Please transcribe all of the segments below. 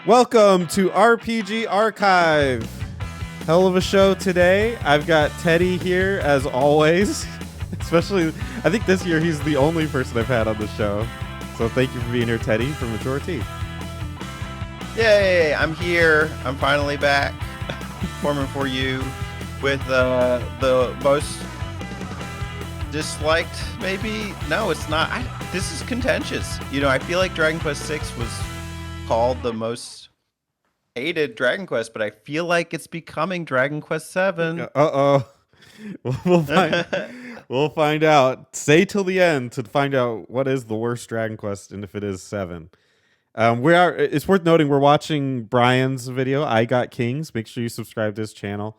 Welcome to RPG Archive. Hell of a show today. I've got Teddy here as always. Especially, I think this year he's the only person I've had on the show. So thank you for being here, Teddy, from Majority. Yay, I'm here. I'm finally back. Performing for you with the most disliked, maybe? No, it's not. This is contentious. You know, I feel like Dragon Quest VI was called the most hated Dragon Quest, but I feel like it's becoming Dragon Quest VII. Uh-oh. We'll find out. Stay till the end to find out what is the worst Dragon Quest and if it is 7. It's worth noting we're watching Brian's video, I Got Kings. Make sure you subscribe to his channel.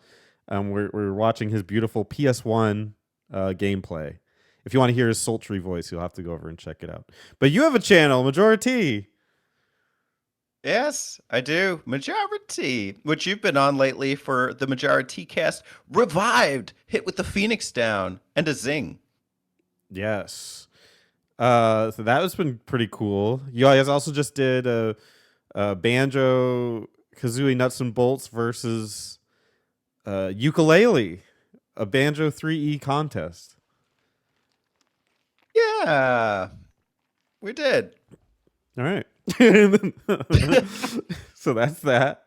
We're watching his beautiful PS1 gameplay. If you want to hear his sultry voice, you'll have to go over and check it out. But you have a channel, Majority. Yes, I do. Majority, which you've been on lately for the Majority Cast Revived, hit with the Phoenix down and a zing. Yes. So that has been pretty cool. You guys also just did a Banjo Kazooie Nuts and Bolts versus Ukulele, a Banjo 3E contest. Yeah, we did. All right. So that's that.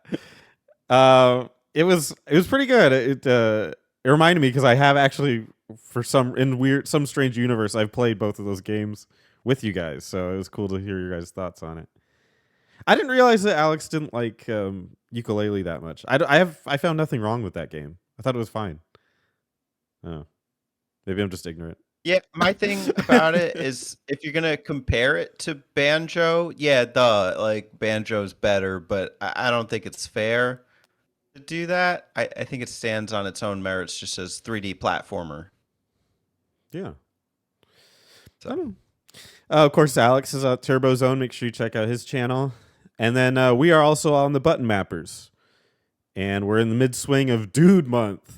It was pretty good. It reminded me because I have actually for some strange universe I've played both of those games with you guys, so it was cool to hear your guys' thoughts on it. I didn't realize that Alex didn't like Ukulele that much. I found nothing wrong with that game. I thought it was fine. Oh, maybe I'm just ignorant. Yeah, my thing about it is if you're gonna compare it to Banjo, yeah, like Banjo's better, but I don't think it's fair to do that. I think it stands on its own merits just as 3D platformer. Yeah. So. Of course, Alex is at Turbo Zone. Make sure you check out his channel. And then we are also on the Button Mappers. And we're in the mid-swing of Dude Month.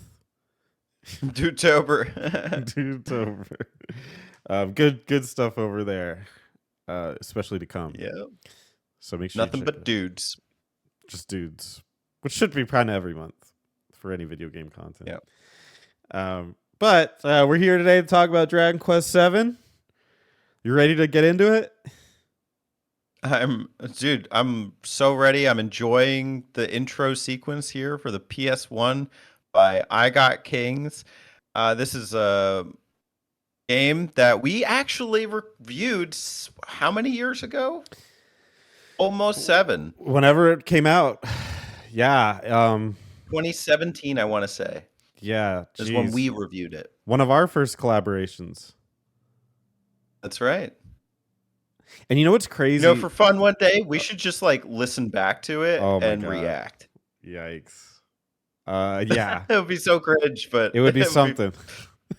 Dude-tober. Dude-tober. Good stuff over there. Especially to come. Yeah. So make sure nothing but dudes. Just dudes. Which should be kind of every month for any video game content. Yeah. But we're here today to talk about Dragon Quest VII. You ready to get into it? I'm so ready. I'm enjoying the intro sequence here for the PS1 by I Got Kings. This is a game that we actually reviewed how many years ago? Almost 7. Whenever it came out. Yeah. 2017, I want to say. Yeah. Is when we reviewed it. One of our first collaborations. That's right. And you know what's crazy? You know, for fun one day, we should just like listen back to it and react. Yikes. Yeah. It would be so cringe, but it would be something.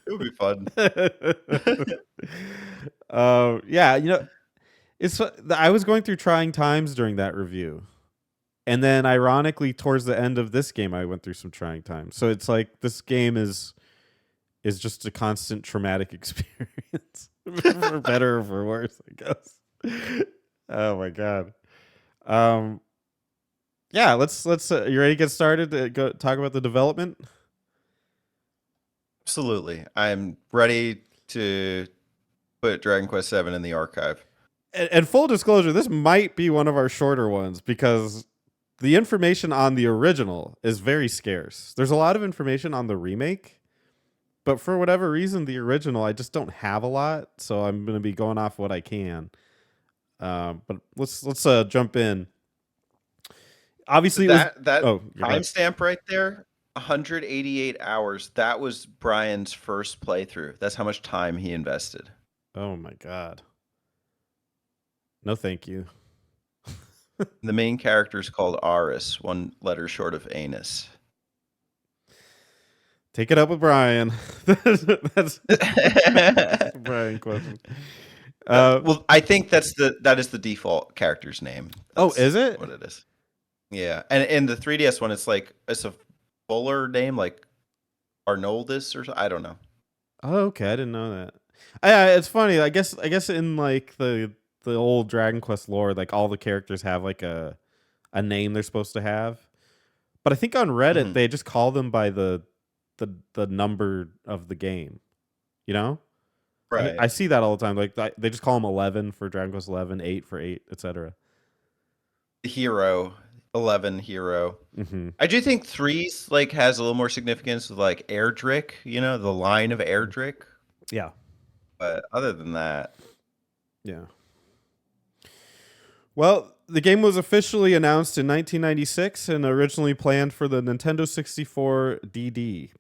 It would be fun. Yeah, you know, I was going through trying times during that review. And then ironically towards the end of this game I went through some trying times. So it's like this game is just a constant traumatic experience. For better or for worse, I guess. Oh my god. Yeah, let's you ready to get started to go talk about the development? Absolutely. I'm ready to put Dragon Quest VII in the archive. And full disclosure, this might be one of our shorter ones because the information on the original is very scarce. There's a lot of information on the remake, but for whatever reason, the original, I just don't have a lot, so I'm going to be going off what I can. But let's jump in. Obviously, that timestamp right there, 188 hours. That was Brian's first playthrough. That's how much time he invested. Oh my god. No, thank you. The main character is called Aris, one letter short of anus. Take it up with Brian. That's Brian question. Well, I think that is the default character's name. That's is it? What it is. Yeah, and in the 3DS one, it's a fuller name, like Arnoldus or something. I don't know. Oh, okay, I didn't know that. It's funny. I guess in like the old Dragon Quest lore, like all the characters have like a name they're supposed to have. But I think on Reddit Hmm. they just call them by the number of the game. You know, I Right. see that all the time. Like they just call them 11 for Dragon Quest 11, 8 for 8, etc. Hero, 11 hero. Hmm. I do think threes like has a little more significance with like Erdrick, the line of Erdrick. Yeah, But other than that, yeah. Well, the game was officially announced in 1996 and originally planned for the Nintendo 64 DD.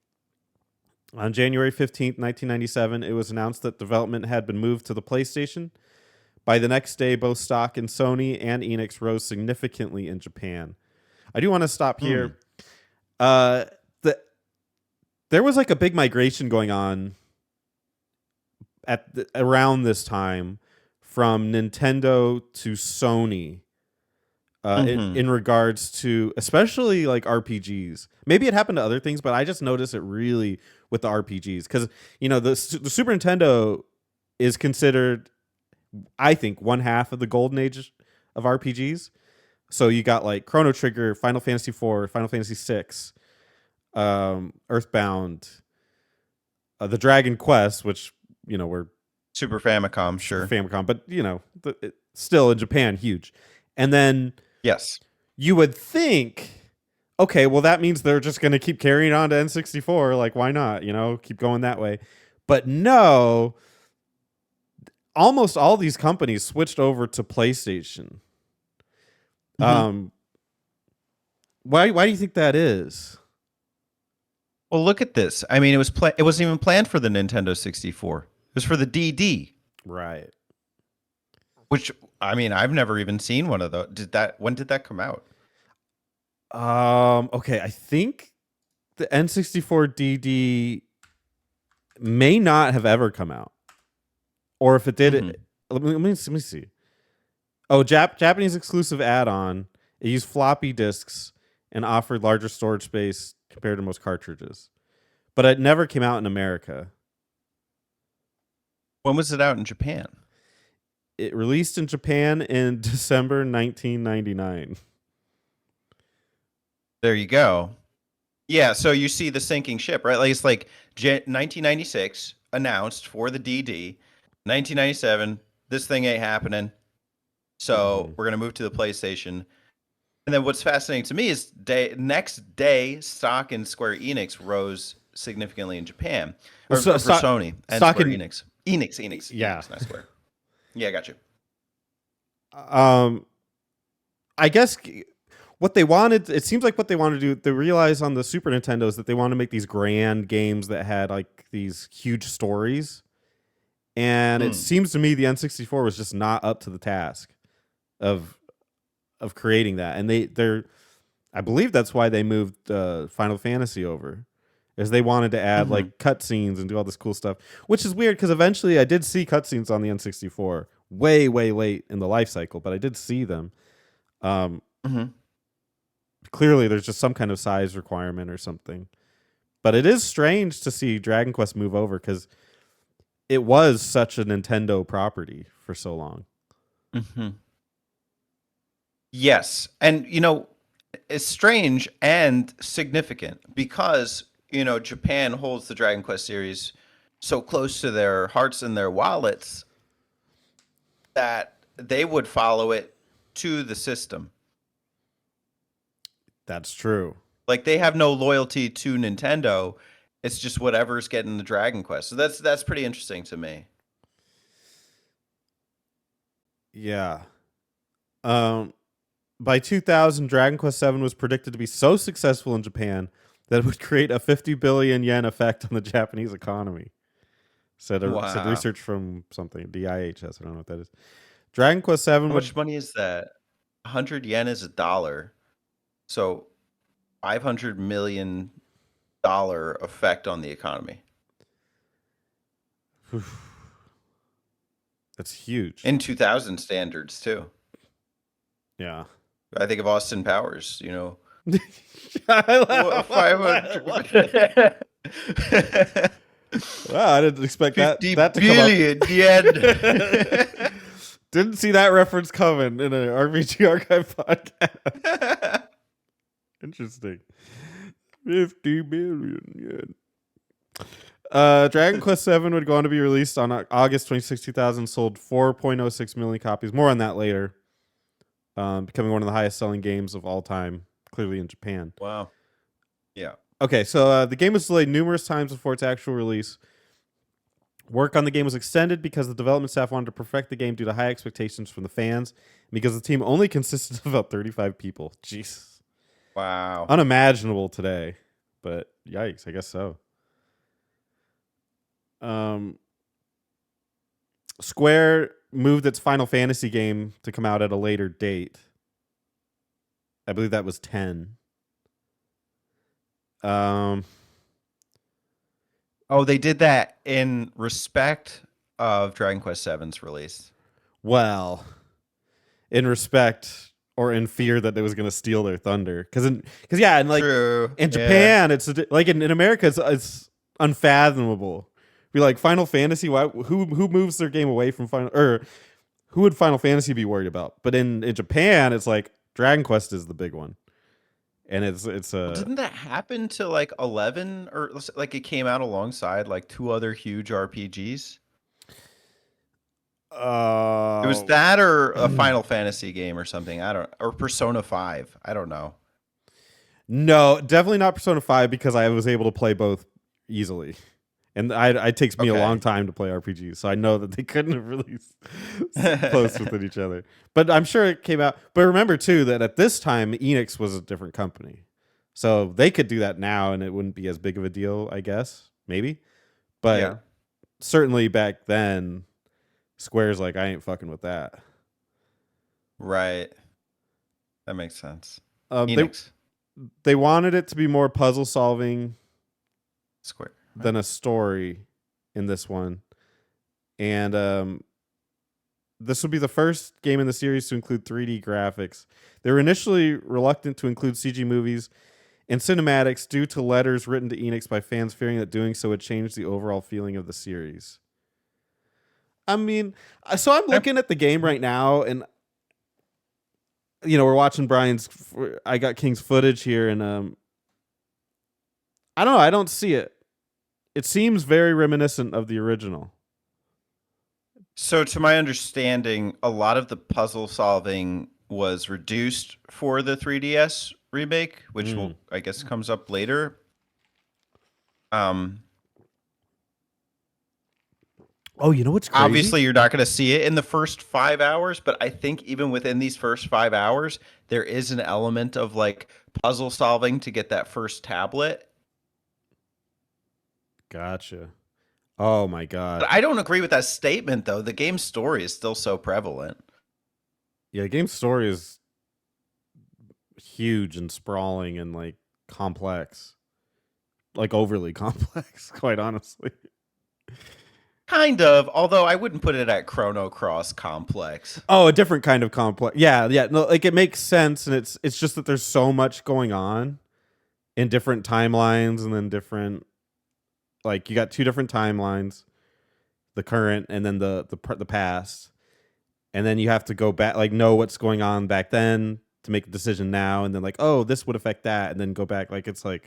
On January 15th, 1997, it was announced that development had been moved to the PlayStation. By the next day, both stock in Sony and Enix rose significantly in Japan. I do want to stop hmm. here. Uh, the, there was like a big migration going on around this time from Nintendo to Sony Hmm. in regards to especially like RPGs. Maybe it happened to other things, but I just noticed it really with the RPGs because the Super Nintendo is considered, I think, one half of the golden age of RPGs. So you got like Chrono Trigger, Final Fantasy IV, Final Fantasy VI, Earthbound, the Dragon Quest, which were Super Famicom, Super sure. Famicom, but still in Japan huge. And then Yes. you would think, okay, well that means they're just going to keep carrying on to N64. Like, why not? Keep going that way. But no, almost all these companies switched over to PlayStation. Hmm. Um, why do you think that is? Well, look at this. I mean, it wasn't even planned for the Nintendo 64. It was for the DD, Right. which I mean, I've never even seen one of those. When did that come out? Okay, I think the N64 DD may not have ever come out, or if it did, Hmm. let me see. Oh, Japanese exclusive add-on. It used floppy disks and offered larger storage space compared to most cartridges, but it never came out in America. When was it out in Japan? It released in Japan in December 1999. There you go. Yeah, so you see the sinking ship, right? Like it's like 1996 announced for the DD, 1997 this thing ain't happening. So Mhm. we're gonna move to the PlayStation. And then what's fascinating to me is next day stock in Square Enix rose significantly in Japan, Well, or for Sony and stock Square in Enix. yeah. Not Square. Yeah, I got you. Um, I guess what they wanted, it seems like what they wanted to do, they realized on the Super Nintendo is that they want to make these grand games that had like these huge stories. And it Mm. seems to me the N64 was just not up to the task of creating that. And they're I believe that's why they moved Final Fantasy over. Is they wanted to add Hmm. like cutscenes and do all this cool stuff, which is weird because eventually I did see cutscenes on the N64 way, way late in the life cycle, but I did see them. Um, Hmm. Clearly, there's just some kind of size requirement or something. But it is strange to see Dragon Quest move over because it was such a Nintendo property for so long. Hmm. Yes, and it's strange and significant because Japan holds the Dragon Quest series so close to their hearts and their wallets that they would follow it to the system. That's true. Like they have no loyalty to Nintendo. It's just whatever's getting the Dragon Quest. So that's pretty interesting to me. Yeah. Um, by 2000, Dragon Quest VII was predicted to be so successful in Japan that it would create a 50 billion yen effect on the Japanese economy. Said Wow. research from something DIHS. I don't know what that is. Dragon Quest VII How would much money is that? 100 yen is a dollar. So $500 million effect on the economy that's huge. in 2000 standards too. Yeah. I think of Austin Powers, I What, love- 500. Wow, I didn't expect 50 that to come up. billion yen. Didn't see that reference coming in an RPG Archive podcast. Interesting. 50 billion yen. Dragon Quest VII would go on to be released on August 26, 2000, sold 4.06 million copies. More on that later. Becoming one of the highest selling games of all time, clearly in Japan. Wow. Yeah. Okay, so the game was delayed numerous times before its actual release. Work on the game was extended because the development staff wanted to perfect the game due to high expectations from the fans, because the team only consisted of about 35 people. Jeez. Wow. Unimaginable today, but yikes, I guess so. Square moved its Final Fantasy game to come out at a later date. I believe that was 10. Oh, they did that in respect of Dragon Quest VII's release. Well, in respect or in fear that it was going to steal their thunder, because yeah, and like True. in Yeah. Japan, it's like in America, it's unfathomable. Be like Final Fantasy. Why? Who moves their game away from Final, or who would Final Fantasy be worried about? But in Japan, it's like Dragon Quest is the big one, and it's Well, didn't that happen to like 11, or like it came out alongside like two other huge RPGs? It was that or a Final Fantasy game or something. I don't, or Persona 5. I don't know. No, definitely not Persona 5, because I was able to play both easily. And it takes me a long time to play RPGs, so I know that they couldn't have released close within each other. But I'm sure it came out. But remember, too, that at this time, Enix was a different company. So they could do that now, and it wouldn't be as big of a deal, I guess. Maybe. But certainly back then, Square's like, I ain't fucking with that. Right. That makes sense. Enix. They wanted it to be more puzzle solving Square than a story in this one. And this would be the first game in the series to include 3D graphics. They were initially reluctant to include CG movies and cinematics due to letters written to Enix by fans fearing that doing so would change the overall feeling of the series. I mean, so I'm looking at the game right now, and we're watching Brian's I Got King's footage here, and I don't know, I don't see it. It seems very reminiscent of the original. So, to my understanding, a lot of the puzzle solving was reduced for the 3DS remake, which will, I guess, comes up later. Oh, you know what's crazy? Obviously, you're not going to see it in the first 5 hours, but I think even within these first 5 hours, there is an element of like puzzle solving to get that first tablet. Gotcha. Oh my god. But I don't agree with that statement, though. The game's story is still so prevalent. Yeah, the game's story is huge and sprawling and like complex. Like overly complex, quite honestly. Kind of, although I wouldn't put it at Chrono Cross complex. Oh, a different kind of complex. Yeah. No, like it makes sense, and it's just that there's so much going on in different timelines, and then different, like you got two different timelines, the current and then the past, and then you have to go back, like know what's going on back then to make a decision now, and then like, oh, this would affect that, and then go back. Like it's kind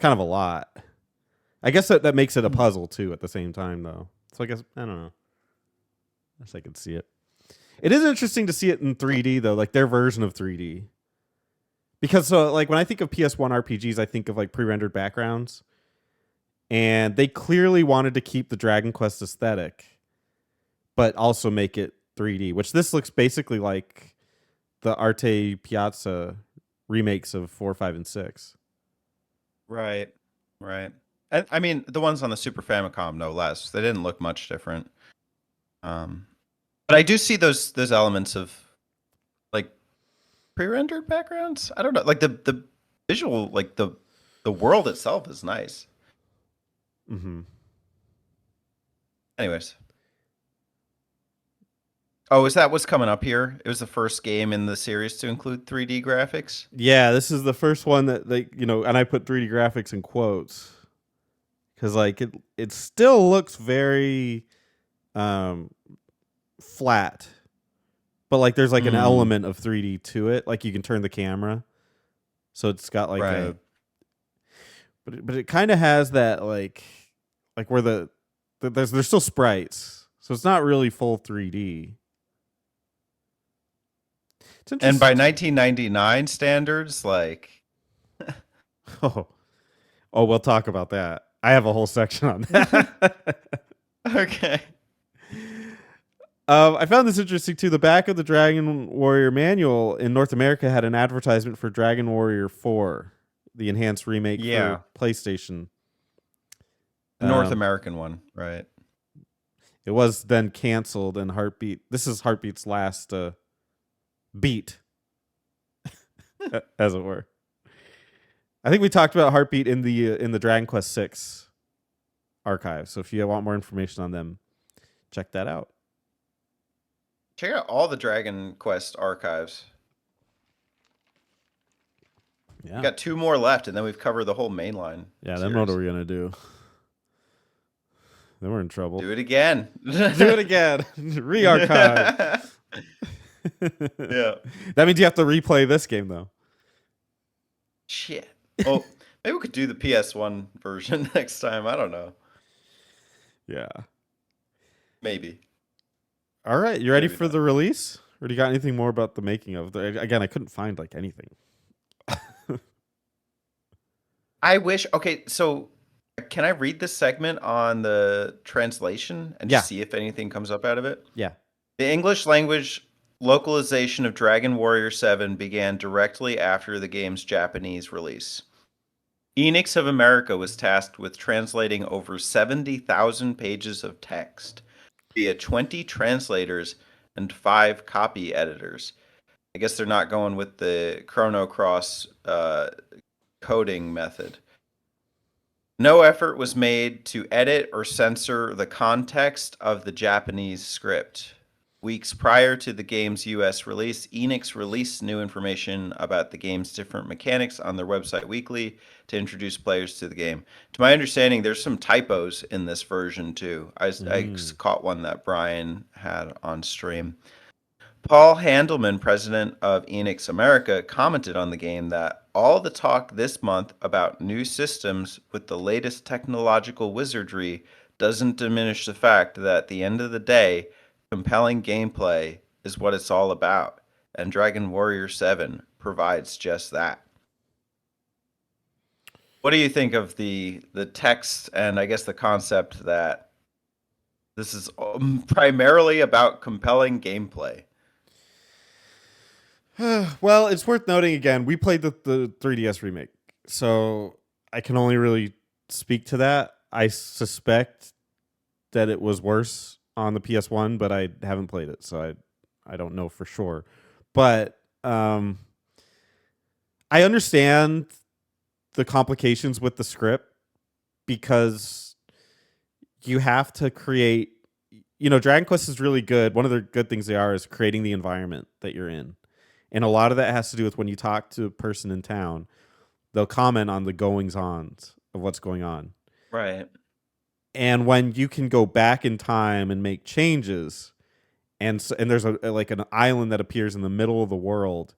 of a lot. I guess that makes it a puzzle too at the same time, though. So I guess I don't know. I guess I could see it. It is interesting to see it in 3D though, like their version of 3D. Because so like when I think of PS1 RPGs, I think of like pre-rendered backgrounds. And they clearly wanted to keep the Dragon Quest aesthetic, but also make it 3D, which this looks basically like the Arte Piazza remakes of 4, 5, and 6. Right. And, I mean, the ones on the Super Famicom, no less. They didn't look much different. But I do see those elements of like pre-rendered backgrounds. I don't know, like the visual, like the world itself is nice. Mm-hmm. Anyways. Oh, is that what's coming up here? It was the first game in the series to include 3D graphics? Yeah, this is the first one that and I put 3D graphics in quotes because like it still looks very um flat, but like there's like an Mm, element of 3D to it. Like you can turn the camera, so it's got like right. a but it kind of has that like where there's still sprites, so it's not really full 3D. It's And by interesting. 1999 standards, like, Oh, oh, we'll talk about that. I have a whole section on that. okay. I found this interesting too. The back of the Dragon Warrior manual in North America had an advertisement for Dragon Warrior 4, the enhanced remake for Yeah. PlayStation. The North Um, American one, right? it was then canceled, and Heartbeat. This is Heartbeat's last beat, as it were. I think we talked about Heartbeat in the Dragon Quest 6 archive. So if you want more information on them, check that out. Check out all the Dragon Quest archives. Yeah. Got two more left, and then we've covered the whole mainline Yeah, then what are series. we gonna do? Then we're in trouble. Do it again. Do it again. Re-archive. Yeah. That means you have to replay this game though. Shit. Oh, maybe we could do the PS1 version next time. I don't know. Yeah. Maybe. All right, you ready Maybe for not. the release? Or do you got anything more about the making of? Again, I couldn't find like anything. I wish. Okay, so can I read this segment on the translation and Yeah. just see if anything comes up out of it? Yeah. The English language localization of Dragon Warrior 7 began directly after the game's Japanese release. Enix of America was tasked with translating over 70,000 pages of text via 20 translators and 5 copy editors. I guess they're not going with the Chrono Cross coding method. No effort was made to edit or censor the context of the Japanese script. Weeks prior to the game's US release, Enix released new information about the game's different mechanics on their website weekly to introduce players to the game. To my understanding, there's some typos in this version too. I caught one that Brian had on stream. Paul Handelman, president of Enix America, commented on the game that all the talk this month about new systems with the latest technological wizardry doesn't diminish the fact that at the end of the day, compelling gameplay is what it's all about, and Dragon Warrior 7 provides just that. What do you think of the text and I guess the concept that this is primarily about compelling gameplay? Well, it's worth noting again, we played the 3DS remake. So I can only really speak to that. I suspect that it was worse on the PS1, but I haven't played it, so I don't know for sure. But I understand the complications with the script because you have to create, Dragon Quest is really good. One of the good things they are is creating the environment that you're in. And a lot of that has to do with when you talk to a person in town, they'll comment on the goings ons of what's going on. Right. And when you can go back in time and make changes, and there's like an island that appears in the middle of the world,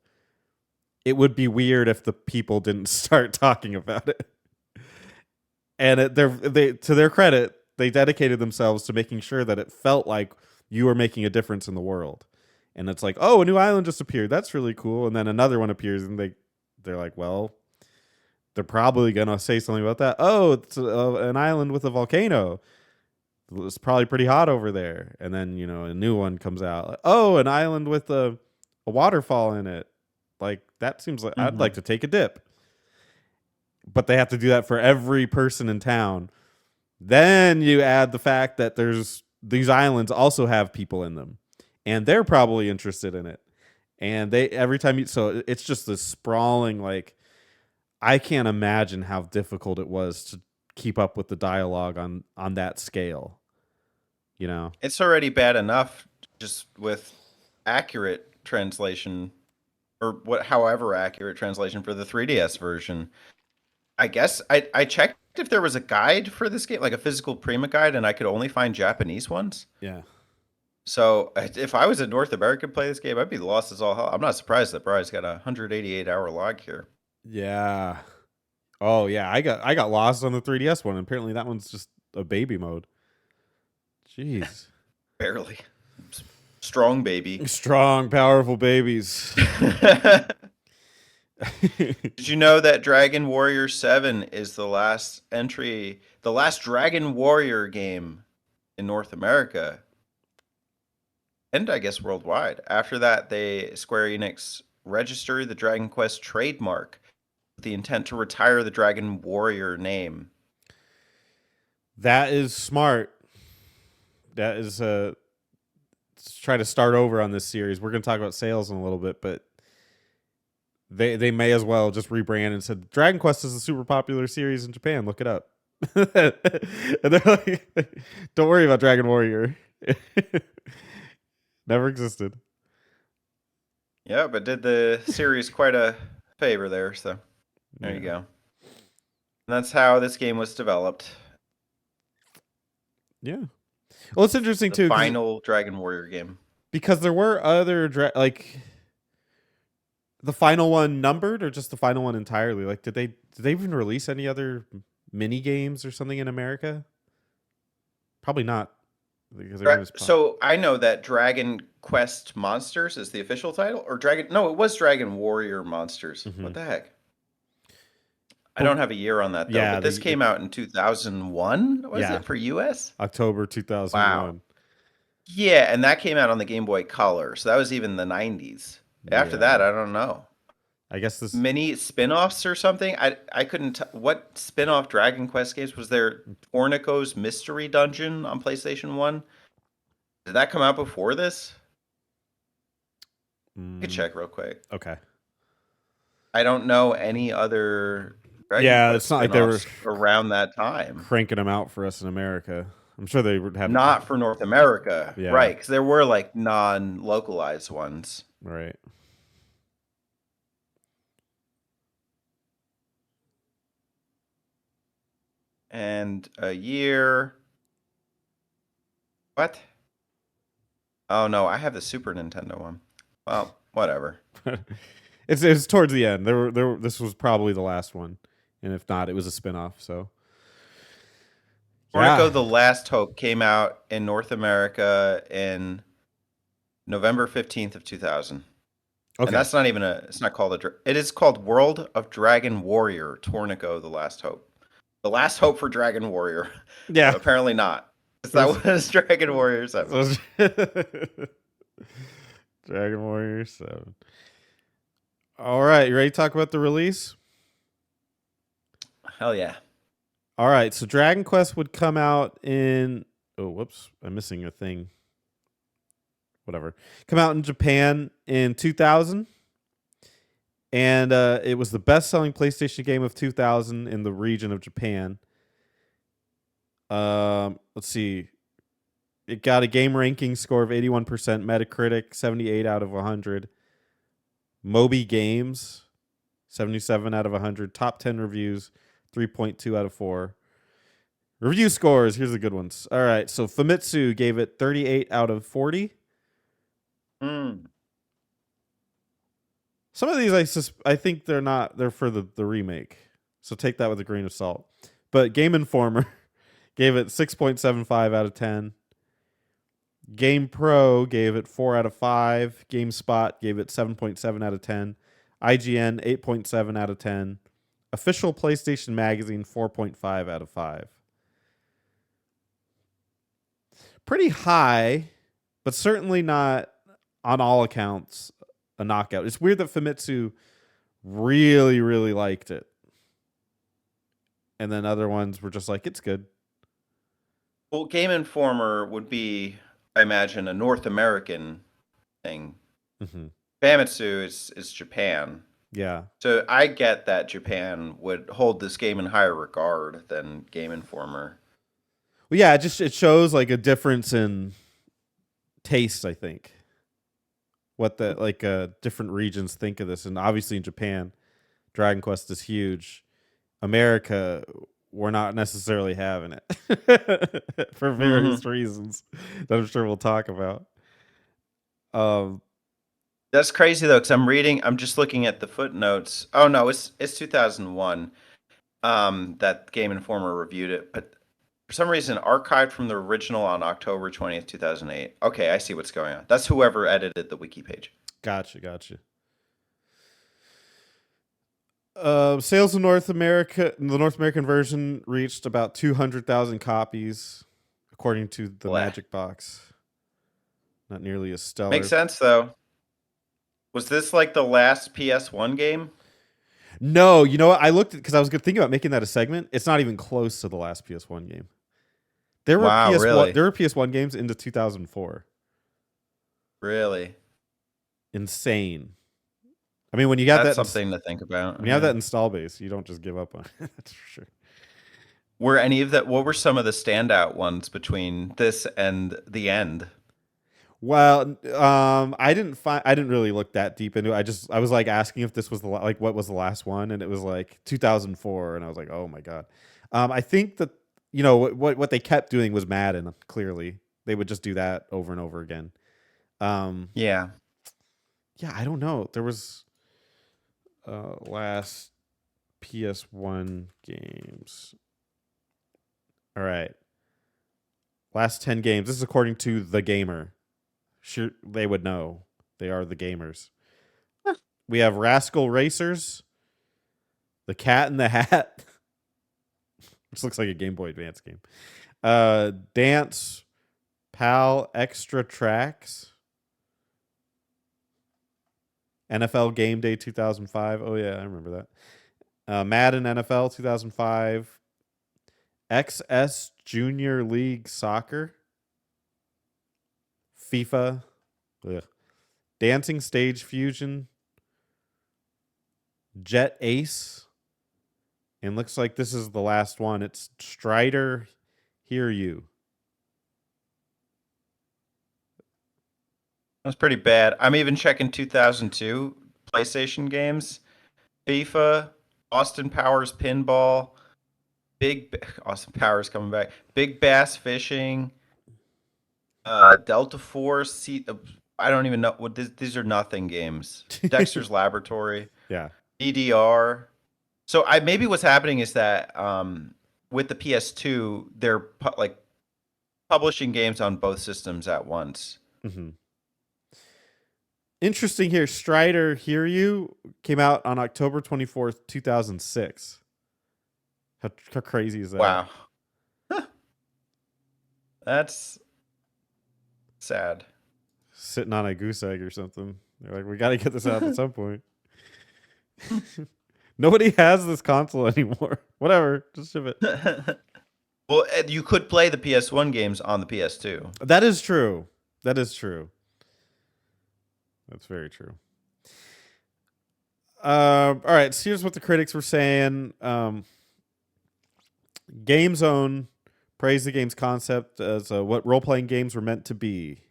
it would be weird if the people didn't start talking about it. And they to their credit, they dedicated themselves to making sure that it felt like you were making a difference in the world. And it's like, oh, a new island just appeared. That's really cool. And then another one appears, and they're like, well, they're probably gonna say something about that. Oh, it's an island with a volcano. It's probably pretty hot over there. And then a new one comes out. Like, oh, an island with a waterfall in it. Like that seems like I'd like Mm-hmm. to take a dip. But they have to do that for every person in town. Then you add the fact that there's these islands also have people in them, and they're probably interested in it. And they every time you so it's just this sprawling like I can't imagine how difficult it was to keep up with the dialogue on that scale. You know? It's already bad enough just with accurate translation or however accurate translation for the 3DS version. I guess I checked if there was a guide for this game, like a physical Prima guide, and I could only find Japanese ones. Yeah. So if I was a North American play this game, I'd be lost as all hell. I'm not surprised that Brian's got a 188-hour log here. Yeah. Oh yeah, I got lost on the 3DS one. Apparently that one's just a baby mode. Jeez. Barely. Strong baby. Strong, powerful babies. Did you know that Dragon Warrior 7 is the last entry, the last Dragon Warrior game in North America? And I guess worldwide. After that, Square Enix registered the Dragon Quest trademark with the intent to retire the Dragon Warrior name. That is smart. That is let's try to start over on this series. We're going to talk about sales in a little bit, but they may as well just rebrand and said Dragon Quest is a super popular series in Japan. Look it up. And they're like, don't worry about Dragon Warrior. Never existed. Yeah, but did the series quite a favor there, so there you go. And that's how this game was developed. Yeah. Well, it's interesting too. Final Dragon Warrior game. Because there were other like the final one numbered or just the final one entirely? Like did they even release any other mini games or something in America? Probably not. So I know that Dragon Quest Monsters is the official title, or No, it was Dragon Warrior Monsters. Mm-hmm. What the heck? I don't have a year on that though. Yeah, but this came out in 2001. Was it for US? October 2001. Wow. Yeah, and that came out on the Game Boy Color, so that was even the 90s. After that, I don't know. I guess this mini spin-offs or something. I couldn't. What spin-off Dragon Quest games was there? Tornico's Mystery Dungeon on PlayStation 1. Did that come out before this? I could check real quick. Okay. I don't know any other. It's not like they were around that time cranking them out for us in America. I'm sure they would have not for North America, right? Because there were like non-localized ones, right? And a year. What? Oh no, I have the Super Nintendo one. Well, whatever. It's towards the end. This was probably the last one, and if not, it was a spinoff. So, Tornico: The Last Hope came out in North America in November 15th of 2000. Okay. And that's not even it's not called it is called World of Dragon Warrior, Tornico: The Last Hope. The last hope for Dragon Warrior. Yeah. Apparently not. That was Dragon Warrior 7. Dragon Warrior 7. All right, you ready to talk about the release? Hell yeah. All right, so Dragon Quest would come out in... Oh, whoops. I'm missing a thing. Whatever. Come out in Japan in 2000. And it was the best-selling PlayStation game of 2000 in the region of Japan. Let's see. It got a game ranking score of 81%, Metacritic 78 out of 100, Moby Games 77 out of 100, top 10 reviews 3.2 out of 4. Review scores, here's the good ones. All right, so Famitsu gave it 38 out of 40. Some of these I think they're for the remake. So take that with a grain of salt. But Game Informer gave it 6.75 out of 10. Game Pro gave it 4 out of 5. GameSpot gave it 7.7 out of 10. IGN 8.7 out of 10. Official PlayStation Magazine 4.5 out of 5. Pretty high, but certainly not on all accounts a knockout. It's weird that Famitsu really, really liked it. And then other ones were just like, it's good. Well, Game Informer would be, I imagine, a North American thing. Mm-hmm. Famitsu is Japan. Yeah. So I get that Japan would hold this game in higher regard than Game Informer. Well, yeah, it shows like a difference in taste, I think. What the different regions think of this. And obviously in Japan, Dragon Quest is huge. America, we're not necessarily having it for various reasons that I'm sure we'll talk about. Um, That's crazy though, because I'm just looking at the footnotes. Oh no, it's 2001. That Game Informer reviewed it, but for some reason archived from the original on October 20th, 2008. Okay, I see what's going on. That's whoever edited the wiki page. gotcha. Sales in North America, the North American version reached about 200,000 copies, according to the Bleh. Magic Box. Not nearly as Makes stellar. sense though. Was this like the last PS1 game? No, you know what? I looked at because I was thinking about making that a segment. It's not even close to the last PS1 game. There were Wow, PS1 really? there were PS1 games into 2004. Really? Insane. I mean, when you got That's that something to think about. when you have that install base, you don't just give up on it. That's for sure. Were any of that what were some of the standout ones between this and the end? Well, I didn't really look that deep into it. I was like asking if this was like what was the last one, and it was like 2004, and I was like, oh my god. I think that what they kept doing was Madden. Clearly, they would just do that over and over again. Yeah. Yeah, I don't know. There was last PS1 games. All right, last 10 games. This is according to the Gamer. Sure, they would know. They are the gamers. We have Rascal Racers, The Cat in the Hat, which looks like a Game Boy Advance game. Dance Pal Extra Tracks, NFL Game Day 2005. Oh yeah, I remember that. Madden NFL 2005, XS Junior League Soccer, FIFA, ugh. Dancing Stage Fusion, Jet Ace, and looks like this is the last one. It's Strider Hear You. That's pretty bad. I'm even checking 2002 PlayStation games. FIFA, Austin Powers Pinball, Austin Powers coming back. Big Bass Fishing, Delta Force. I don't even know what these are. Nothing games. Dexter's Laboratory, Yeah. DDR. So I maybe what's happening is that with the PS2, they're like publishing games on both systems at once. Mm-hmm. Interesting here. Strider Hear You came out on October 24th, 2006. How crazy is that? Wow. That's sad. Sitting on a goose egg or something. They're like, we got to get this out at some point. Nobody has this console anymore. Whatever, just ship it. Well, you could play the PS1 games on the PS2. That is true. That's very true. All right, so here's what the critics were saying. Game Zone praised the game's concept as what role-playing games were meant to be.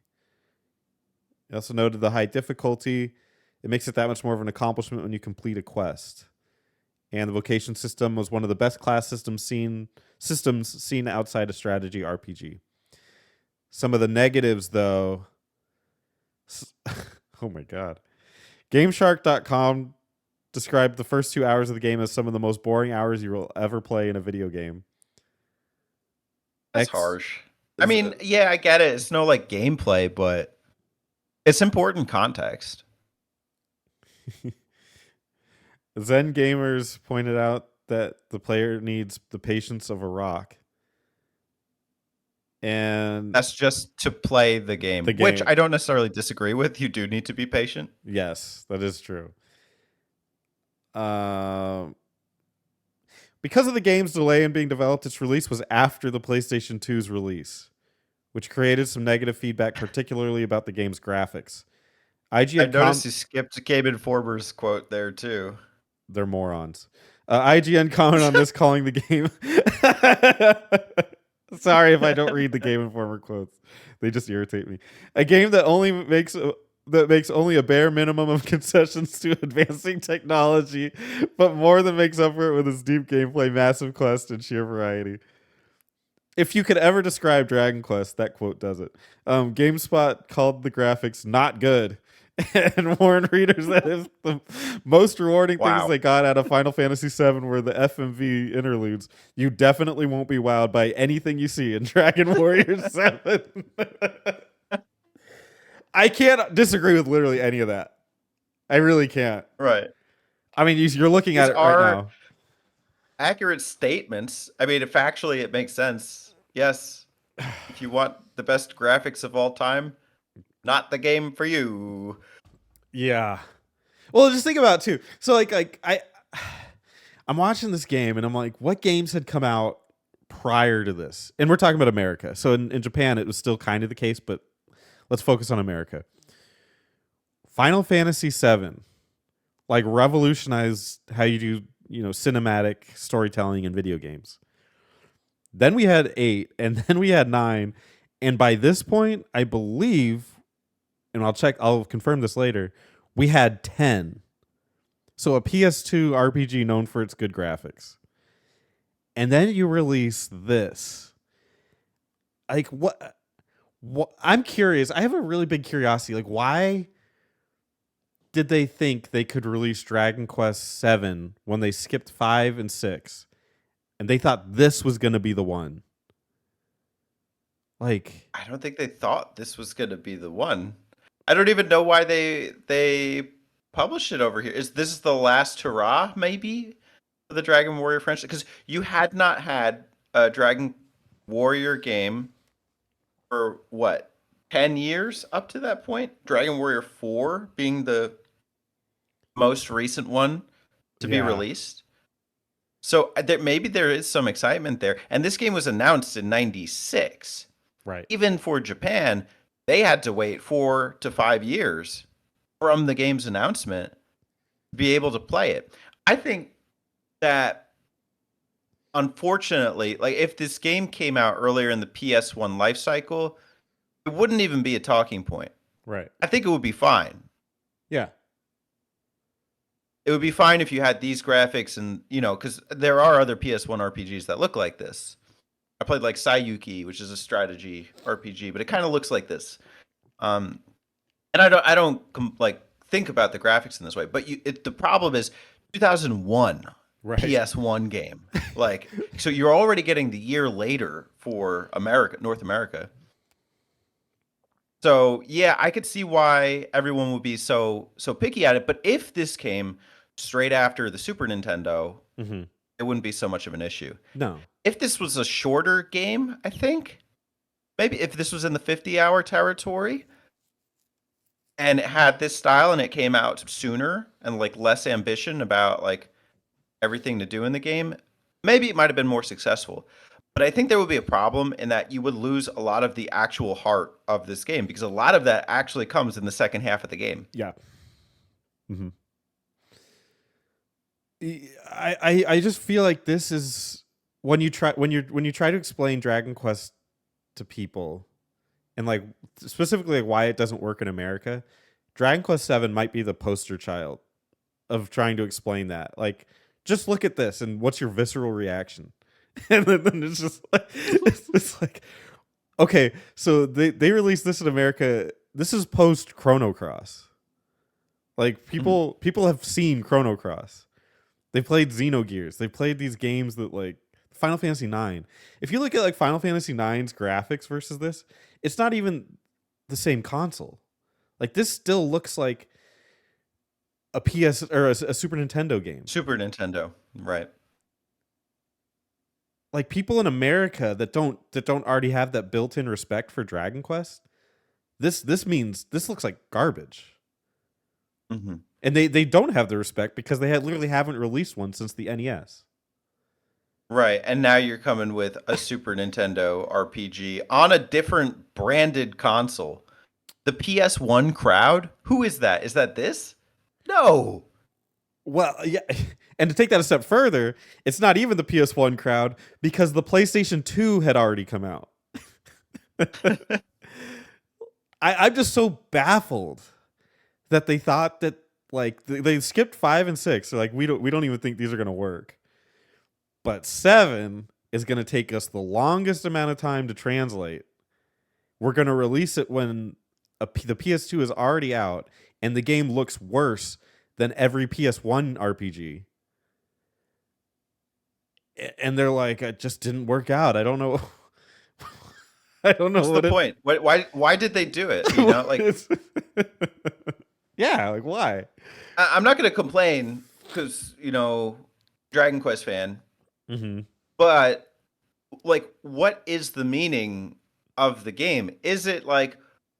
He also noted the high difficulty. It makes it that much more of an accomplishment when you complete a quest. And the vocation system was one of the best class systems seen outside a strategy RPG. Some of the negatives, though. Oh my god. GameShark.com described the first 2 hours of the game as some of the most boring hours you will ever play in a video game. That's harsh. I mean, yeah, I get it. It's no like gameplay, but it's important context. Zen Gamers pointed out that the player needs the patience of a rock. And that's just to play the game, which I don't necessarily disagree with. You do need to be patient. Yes, that is true. Because of the game's delay in being developed, its release was after the PlayStation 2's release, which created some negative feedback, particularly about the game's graphics. I noticed you skipped Game Informer's quote there too. They're morons. IGN commented on this, calling the game. Sorry if I don't read the Game Informer quotes. They just irritate me. A game that only makes that makes only a bare minimum of concessions to advancing technology, but more than makes up for it with its deep gameplay, massive quest, and sheer variety. If you could ever describe Dragon Quest, that quote does it. GameSpot called the graphics not good and warned readers that if the most rewarding things Wow. they got out of Final Fantasy VII were the FMV interludes, you definitely won't be wowed by anything you see in Dragon Warrior 7. I can't disagree with literally any of that. I really can't. Right. I mean, you're looking These at it right are now. accurate statements. I mean, factually, it makes sense. Yes, if you want the best graphics of all time, not the game for you. Yeah. Well, just think about it too. So I'm watching this game and I'm like, what games had come out prior to this? And we're talking about America. So in Japan, it was still kind of the case, but let's focus on America. Final Fantasy VII, like revolutionized how you do, cinematic storytelling in video games. Then we had 8, and then we had 9. And by this point, I believe, and I'll confirm this later, we had 10. So a PS2 RPG known for its good graphics. And then you release this. Like what I'm curious. I have a really big curiosity. Like, why did they think they could release Dragon Quest 7 when they skipped 5 and 6? And they thought this was going to be the one. Like, I don't think they thought this was going to be the one. I don't even know why they published it over here. Is this the last hurrah, maybe, for the Dragon Warrior franchise? Because you had not had a Dragon Warrior game for what, 10 years up to that point? Dragon Warrior 4 being the most recent one to be yeah, released. So maybe there is some excitement there. And this game was announced in 96. right. Even for Japan, they had to wait 4 to 5 years from the game's announcement to be able to play it. I think that unfortunately, like if this game came out earlier in the PS1 life cycle, it wouldn't even be a talking point. Right. I think it would be fine. Yeah. It would be fine if you had these graphics and, because there are other PS1 RPGs that look like this. I played like Sayuki, which is a strategy RPG, but it kind of looks like this. And I don't like think about the graphics in this way, but the problem is 2001 Right. PS1 game. Like, so you're already getting the year later for North America. So yeah, I could see why everyone would be so picky at it. But if this came straight after the Super Nintendo, Mm-hmm. it wouldn't be so much of an issue. No. If this was a shorter game, I think maybe if this was in the 50-hour territory and it had this style and it came out sooner and like less ambition about like everything to do in the game, maybe it might have been more successful. But I think there would be a problem in that you would lose a lot of the actual heart of this game because a lot of that actually comes in the second half of the game. Yeah. Mm-hmm. I just feel like this is when you try to explain Dragon Quest to people and like specifically like why it doesn't work in America. Dragon Quest 7 might be the poster child of trying to explain that. Like, just look at this and what's your visceral reaction? And then it's just like it's like okay, so they released this in America. This is post Chrono Cross. Like people have seen Chrono Cross. They played Xenogears. They played these games that like Final Fantasy 9. If you look at like Final Fantasy 9's graphics versus this, it's not even the same console. Like this still looks like a PS or a Super Nintendo game. Super Nintendo, right? Like people in America that don't already have that built-in respect for Dragon Quest, this means this looks like garbage. Mm-hmm. And they don't have the respect because they literally haven't released one since the NES. Right, and now you're coming with a Super Nintendo RPG on a different branded console. The PS1 crowd? Who is that? Is that this? No. Well, yeah. And to take that a step further, it's not even the PS1 crowd because the PlayStation 2 had already come out. I'm just so baffled. that they thought that like they skipped 5 and 6. They're like, we don't even think these are gonna work. But 7 is gonna take us the longest amount of time to translate. We're gonna release it when the PS2 is already out, and the game looks worse than every PS1 RPG. And they're like, it just didn't work out. I don't know. I don't know What's the what it. point? Why did they do it? You know, like Yeah, like why? I'm not gonna complain because Dragon Quest fan, Mm-hmm. but like, what is the meaning of the game? Is it like,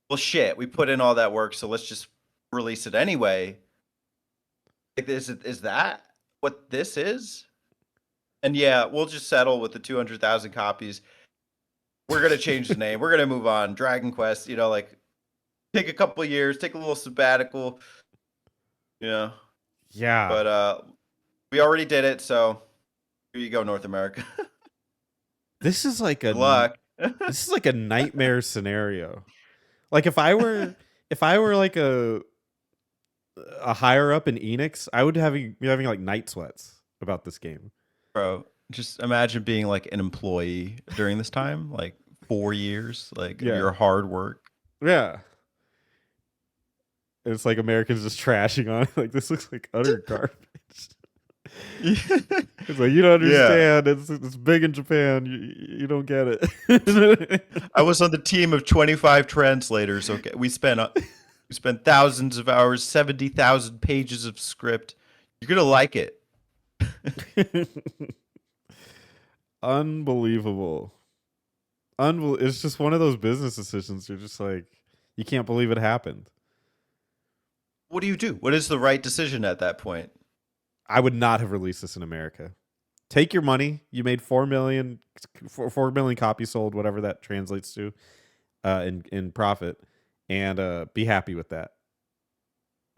well, shit, we put in all that work, so let's just release it anyway? Like, is that what this is? And yeah, we'll just settle with the 200,000 copies. We're gonna change the name. We're gonna move on. Dragon Quest, like take a couple of years, take a little sabbatical, you know. Yeah. But we already did it, so here you go, North America. This is like Good luck. a nightmare scenario. Like if I were like a higher up in Enix, I would be having like night sweats about this game. Bro, just imagine being like an employee during this time, like 4 years, like of Yeah. your hard work. Yeah. It's like Americans just trashing on it. Like this looks like utter garbage. It's like you don't Yeah. understand. It's big in Japan. You don't get it. I was on the team of 25 translators. Okay, we spent thousands of hours, 70,000 pages of script. You're gonna like it. Unbelievable. It's just one of those business decisions. You're just like, you can't believe it happened. What do you do? What is the right decision at that point? I would not have released this in America. Take your money. You made 4 million copies sold, whatever that translates to, in profit, and be happy with that.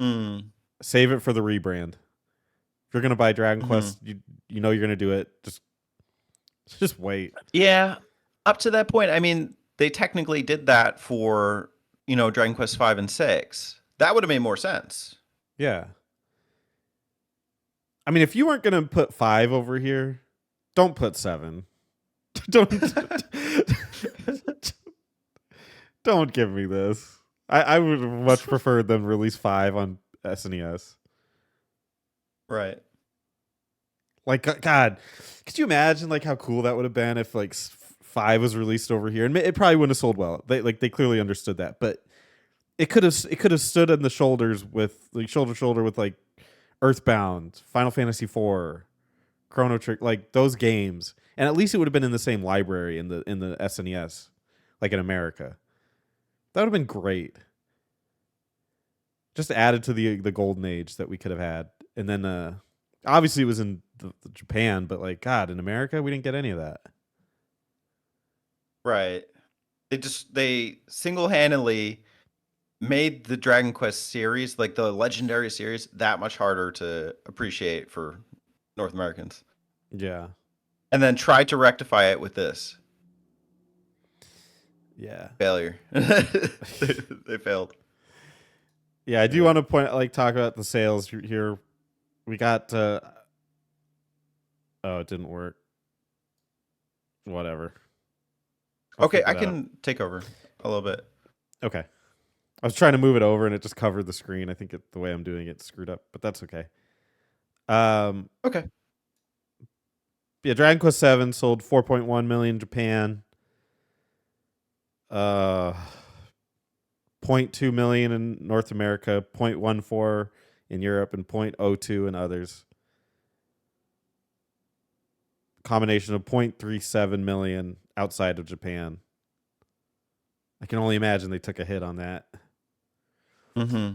Mm. Save it for the rebrand. If you're gonna buy Dragon Quest, you know you're gonna do it. Just wait. Yeah, up to that point, I mean, they technically did that for Dragon Quest 5 and 6. That would have made more sense. Yeah. I mean, if you weren't gonna put 5 over here, don't put 7. don't don't give me this. I would have much preferred them release 5 on SNES. Right. Like, God, could you imagine like how cool that would have been if like 5 was released over here, and it probably wouldn't have sold well. They clearly understood that, but it could have stood on the shoulders with like shoulder to shoulder with like Earthbound, Final Fantasy IV, Chrono Trigger, like those games, and at least it would have been in the same library in the SNES, like in America. That would have been great. Just added to the golden age that we could have had, and then obviously it was in the Japan, but like God, in America we didn't get any of that. Right. They single-handedly made the Dragon Quest series, like the legendary series, that much harder to appreciate for North Americans. Yeah. And then tried to rectify it with this. Yeah. Failure. They failed. Yeah, I do want to talk about the sales here. We got oh, it didn't work. Whatever. Okay, I can take over a little bit. Okay. I was trying to move it over and it just covered the screen. I think the way I'm doing it screwed up, but that's okay. Okay. Yeah, Dragon Quest VII sold 4.1 million in Japan. 0.2 million in North America, 0.14 in Europe, and 0.02 in others. Combination of 0.37 million outside of Japan. I can only imagine they took a hit on that. Mm-hmm.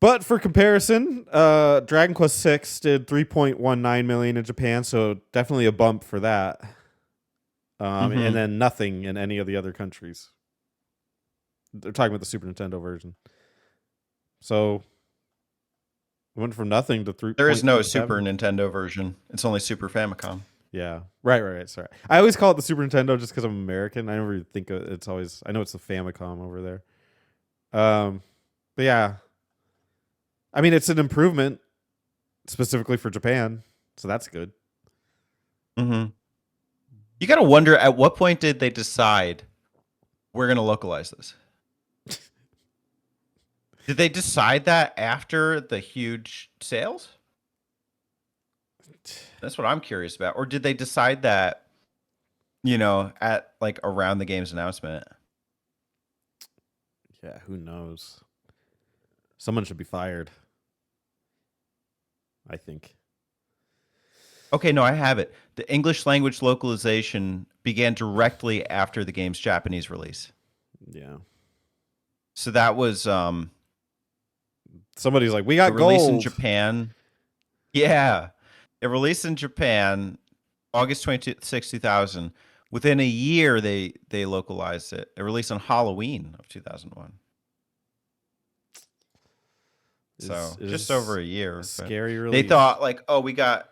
But for comparison, Dragon Quest VI did 3.19 million in Japan, so definitely a bump for that. And then nothing in any of the other countries. They're talking about the Super Nintendo version. So went from nothing to 3. There is no Super Nintendo version. It's only Super Famicom. Yeah. Right. Sorry. I always call it the Super Nintendo just because I'm American. I never think it's always. I know it's the Famicom over there. But yeah, I mean, it's an improvement specifically for Japan, so that's good. Hmm. You got to wonder, at what point did they decide we're going to localize this? Did they decide that after the huge sales? That's what I'm curious about. Or did they decide that, at like around the game's announcement? Yeah, who knows? Someone should be fired, I think. Okay, no, I have it. The English language localization began directly after the game's Japanese release. Yeah. So that was Somebody's like, "We the got release in gold." Japan. Yeah. It released in Japan August 26, 2000. Within a year they localized it. It released on Halloween of 2001. So It just is over a a year. But scary they release. thought like, oh, we got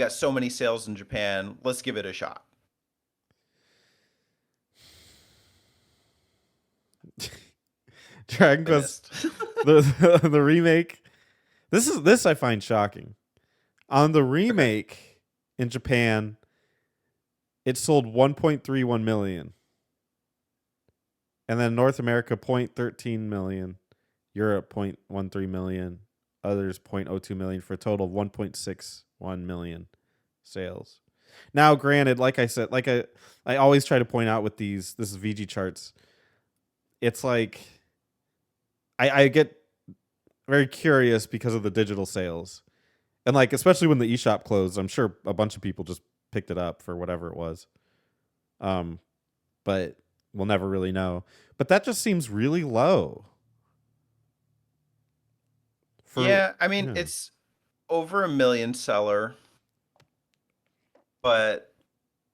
so many sales in Japan. Let's give it a shot. Dragon They Quest missed. the remake. This I find shocking. On the Okay. remake in Japan, it sold 1.31 million. And then North America 0.13 million, Europe 0.13 million, others 0.02 million for a total of 1.61 million sales. Now, granted, like I said, I always try to point out with this is VG charts. It's like I get very curious because of the digital sales. And like especially when the eShop closed, I'm sure a bunch of people just picked it up for whatever it was. Um, but we'll never really know. But that just seems really low. For Yeah, I mean, yeah. it's over a million seller, but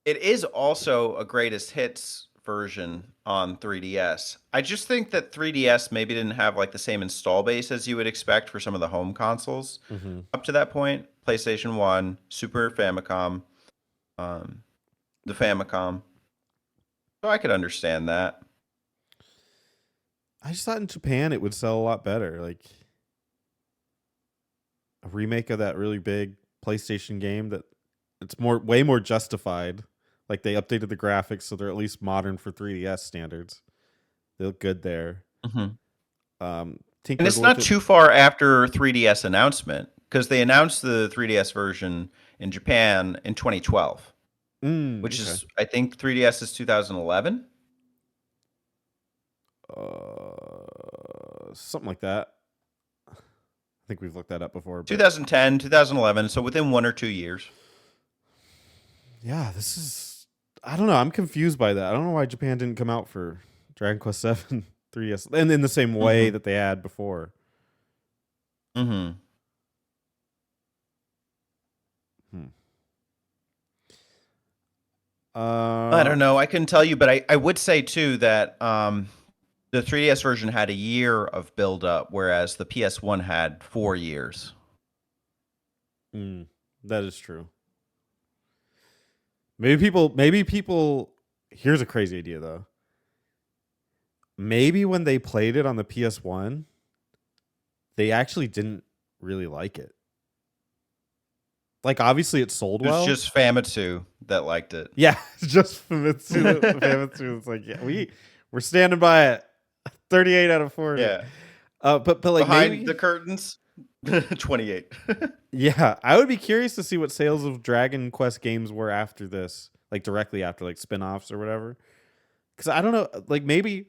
it is also a greatest hits version on 3DS. I just think that 3DS maybe didn't have like the same install base as you would expect for some of the home consoles Mm-hmm. up to that point. PlayStation 1, Super Famicom, um, the Famicom. So I could understand that. I just thought in Japan it would sell a lot better. Like a remake of that really big PlayStation game that it's way more justified. Like they updated the graphics so they're at least modern for 3DS standards. They look good there. Hmm. And Tinkered it's with not it. too far after 3DS announcement because they announced the 3DS version in Japan in 2012, which Okay. is, I think 3DS is 2011. Something like that. I think we've looked that up before, but 2010, 2011, so within 1 or 2 years. yeah, this is. I don't know. I'm confused by that. I don't know why Japan didn't come out for Dragon Quest Seven 3DS, and in the same way Mhm. that they had before. Mhm. Hmm. I Uh, don't know. I couldn't tell you, but I would say too that the 3DS version had a year of build up, whereas the PS1 had 4 years. mm, that is true. Maybe people. Here's a crazy idea though. Maybe when they played it on the PS1, they actually didn't really like it. Like obviously it sold It was well. just Famitsu that liked it. Yeah, just Famitsu. Famitsu. It's like yeah, we're standing by it. 38 out of 40. Yeah. But like Behind the maybe curtains, 28. yeah, I would be curious to see what sales of Dragon Quest games were after this, like directly after like spin-offs or whatever. Cuz I don't know, like maybe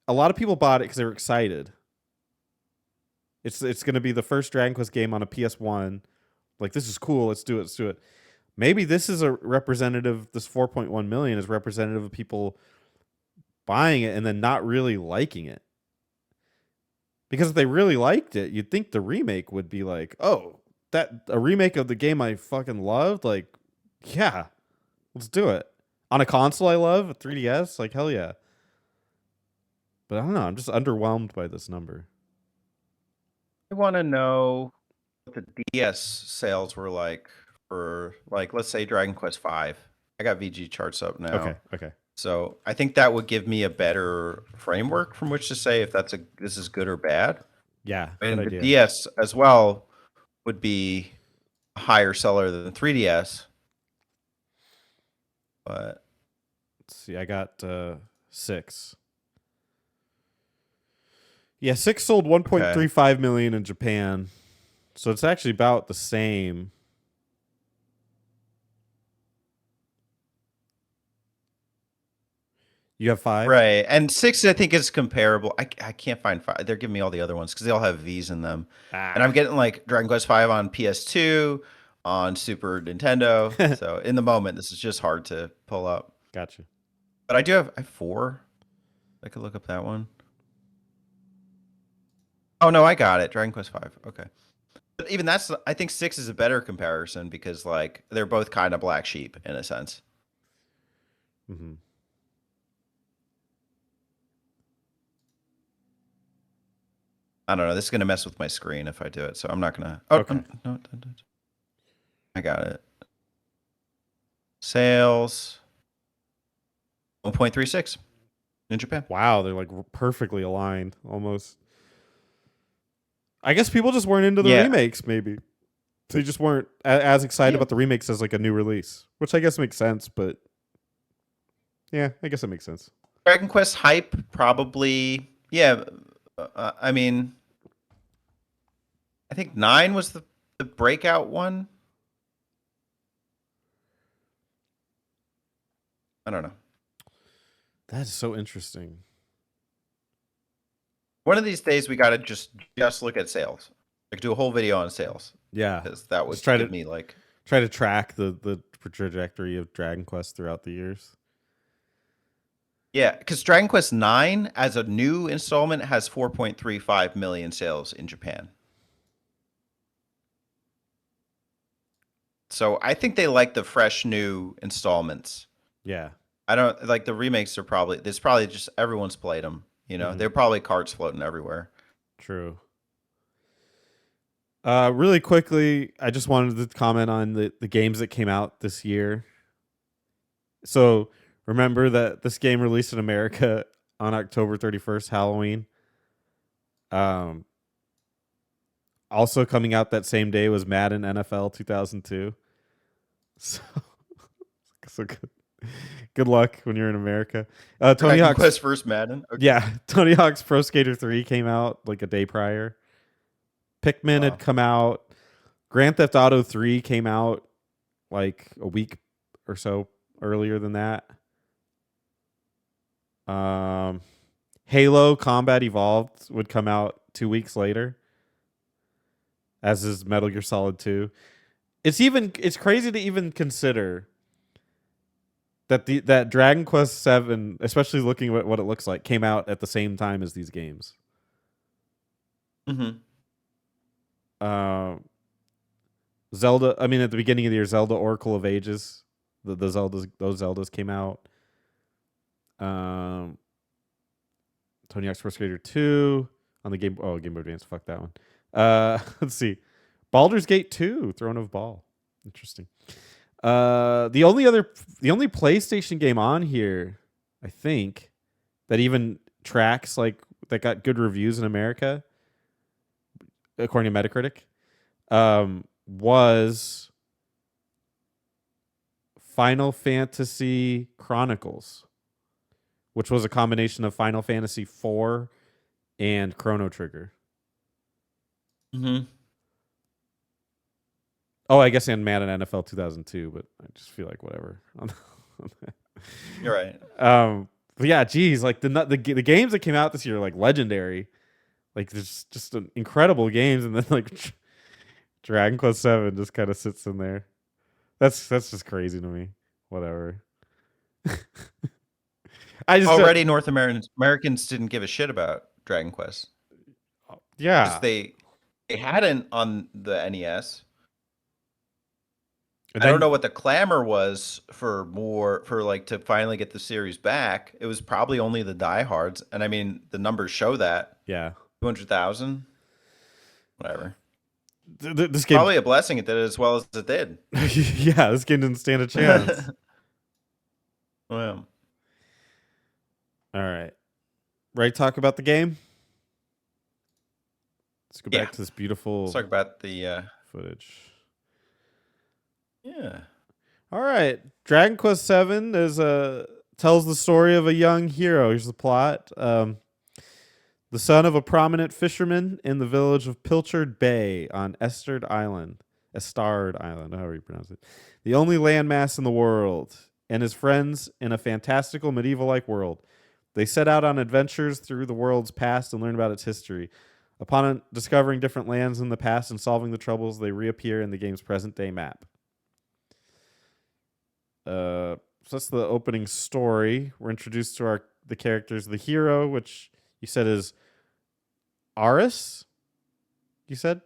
a lot of people bought it cuz they were excited. It's going to be the first Dragon Quest game on a PS1. Like this is cool, let's do it, let's do it. Maybe this is a representative this 4.1 million is representative of people buying it and then not really liking it. Because if they really liked it, you'd think the remake would be like, oh, that a remake of the game I fucking loved. Like, yeah, let's do it on a console I love, a 3DS. Like, hell yeah. But I don't know. I'm just underwhelmed by this number. I want to know what the DS sales were like for, like, let's say Dragon Quest V. I got VG charts up Okay, now. okay. So I think that would give me a better framework from which to say if this is good or bad. Yeah, good And the idea. DS as well would be a higher seller than 3DS. But Let's see. I got 6. Yeah, 6 sold okay. 1.35 million in Japan. So it's actually about the same. You have 5? Right. And 6 I think is comparable. I can't find 5. They're giving me all the other ones because they all have V's in them. And I'm Ah, getting like Dragon Quest 5 on PS2, on Super Nintendo. So in the moment, this is just hard to pull up. gotcha. But I have 4. I could look up that one. Oh no, I got it. Dragon Quest 5. Okay. But even that's I think 6 is a better comparison because like they're both kind of black sheep in a sense. Hmm. I don't know. This is gonna mess with my screen if I do it, so I'm not gonna. Oh Okay. no, I got it. Sales 1.36 in Japan. Wow, they're like perfectly aligned almost. I guess people just weren't into the Yeah, remakes, maybe. They just weren't as excited yeah. about the remakes as like a new release, which I guess makes sense, but yeah, I guess it makes sense. Dragon Quest hype probably. Yeah, I mean, I think 9 was the breakout one. I don't know. That is so interesting. One of these days we got to just look at sales. Like do a whole video on sales Yeah. because that would Just try give to me like track the trajectory of Dragon Quest throughout the years. yeah, because Dragon Quest 9 as a new installment has 4.35 million sales in Japan. So I think they like the fresh new installments. Yeah. I don't like the remakes are probably there's probably just everyone's played them. You know, Hmm. they're probably carts floating everywhere. True. Really quickly, I just wanted to comment on the games that came out this year. So remember that this game released in America on October 31st, Halloween. Um, Also coming out that same day was Madden NFL 2002. So, so good luck when you're in America. Tony Dragon Hawk's Quest vs Madden. Okay. Yeah, Tony Hawk's Pro Skater 3 came out like a day prior. Pikmin had Wow. come out. Grand Theft Auto 3 came out like a week or so earlier than that. Um, Halo Combat Evolved would come out 2 weeks later, as is Metal Gear Solid 2. It's crazy to even consider that Dragon Quest 7, especially looking at what it looks like, came out at the same time as these games. Mm-hmm. Um, Zelda. I mean, at the beginning of the year, Zelda Oracle of Ages, those Zeldas came out. Um, Tony Hawk's Pro Skater 2 on the Game Boy Advance. Fuck that one. Let's see, Baldur's Gate 2, Throne of Ball. Interesting. The only PlayStation game on here, I think, that even tracks like that got good reviews in America, according to Metacritic, was Final Fantasy Chronicles, which was a combination of Final Fantasy IV and Chrono Trigger. Mm-hmm. Oh, I guess and Madden NFL 2002, but I just feel like whatever. You're right. But yeah, geez, like the games that came out this year are like legendary. Like there's just incredible games, and then like Dragon Quest 7 just kind of sits in there. That's just crazy to me. Whatever. I just Already North Americans didn't give a shit about Dragon Quest because yeah, they hadn't on the NES. and I don't then know what the clamor was for more for like to finally get the series back. It was probably only the diehards, and I mean the numbers show that yeah, 200,000, whatever. this game, Probably a blessing it did as well as it did. yeah, this game didn't stand a chance. Well, All right, ready to talk about the game? Let's go Yeah. back to this Let's beautiful talk about the footage. yeah. All right, Dragon Quest VII is tells the story of a young hero. Here's the plot. The son of a prominent fisherman in the village of Pilchard Bay on Estard Island, however you pronounce it, the only landmass in the world, and his friends in a fantastical medieval-like world. They set out on adventures through the world's past and learn about its history. Upon discovering different lands in the past and solving the troubles, they reappear in the game's present-day map. So that's the opening story. We're introduced to the characters. The hero, which you said is Aris. You said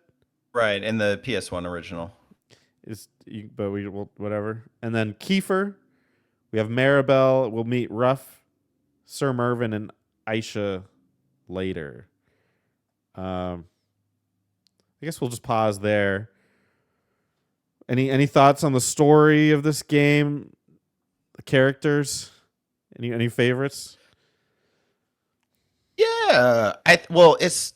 Right, in the PS1 original. but we will whatever. And then Kiefer. We have Maribel. We'll meet Ruff, Sir Mervyn, and Aisha later. I guess we'll just pause there. Any thoughts on the story of this game? The characters? Any favorites? Yeah, well, it's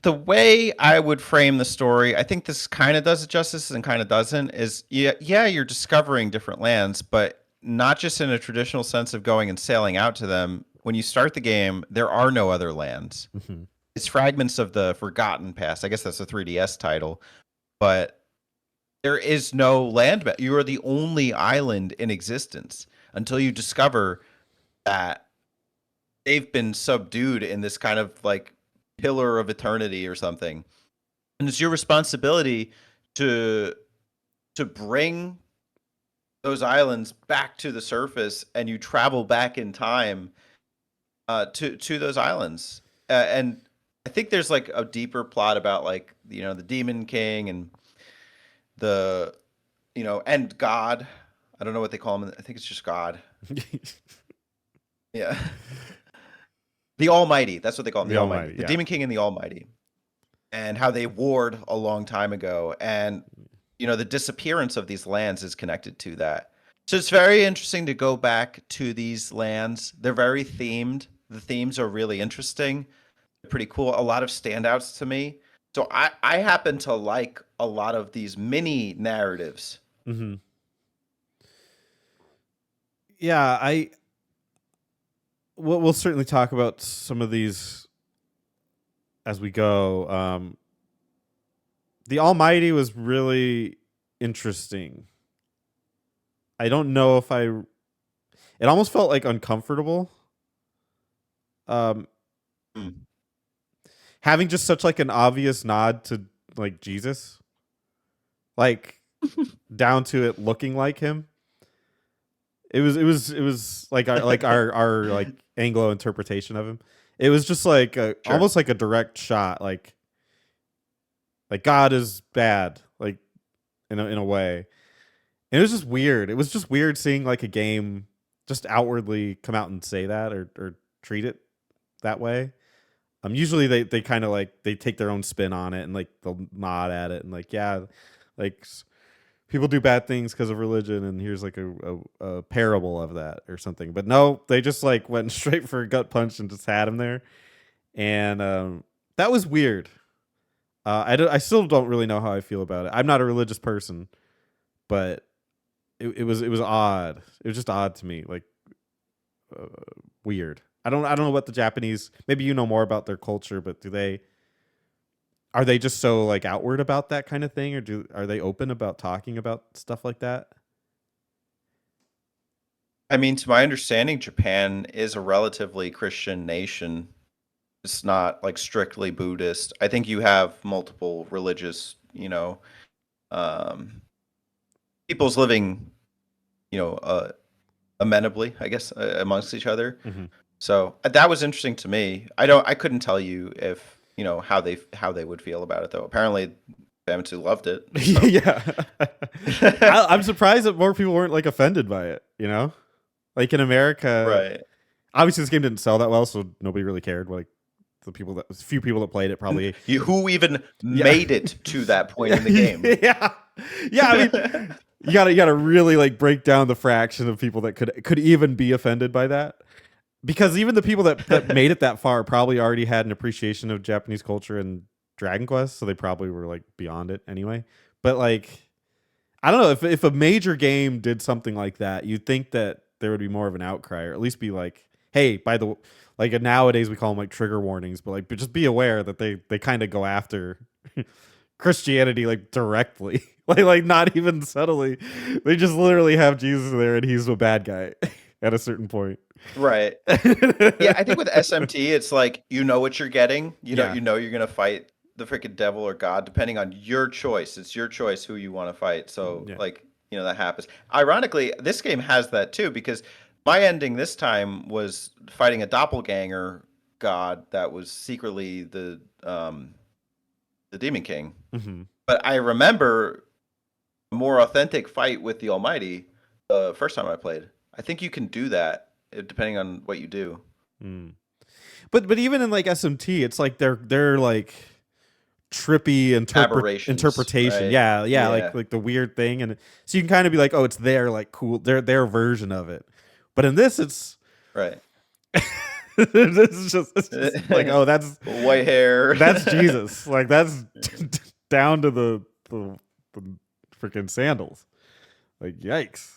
the way I would frame the story. I think this kind of does it justice and kind of doesn't. Is yeah, you're discovering different lands, but not just in a traditional sense of going and sailing out to them. When you start the game, there are no other lands. Mm-hmm. It's fragments of the Forgotten Past. I guess that's a 3DS title, but there is no land. You are the only island in existence until you discover that they've been subdued in this kind of like pillar of eternity or something. And it's your responsibility to bring those islands back to the surface, and you travel back in time to those islands. And I think there's like a deeper plot about like, the Demon King and the, and God. I don't know what they call him. I think it's just God. Yeah. The Almighty. That's what they call him. The Almighty. The Demon King and the Almighty. And how they warred a long time ago. And, the disappearance of these lands is connected to that. So it's very interesting to go back to these lands. They're very themed. The themes are really interesting. They're pretty cool. A lot of standouts to me. So I happen to like a lot of these mini narratives. Mm-hmm. Yeah, we'll certainly talk about some of these as we go. The Almighty was really interesting. I don't know if it almost felt like uncomfortable. Having just such like an obvious nod to like Jesus, like down to it looking like him. It was like our like Anglo interpretation of him. It was just like almost like a direct shot, like God is bad, like in a way. And it was just weird. It was just weird seeing like a game just outwardly come out and say that or treat it that way. Usually they kind of like they take their own spin on it and like they'll nod at it and like like people do bad things because of religion and here's like a parable of that or something. But no, they just like went straight for a gut punch and just had him there, and that was weird. I still don't really know how I feel about it. I'm not a religious person, but it was odd. It was just odd to me, like weird. I don't know what the Japanese. Maybe you know more about their culture, but are they just so like outward about that kind of thing, or are they open about talking about stuff like that? I mean, to my understanding, Japan is a relatively Christian nation. It's not like strictly Buddhist. I think you have multiple religious, peoples living, amenably, I guess, amongst each other. Mm-hmm. So that was interesting to me. I couldn't tell you if how they would feel about it though. Apparently, Famitsu loved it. So. Yeah, I'm surprised that more people weren't like offended by it. Like in America, right? Obviously, this game didn't sell that well, so nobody really cared. Like few people that played it probably. Who even made it to that point in the game? yeah. I mean, you gotta really like break down the fraction of people that could even be offended by that. Because even the people that made it that far probably already had an appreciation of Japanese culture and Dragon Quest, so they probably were like beyond it anyway. But like, I don't know if a major game did something like that, you'd think that there would be more of an outcry, or at least be like, hey, by the like nowadays we call them like trigger warnings, but like, but just be aware that they kind of go after Christianity like directly, like not even subtly. They just literally have Jesus there, and he's a bad guy at a certain point. Right. Yeah, I think with SMT, it's like you know what you're getting. Yeah. You know you're gonna fight the freaking devil or God, depending on your choice. It's your choice who you want to fight. So Yeah. like, that happens. Ironically, this game has that too, because my ending this time was fighting a doppelganger God that was secretly the Demon King. Hmm. But I remember a more authentic fight with the Almighty the first time I played. I think you can do that depending on what you do. Mm. But even in like SMT, it's like they're like trippy Aberrations, interpretation. right? Yeah, Yeah, like the weird thing, and so you can kind of be like, oh, it's their like cool, their version of it. But in this, it's right. it's just like, oh, White hair. that's Jesus. Like that's down to the freaking sandals. Like yikes.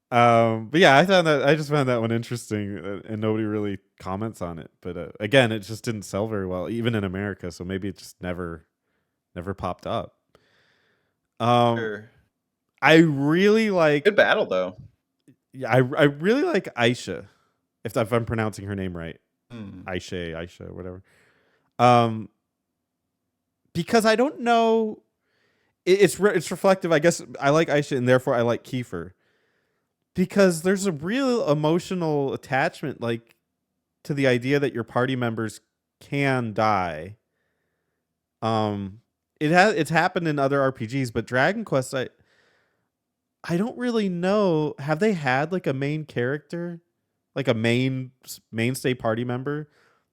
But yeah, I just found that one interesting, and nobody really comments on it. But again, it just didn't sell very well, even in America. So maybe it just never popped up. Um, Sure. I really like, Good battle though. yeah, I really like Aisha, if I'm pronouncing her name right, Hmm. Aisha, whatever. Um, because I don't know, it's reflective. I guess I like Aisha, and therefore I like Kiefer, because there's a real emotional attachment, like, to the idea that your party members can die. Um, it's happened in other RPGs, but Dragon Quest, I don't really know. Have they had like a main character, like a mainstay party member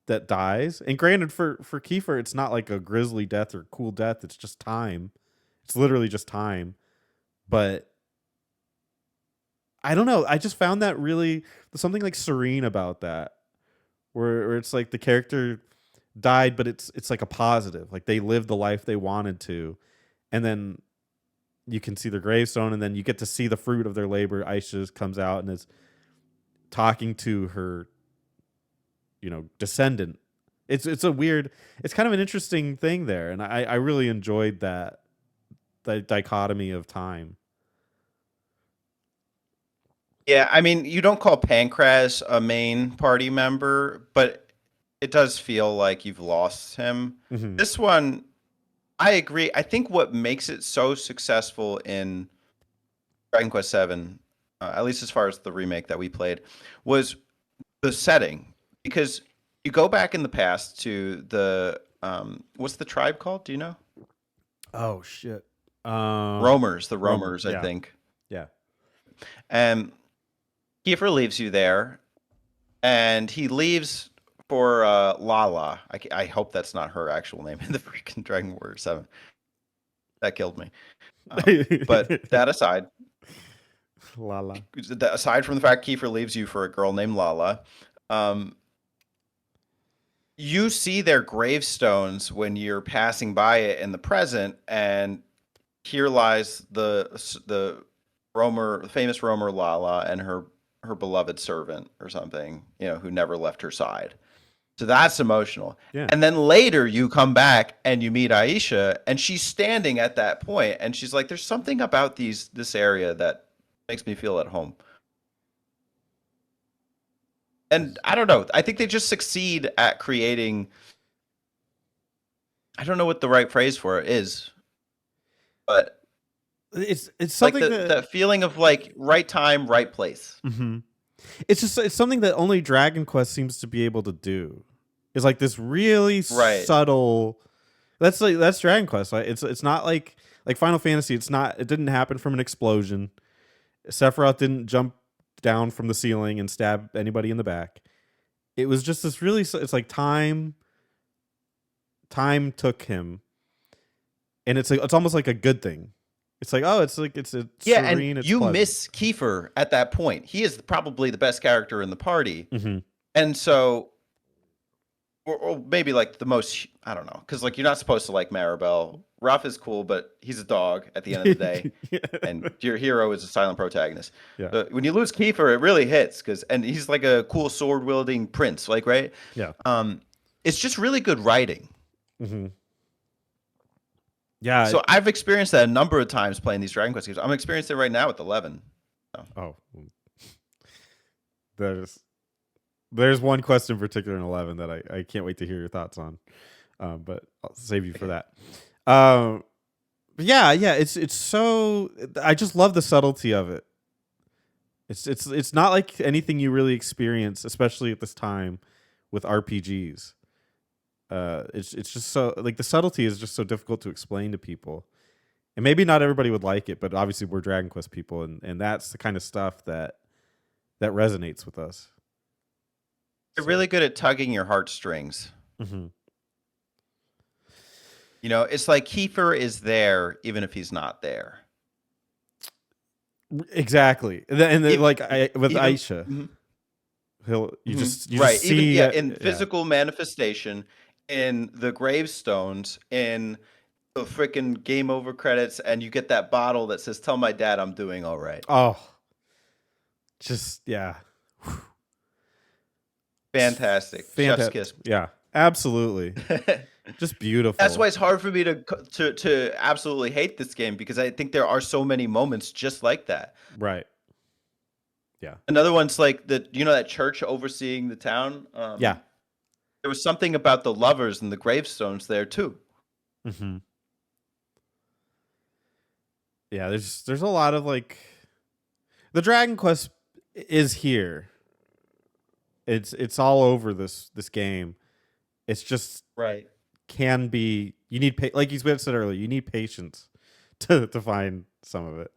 that dies? And granted, for Kiefer, it's not like a grisly death or cool death. It's just time. It's literally just time. But I don't know. I just found that really, there's something like serene about that, where it's like the character died, but it's like a positive. Like they lived the life they wanted to, and then you can see their gravestone, and then you get to see the fruit of their labor. Aisha comes out and is talking to her, descendant. It's a weird. It's kind of an interesting thing there, and I really enjoyed that, the dichotomy of time. Yeah, I mean, you don't call Pancras a main party member, but it does feel like you've lost him. Hmm. This one, I agree. I think what makes it so successful in Dragon Quest VII, at least as far as the remake that we played, was the setting. Because you go back in the past to what's the tribe called? Do you know? Oh shit. Roamers, the Romer. Roamers, I Yeah. think. Yeah. And Kiefer leaves you there, and he leaves for Lala. I hope that's not her actual name in the freaking Dragon Warrior 7. That killed me. But that aside, Lala. aside from the fact Kiefer leaves you for a girl named Lala, um, you see their gravestones when you're passing by it in the present, and here lies the famous roamer Lala, and her beloved servant or something, who never left her side. So that's emotional. Yeah. And then later you come back and you meet Aisha, and she's standing at that point, and she's like, "There's something about this area that makes me feel at home." And I don't know. I think they just succeed at creating. I don't know what the right phrase for it is, but It's like something that the feeling of like right time, right place. Mhm. It's something that only Dragon Quest seems to be able to do. It's like this really Right. subtle. That's Dragon Quest. Like it's not like Final Fantasy. It didn't happen from an explosion. Sephiroth didn't jump down from the ceiling and stab anybody in the back. It was just this really. It's like time. Time took him, and it's almost like a good thing. It's like, oh, it's a Yeah, and serene. It's you pleasant. miss Kiefer at that point. He is probably the best character in the party. Mhm. And so or maybe like the most, I don't know, because like you're not supposed to like Maribel. Ruff is cool, but he's a dog at the end of the day, and your hero is a silent protagonist. Yeah. But when you lose Kiefer, it really hits and he's like a cool sword wielding prince, like right. Yeah. Um, it's just really good writing. Hmm. Yeah. So I've experienced that a number of times playing these Dragon Quest games. I'm experiencing it right now with 11. So. Oh, there's there's one quest in particular in 11 that I can't wait to hear your thoughts on. But I'll save you for that. But yeah, it's so I just love the subtlety of it. It's not like anything you really experience, especially at this time with RPGs. It's just so like the subtlety is just so difficult to explain to people. And maybe not everybody would like it, but obviously we're Dragon Quest people, and that's the kind of stuff that resonates with us. They're really good at tugging your heartstrings. Mm-hmm. You know, it's like Kiefer is there even if he's not there. Exactly, and then Even, like with even, Aisha, mhm, you just right. Even see in physical manifestation, in the gravestones, in the freaking game over credits, and you get that bottle that says, "Tell my dad I'm doing all right." oh, just yeah, Fantastic. Chef's kiss. Yeah, absolutely, just beautiful. That's why it's hard for me to absolutely hate this game, because I think there are so many moments just like that. Right. Yeah. Another one's like that church overseeing the town. Yeah. There was something about the lovers and the gravestones there too. Mm-hmm. Yeah, there's a lot of like the Dragon Quest is here. It's all over this game. It's just Right. can be you need like you said earlier, you need patience to find some of it.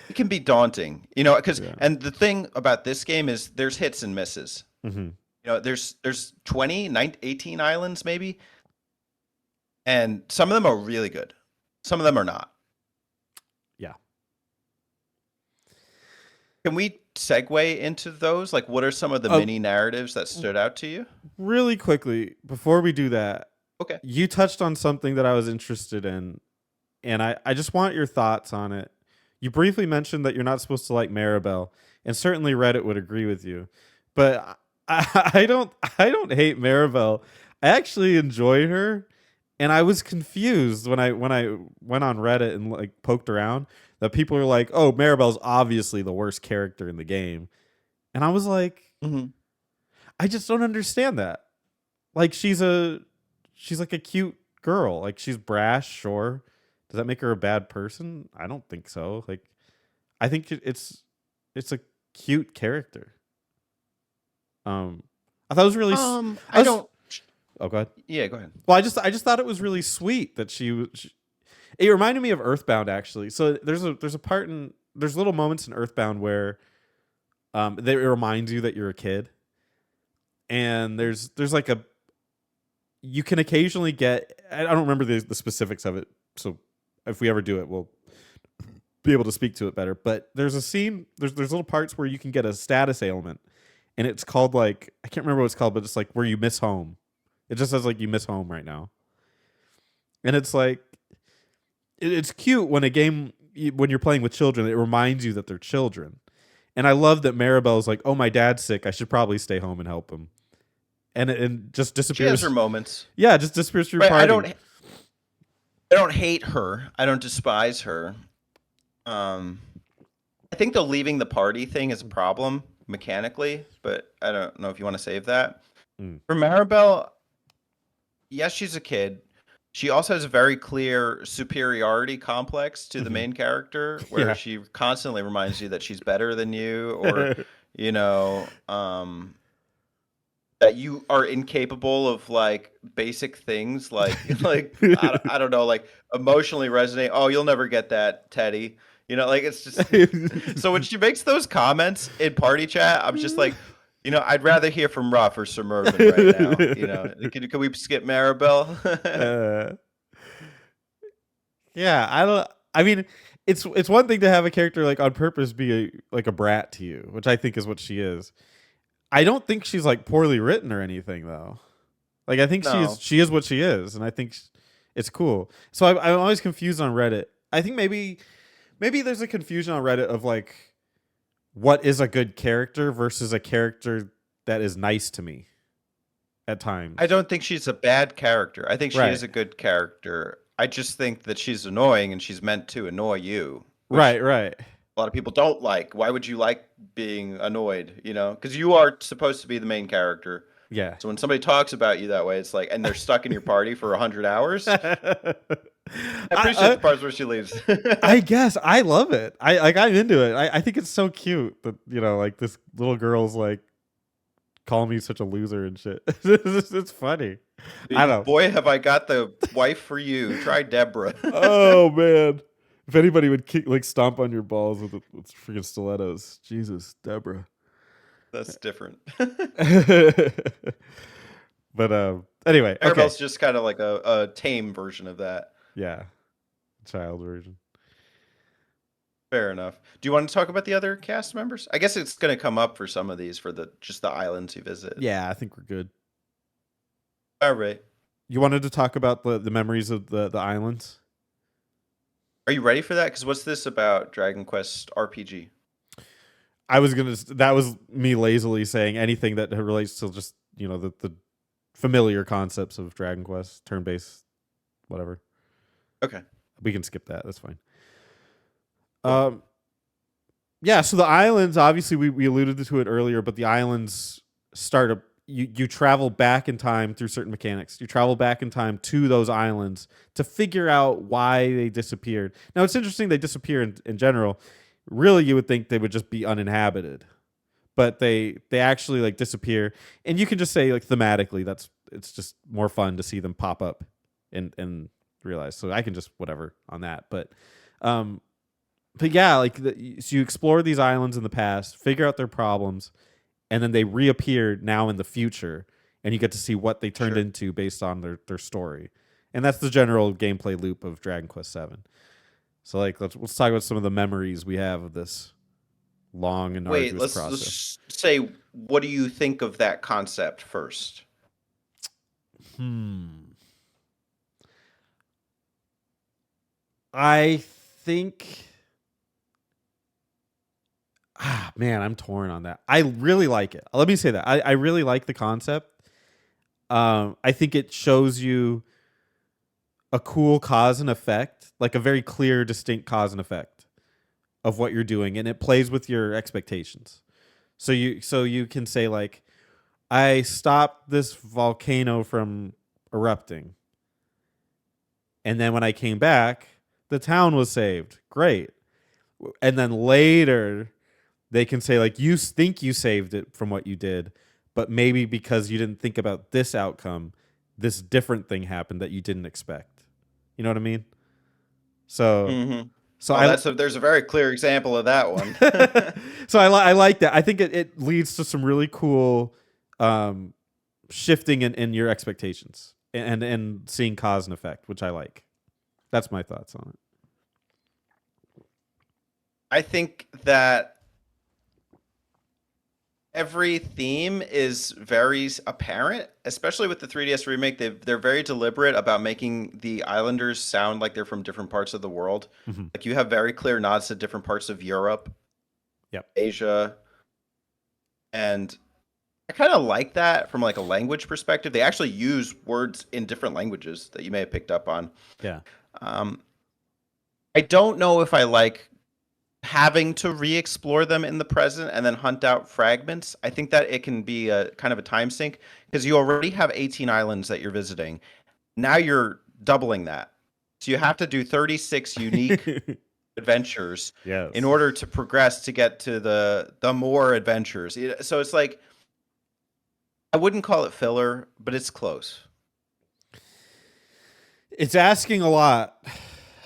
It can be daunting, because Yeah. and the thing about this game is there's hits and misses. Mm-hmm. There's 18 islands maybe, and some of them are really good. Some of them are not. Yeah. Can we segue into those? Like, what are some of the mini narratives that stood out to you? Really quickly, before we do that, Okay. you touched on something that I was interested in, and I just want your thoughts on it. You briefly mentioned that you're not supposed to like Maribel, and certainly Reddit would agree with you. But I don't hate Maribel. I actually enjoy her, and I was confused when I went on Reddit and like poked around that people are like, "Oh, Maribel's obviously the worst character in the game," and I was like, Mm-hmm. I just don't understand that. Like she's like a cute girl. Like she's brash, sure. Does that make her a bad person? I don't think so. Like I think it's a cute character. I thought it was really I don't. Oh, go ahead. Yeah, go ahead. Well, I just thought it was really sweet that it reminded me of Earthbound actually. So there's a part there's little moments in Earthbound where it reminds you that you're a kid. And there's like you can occasionally get, I don't remember the specifics of it, so if we ever do it we'll be able to speak to it better, but there's a scene, there's little parts where you can get a status ailment, and it's called like, I can't remember what it's called, but it's like where you miss home. It just says like you miss home right now, and it's like it's cute when when you're playing with children, it reminds you that they're children. And I love that Maribel's like, oh, my dad's sick, I should probably stay home and help him, and just disappears. She has her moments. Yeah, just disappears through party. I don't hate her. I don't despise her. I think the leaving the party thing is a problem mechanically, but I don't know if you want to save that. For Maribel, yes, she's a kid. She also has a very clear superiority complex to the main character, where she constantly reminds you that she's better than you, or that you are incapable of like basic things, like I don't know, like emotionally resonate. Oh, you'll never get that, Teddy. Like it's just so when she makes those comments in party chat, I'm just like, I'd rather hear from Ruff or Sir Mervyn right now. Can we skip Maribel? Yeah, I mean, it's one thing to have a character like on purpose be like a brat to you, which I think is what she is. I don't think she's like poorly written or anything though. Like I think No, she is what she is, and I think it's cool. So I'm always confused on Reddit. I think maybe there's a confusion on Reddit of like what is a good character versus a character that is nice to me at I times. don't think she's a bad character. I think she Right. is a good character. I just think that she's annoying and she's meant to annoy you, which Right, right. a lot of people don't like. Why would you like being annoyed? You know, because you are supposed to be the main character. Yeah. So when somebody talks about you that way, it's like, and they're stuck in your party for 100 hours. I appreciate I, the parts where she leaves. I guess I love it. I'm into it. I think it's so cute that like this little girl's like calling me such a loser and shit. It's funny. I don't. Boy, have I got the wife for you. Try Deborah. Oh man, if anybody would like stomp on your balls with freaking stilettos, Jesus, Deborah. That's different. But anyway, okay, Arabelle's just kind of like a tame version of that. yeah, child version. Fair enough. Do you want to talk about the other cast members? I guess it's going to come up for some of these for the just the islands you visit. Yeah, I think we're good. All right. You wanted to talk about the memories of the islands? Are you ready for that? Because what's this about Dragon Quest RPG? I was gonna. That was me lazily saying anything that relates to just the familiar concepts of Dragon Quest, turn based, whatever. Okay. We can skip that. That's fine. Cool. Yeah. So the islands, obviously, we alluded to it earlier, but the islands start a. You travel back in time through certain mechanics. You travel back in time to those islands to figure out why they disappeared. Now it's interesting they disappear in general. Really, you would think they would just be uninhabited, but they actually like disappear, and you can just say like thematically it's just more fun to see them pop up and realize. So I can just whatever on that, um, but yeah, like so you explore these islands in the past, figure out their problems, and then they reappear now in the future, and you get to see what they turned Sure. into based on their story, and that's the general gameplay loop of Dragon Quest VII. So like let's talk about some of the memories we have of this long and Wait, arduous let's process. just say, what do you think of that concept first? I think man, I'm torn on that. I really like it. Let me say that. I really like the concept. I think it shows you a cool cause and effect, like a very clear, distinct cause and effect of what you're doing, and it plays with your expectations. So you can say like, I stopped this volcano from erupting, and then when I came back, the town was saved. Great. And then later, they can say like, you think you saved it from what you did, but maybe because you didn't think about this outcome, this different thing happened that you didn't expect. You know what I mean? So Mm-hmm. so Oh, I there's a very clear example of that one. so I like that. I think it leads to some really cool um, shifting in your expectations and seeing cause and effect, which I like. That's my thoughts on it. I think that every theme is very apparent, especially with the 3DS remake. They're very deliberate about making the islanders sound like they're from different parts of the world. Mm-hmm. Like you have very clear nods to different parts of Europe, Yep. Asia, and I kind of like that from like a language perspective. They actually use words in different languages that you may have picked up on. Yeah. Um, I don't know if I like having to re-explore them in the present and then hunt out fragments. I think that it can be a kind of a time sink because you already have 18 islands that you're visiting. Now you're doubling that. So you have to do 36 unique adventures Yes. in order to progress to get to the more adventures. So it's like I wouldn't call it filler, but it's close. It's asking a lot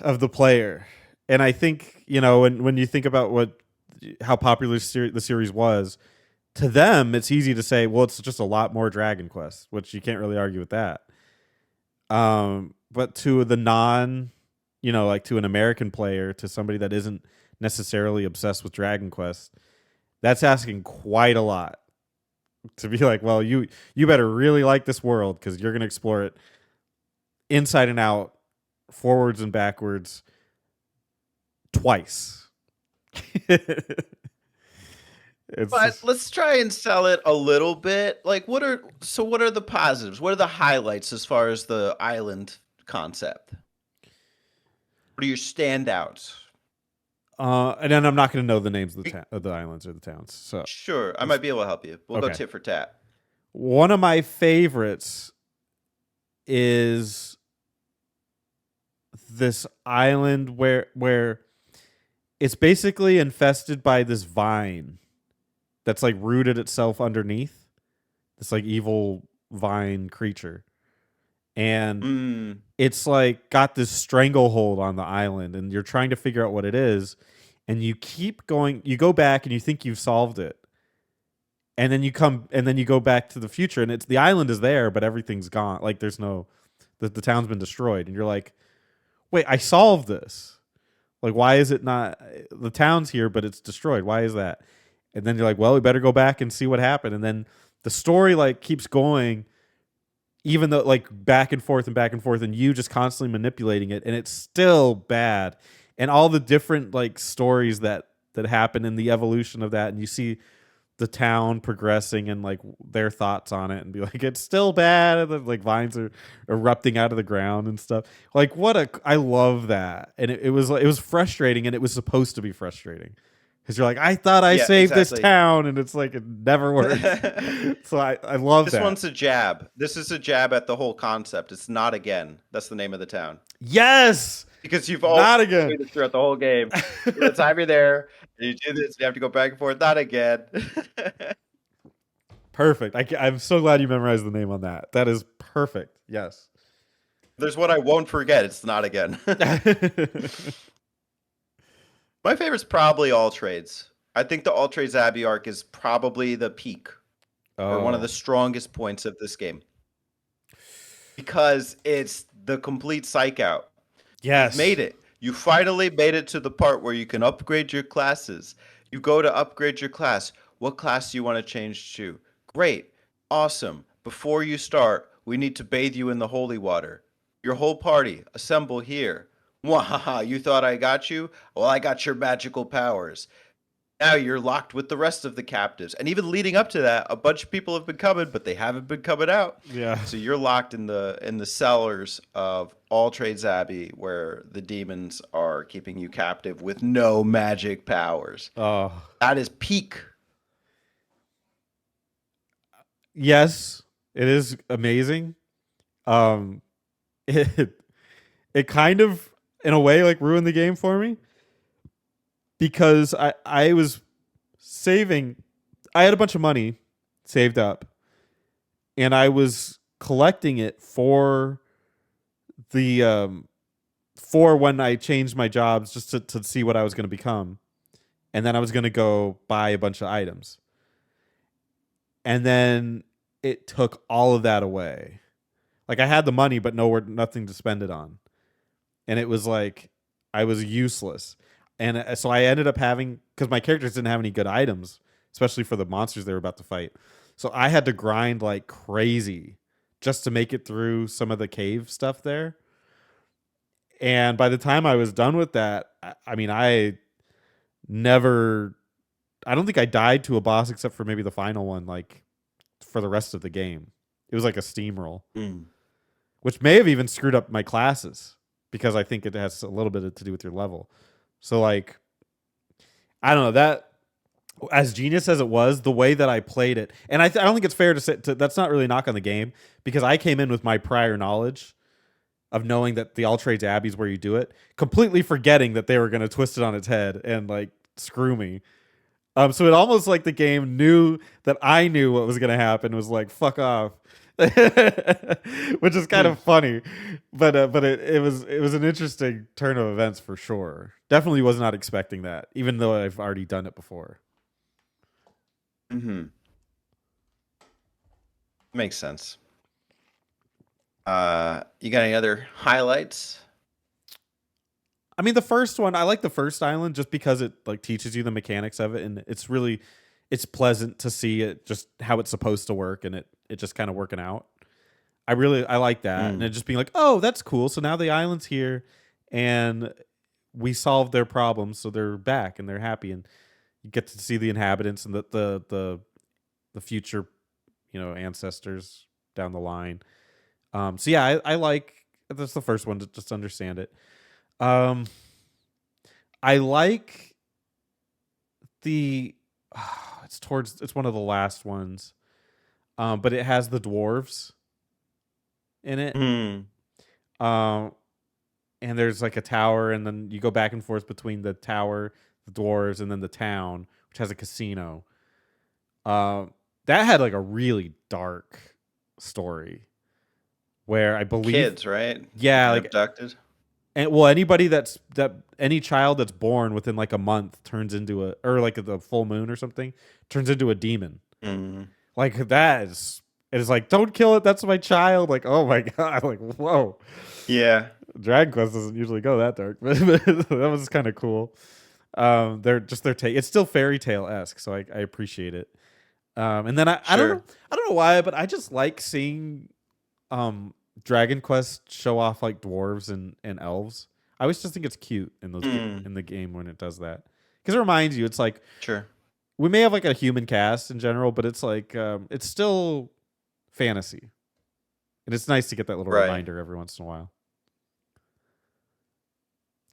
of the player, and I think when you think about how popular the series was, to them it's easy to say, well, it's just a lot more Dragon Quest, which you can't really argue with that. But to the like to an American player, to somebody that isn't necessarily obsessed with Dragon Quest, that's asking quite a lot. to be like, well, you better really like this world because you're gonna explore it inside and out, forwards and backwards twice. It's But just let's try and sell it a little bit. Like, what are the positives? What are the highlights as far as the island concept? What are your standouts? and then I'm not gonna know the names of of the islands or the towns. So Sure, I just might be able to help you. We'll go okay. tit for tat. One of my favorites is this island where it's basically infested by this vine that's like rooted itself underneath this like evil vine creature, and Mm, it's like got this stranglehold on the island, and you're trying to figure out what it is, and you keep going. You go back and you think you've solved it, and then you go back to the future, and it's the island is there, but everything's gone. Like there's no the town's been destroyed, and you're like, wait, I solved this. Like, why is it not the town's here, but it's destroyed? Why is that? And then you're like, well, we better go back and see what happened. And then the story like keeps going, even though like back and forth, and you just constantly manipulating it, and it's still bad. And all the different like stories that happen in the evolution of that, and you see the town progressing and like their thoughts on it, and be like, it's still bad, and then, like vines are erupting out of the ground and stuff. Like I love that, and it was frustrating, and it was supposed to be frustrating because you're like, I thought I yeah, saved this exactly. town, and it's like it never works. So I love This that. one's a jab. This is a jab at the whole concept. It's not again. That's the name of the town. Yes, Because you've always not again. played this throughout the whole game. The time you're there, you do this, you have to go back and forth. Not again. Perfect. I'm so glad you memorized the name on that. That is perfect. Yes. There's what I won't forget. It's not again. My favorite's probably All Trades. I think the All Trades Abbey arc is probably the peak or one of the Oh, strongest points of this game because it's the complete psych out. You've made yes. it. You finally made it to the part where you can upgrade your classes. You go to upgrade your class. What class do you want to change to? Great. Awesome. Before you start, we need to bathe you in the holy water. Your whole party, assemble here. Mwahaha, you thought I got you? Well, I got your magical powers. Now you're locked with the rest of the captives. And even leading up to that, a bunch of people have been coming, but they haven't been coming out. Yeah. So you're locked in the cellars of All Trades Abbey, where the demons are keeping you captive with no magic powers. Oh, That is peak. yes. It is amazing. Um, it it kind of in a way like ruined the game for me because I was saving. I had a bunch of money saved up, and I was collecting it the for when I changed my jobs, just to see what I was going to become, and then I was going to go buy a bunch of items, and then it took all of that away. Like I had the money, but nothing to spend it on, and it was like I was useless. And so I ended up having, because my characters didn't have any good items, especially for the monsters they were about to fight. So I had to grind like crazy just to make it through some of the cave stuff there. And by the time I was done with that, I mean, never, I don't think I died to a boss except for maybe the final one, like for the rest of the game. It was like a steamroll, Mm. which may have even screwed up my classes because I think it has a little bit to do with your level. So like, I don't know that, as genius as it was, the way that I played it, and I don't think it's fair to say that's not really a knock on the game because I came in with my prior knowledge of knowing that the All Trades Abbey is where you do it, completely forgetting that they were going to twist it on its head and like screw me. So it almost like the game knew that I knew what was going to happen, was like, fuck off. Which is kind Hmm. of funny, but it was an interesting turn of events for sure. Definitely was not expecting that, even though I've already done it before. Hmm. Makes sense. You got any other highlights? I mean, the first one, I like the first island just because it like teaches you the mechanics of it, and it's really it's pleasant to see it just how it's supposed to work, and it just kind of working out. I like that, and it Mm. just being like, oh, that's cool. So now the island's here, and we solved their problems, so they're back and they're happy, and you get to see the inhabitants and the future, ancestors down the line. So yeah, I like that's the first one to just understand it. Um, I like the it's one of the last ones, but it has the dwarves in it. Mm. Um, and there's like a tower, and then you go back and forth between the tower, the dwarves, and then the town, which has a casino. Um, that had like a really dark story where I believe, Kids, right? yeah, Get like, abducted. and well, any child that's born within like a month turns into or like the full moon or something turns into a demon. Mm. Like that is it is like, don't kill it, that's my child. Like, oh my god, like whoa. Yeah, Dragon Quest doesn't usually go that dark, but that was kind of cool. They're just their take. It's still fairy tale esque, so I appreciate it. And then sure. I don't know why, but I just like seeing um Dragon Quest show off like dwarves and elves. I always just think it's cute in Mm. in the game when it does that, because it reminds you it's like Sure. we may have like a human cast in general, but it's like it's still fantasy, and it's nice to get that little Right. reminder every once in a while.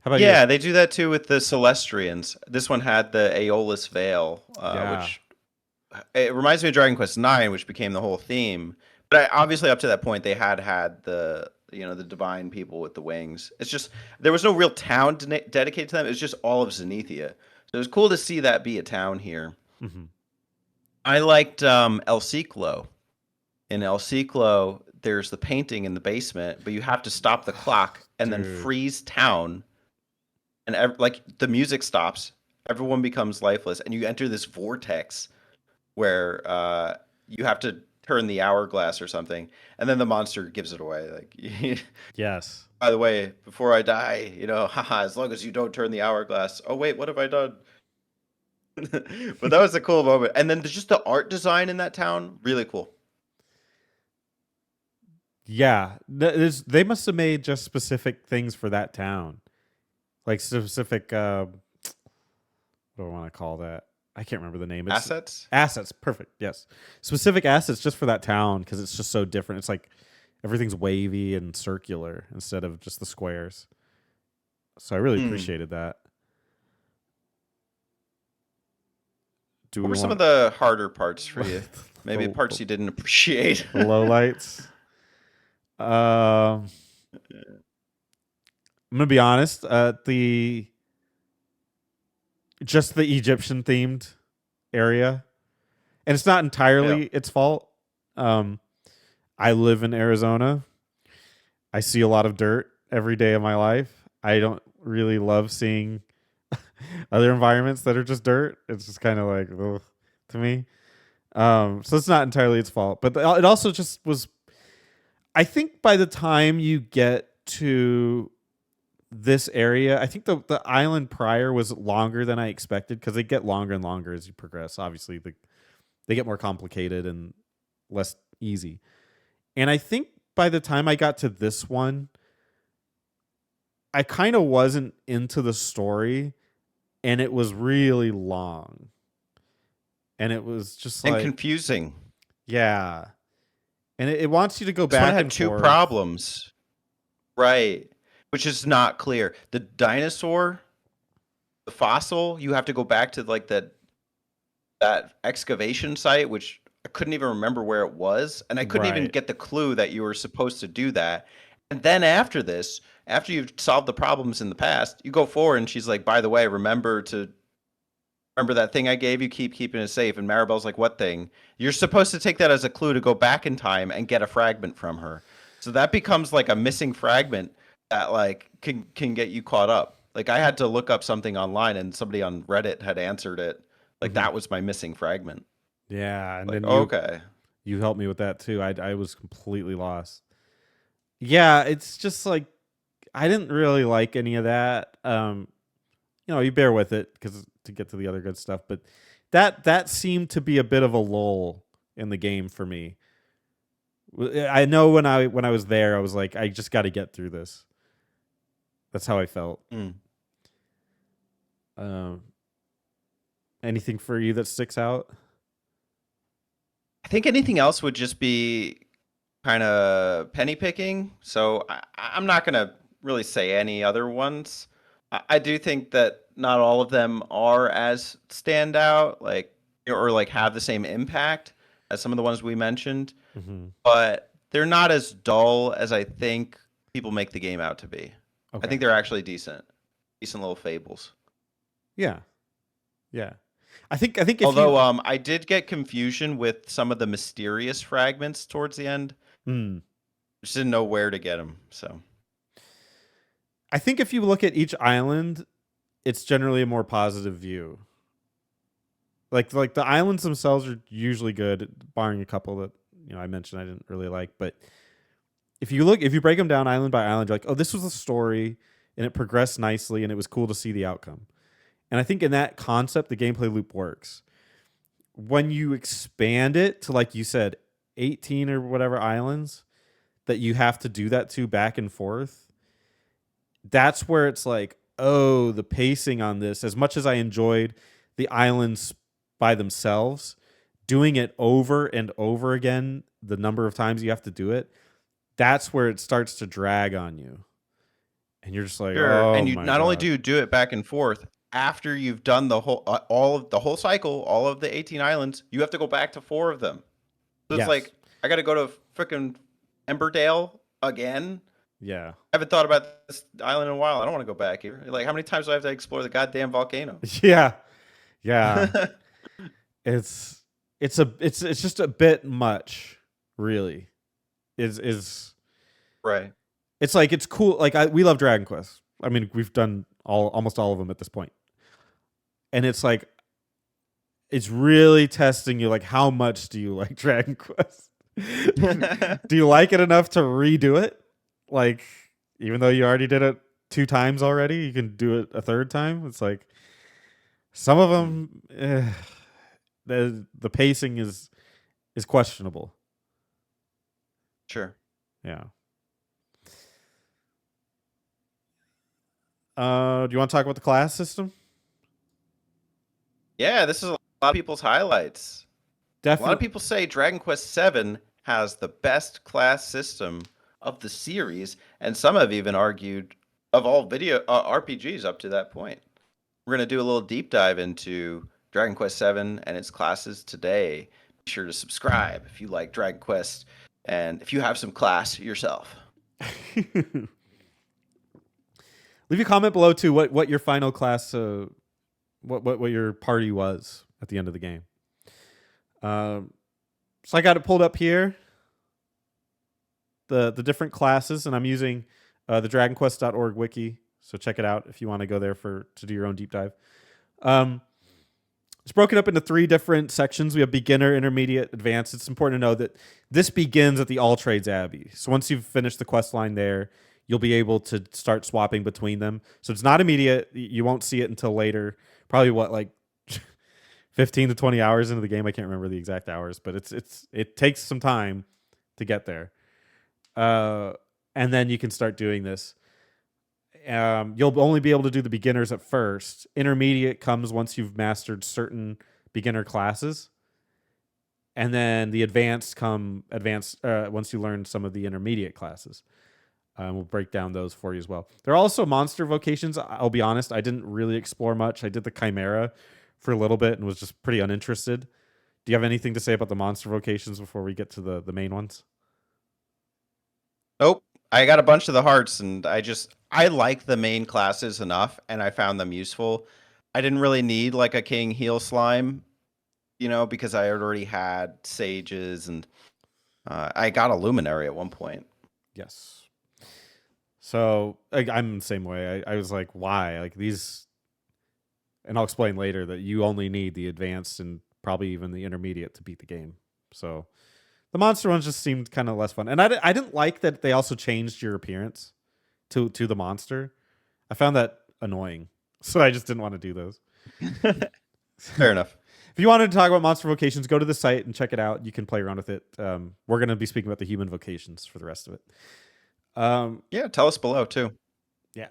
How about you? Yeah, they do that too with the Celestrians. This one had the Aeolus Veil, Yeah. which it reminds me of Dragon Quest IX, which became the whole theme. But obviously, up to that point, they had the the divine people with the wings. It's just there was no real town dedicated to them. It was just all of Zenithia. So it was cool to see that be a town here. Hmm. I liked El Ciclo. In El Ciclo, there's the painting in the basement, but you have to stop the clock and then Dude. freeze town, and like the music stops, everyone becomes lifeless, and you enter this vortex where you have to turn the hourglass or something, and then the monster gives it away. Like, Yes. by the way, before I die, haha, as long as you don't turn the hourglass. Oh wait, what have I done? But that was a cool moment. And then there's just the art design in that town, really cool. Yeah. They must have made just specific things for that town, like specific. What do I want to call that? I can't remember the name. It's Assets. assets. Perfect. Yes, specific assets just for that town because it's just so different. It's like everything's wavy and circular instead of just the squares. So I really Hmm. appreciated that. Do What we were some of want the harder parts for you? Maybe the parts you didn't appreciate. the low lights? I'm gonna be honest. The just the Egyptian themed area, and it's not Yeah. entirely its fault. Um, I live in Arizona. I see a lot of dirt every day of my life. I don't really love seeing other environments that are just dirt. It's just kind of like ugh, to me. So it's not entirely its fault, but it also just was. I think by the time you get to this area, I think the island prior was longer than I expected because they get longer and longer as you progress. Obviously, they get more complicated and less easy. And I think by the time I got to this one, I kind of wasn't into the story, and it was really long. And it was just And like, confusing. yeah. And it wants you to go This one back had and two forth. problems. Right. Which is not clear. The dinosaur, the fossil, you have to go back to like that excavation site, which I couldn't even remember where it was, and I couldn't even Right. get the clue that you were supposed to do that. And then after this, after you've solved the problems in the past, you go forward and she's like, "By the way, remember that thing I gave you, keep keeping it safe." And Maribel's like, "What thing?" You're supposed to take that as a clue to go back in time and get a fragment from her. So that becomes like a missing fragment that like can get you caught up. Like I had to look up something online and somebody on Reddit had answered it. Like Hmm. that was my missing fragment. Yeah. And Like, then okay. you helped me with that too. I was completely lost. Yeah. It's just like, I didn't really like any of that. You bear with it because to get to the other good stuff, but that seemed to be a bit of a lull in the game for me. I know when I was there, I was like, I just got to get through this. That's how I felt. Mm. Um, anything for you that sticks out? I think anything else would just be kind of penny picking. So I'm not going to really say any other ones. I do think that not all of them are as standout, like or like have the same impact as some of the ones we mentioned, Mm-hmm. but they're not as dull as I think people make the game out to be. I Okay. think they're actually decent little fables. Yeah. Yeah. I think if you Although I did get confusion with some of the mysterious fragments towards the end. hmm, Just didn't know where to get them. So I think if you look at each island, it's generally a more positive view. Like the islands themselves are usually good, barring a couple that I mentioned I didn't really like. But if you break them down island by island, you're like, oh, this was a story, and it progressed nicely, and it was cool to see the outcome. And I think in that concept, the gameplay loop works. When you expand it to, like you said, 18 or whatever islands that you have to do that to back and forth, that's where it's like, oh, the pacing on this, as much as I enjoyed the islands by themselves, doing it over and over again, the number of times you have to do it, that's where it starts to drag on you. And you're just like, sure, oh and you my not only God. do you do it back and forth after you've done the whole all of the whole cycle, all of the 18 islands, you have to go back to 4 of them. So it's Yes. like I got to go to freaking Emberdale again. Yeah. I haven't thought about this island in a while. I don't want to go back here. Like, how many times do I have to explore the goddamn volcano? Yeah. Yeah. It's it's just a bit much, really. Is Right. It's like it's cool. Like we love Dragon Quest. I mean, we've done almost all of them at this point, and it's like it's really testing you. Like, how much do you like Dragon Quest? Do you like it enough to redo it? Like, even though you already did it 2 times already, you can do it a third time. It's like some of Mm, them, the pacing is questionable. sure. Yeah. Do you want to talk about the class system? Yeah, this is a lot of people's highlights. A lot of Definitely. people say Dragon Quest VII has the best class system of the series, and some have even argued of all video RPGs up to that point. We're going to do a little deep dive into Dragon Quest VII and its classes today. Be sure to subscribe if you like Dragon Quest and if you have some class yourself. Leave a comment below too. What your final class, what your party was at the end of the game. So I got it pulled up here. The different classes, and I'm using the DragonQuest.org wiki. So check it out if you want to go there to do your own deep dive. Um, it's broken up into 3 different sections. We have beginner, intermediate, advanced. It's important to know that this begins at the All Trades Abbey. So once you've finished the quest line there, you'll be able to start swapping between them. So it's not immediate. You won't see it until later. Probably like 15 to 20 hours into the game. I can't remember the exact hours, but it takes some time to get there. And then you can start doing this. You'll only be able to do the beginners at first. Intermediate comes once you've mastered certain beginner classes, and then the advanced once you learn some of the intermediate classes. We'll break down those for you as well. There are also monster vocations. I'll be honest, I didn't really explore much. I did the Chimera for a little bit and was just pretty uninterested. Do you have anything to say about the monster vocations before we get to the main ones? Nope. I got a bunch of the hearts, and I like the main classes enough, and I found them useful. I didn't really need like a king heal slime, because I already had sages, and I got a luminary at one point. Yes. So I'm the same way. I was like, why? Like these, and I'll explain later that you only need the advanced and probably even the intermediate to beat the game. So the monster ones just seemed kind of less fun, and I didn't like that they also changed your appearance to the monster. I found that annoying, so I just didn't want to do those. Fair enough. If you wanted to talk about monster vocations, go to the site and check it out. You can play around with it. We're going to be speaking about the human vocations for the rest of it. Yeah, tell us below too. Yeah.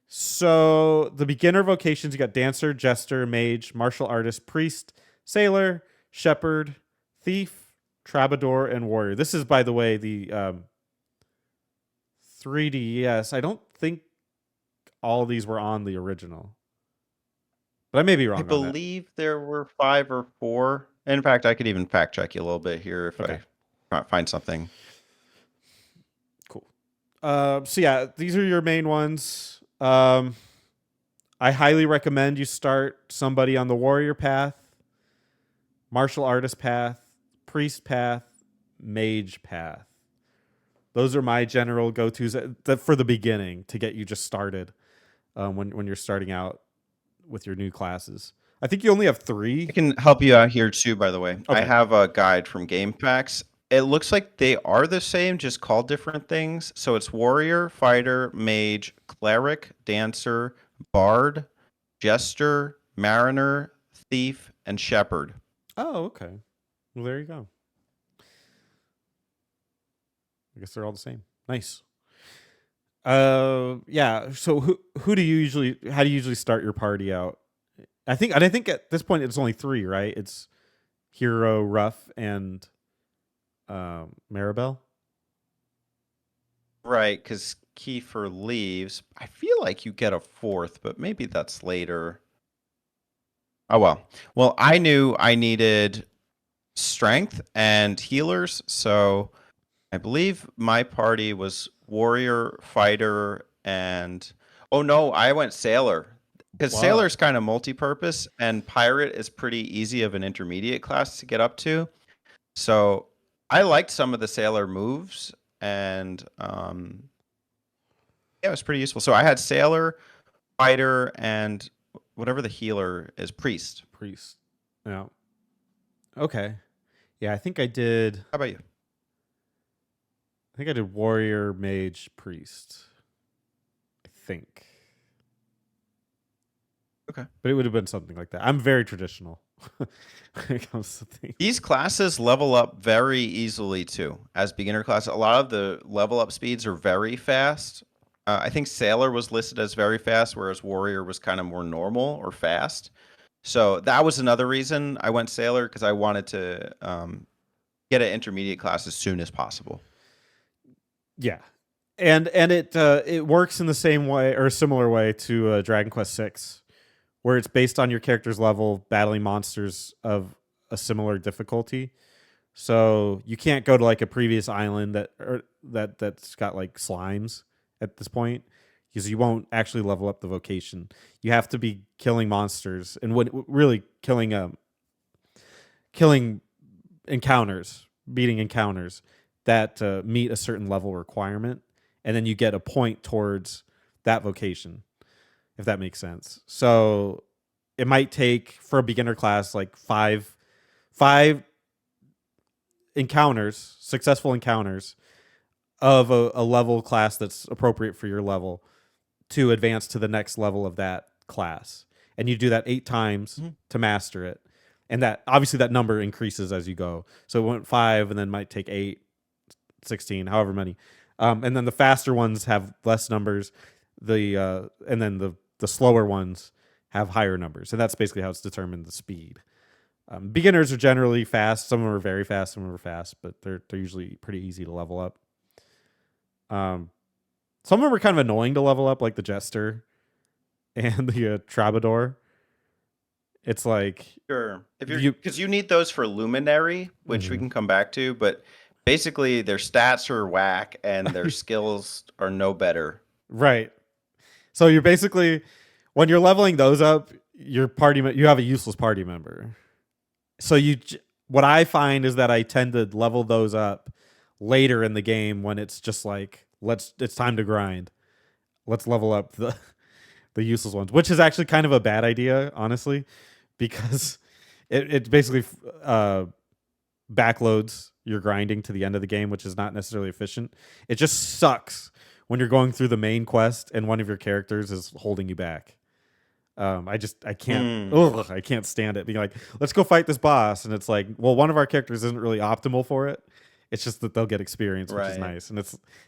So the beginner vocations, you got dancer, jester, mage, martial artist, priest, sailor, shepherd, thief, troubadour, and warrior. This is, by the way, the 3DS. I don't think all of these were on the original, but I may be I wrong on that. believe there were 5 or 4. In fact, I could even fact check you a little bit here if Okay, I find something. cool. So yeah, these are your main ones. I highly recommend you start somebody on the warrior path, martial artist path, priest path, mage path. Those are my general go-tos for the beginning to get you just started when you're starting out with your new classes. I think you only have 3. I can help you out here too, by the way. I Okay. have a guide from GameFAQs. It looks like they are the same, just called different things. So it's warrior, fighter, mage, cleric, dancer, bard, jester, mariner, thief, and shepherd. Oh, okay. Well, there you go. I guess they're all the same. Nice. Yeah. So who do you usually how do you usually start your party out? I think at this point it's only 3, right? It's Hero, Ruff, and Maribel. Right, because Kiefer leaves. I feel like you get a 4th, but maybe that's later. Oh well. Well, I knew I needed strength and healers, so I believe my party was warrior, fighter, and oh no, I went sailor. Because Wow. sailor's kind of multi-purpose, and pirate is pretty easy of an intermediate class to get up to. So I liked some of the sailor moves, and yeah, it was pretty useful. So I had sailor, fighter, and whatever the healer is, priest. Priest. Yeah. Okay. Yeah, I think I did. How about you? I think I did warrior, mage, priest. I think, Okay. but it would have been something like that. I'm very traditional when it comes to things. These classes level up very easily too. As beginner class, a lot of the level up speeds are very fast. I think Sailor was listed as very fast, whereas Warrior was kind of more normal or fast. So that was another reason I went Sailor, because I wanted to get an intermediate class as soon as possible. Yeah, and it works in the same way or a similar way to Dragon Quest VI, where it's based on your character's level battling monsters of a similar difficulty. So you can't go to like a previous island that's got like slimes at this point because you won't actually level up the vocation. You have to be killing monsters and really killing encounters, beating encounters that meet a certain level requirement, and then you get a point towards that vocation, if that makes sense. So it might take for a beginner class like five encounters, successful encounters of a level class that's appropriate for your level to advance to the next level of that class. And you do that 8 times to master it. And that obviously that number increases as you go. So it went 5 and then might take 8, 16, however many. And then the faster ones have less numbers. And then the slower ones have higher numbers. And that's basically how it's determined the speed. Beginners are generally fast. Some of them are very fast. Some of them are fast, but they're usually pretty easy to level up. Some of them are kind of annoying to level up, like the Jester and the Troubadour. It's like Sure. If you're because you need those for Luminary, which we can come back to, but basically their stats are whack and their skills are no better. Right. So you're basically when you're leveling those up, you have a useless party member. So what I find is that I tend to level those up later in the game when it's just like it's time to grind. Let's level up the useless ones, which is actually kind of a bad idea, honestly, because it basically backloads your grinding to the end of the game, which is not necessarily efficient. It just sucks when you're going through the main quest and one of your characters is holding you back. I can't. Mm, Ugh, I can't stand it. Being like, let's go fight this boss, and it's like, well, one of our characters isn't really optimal for it. It's just that they'll get experience, which is right. nice, and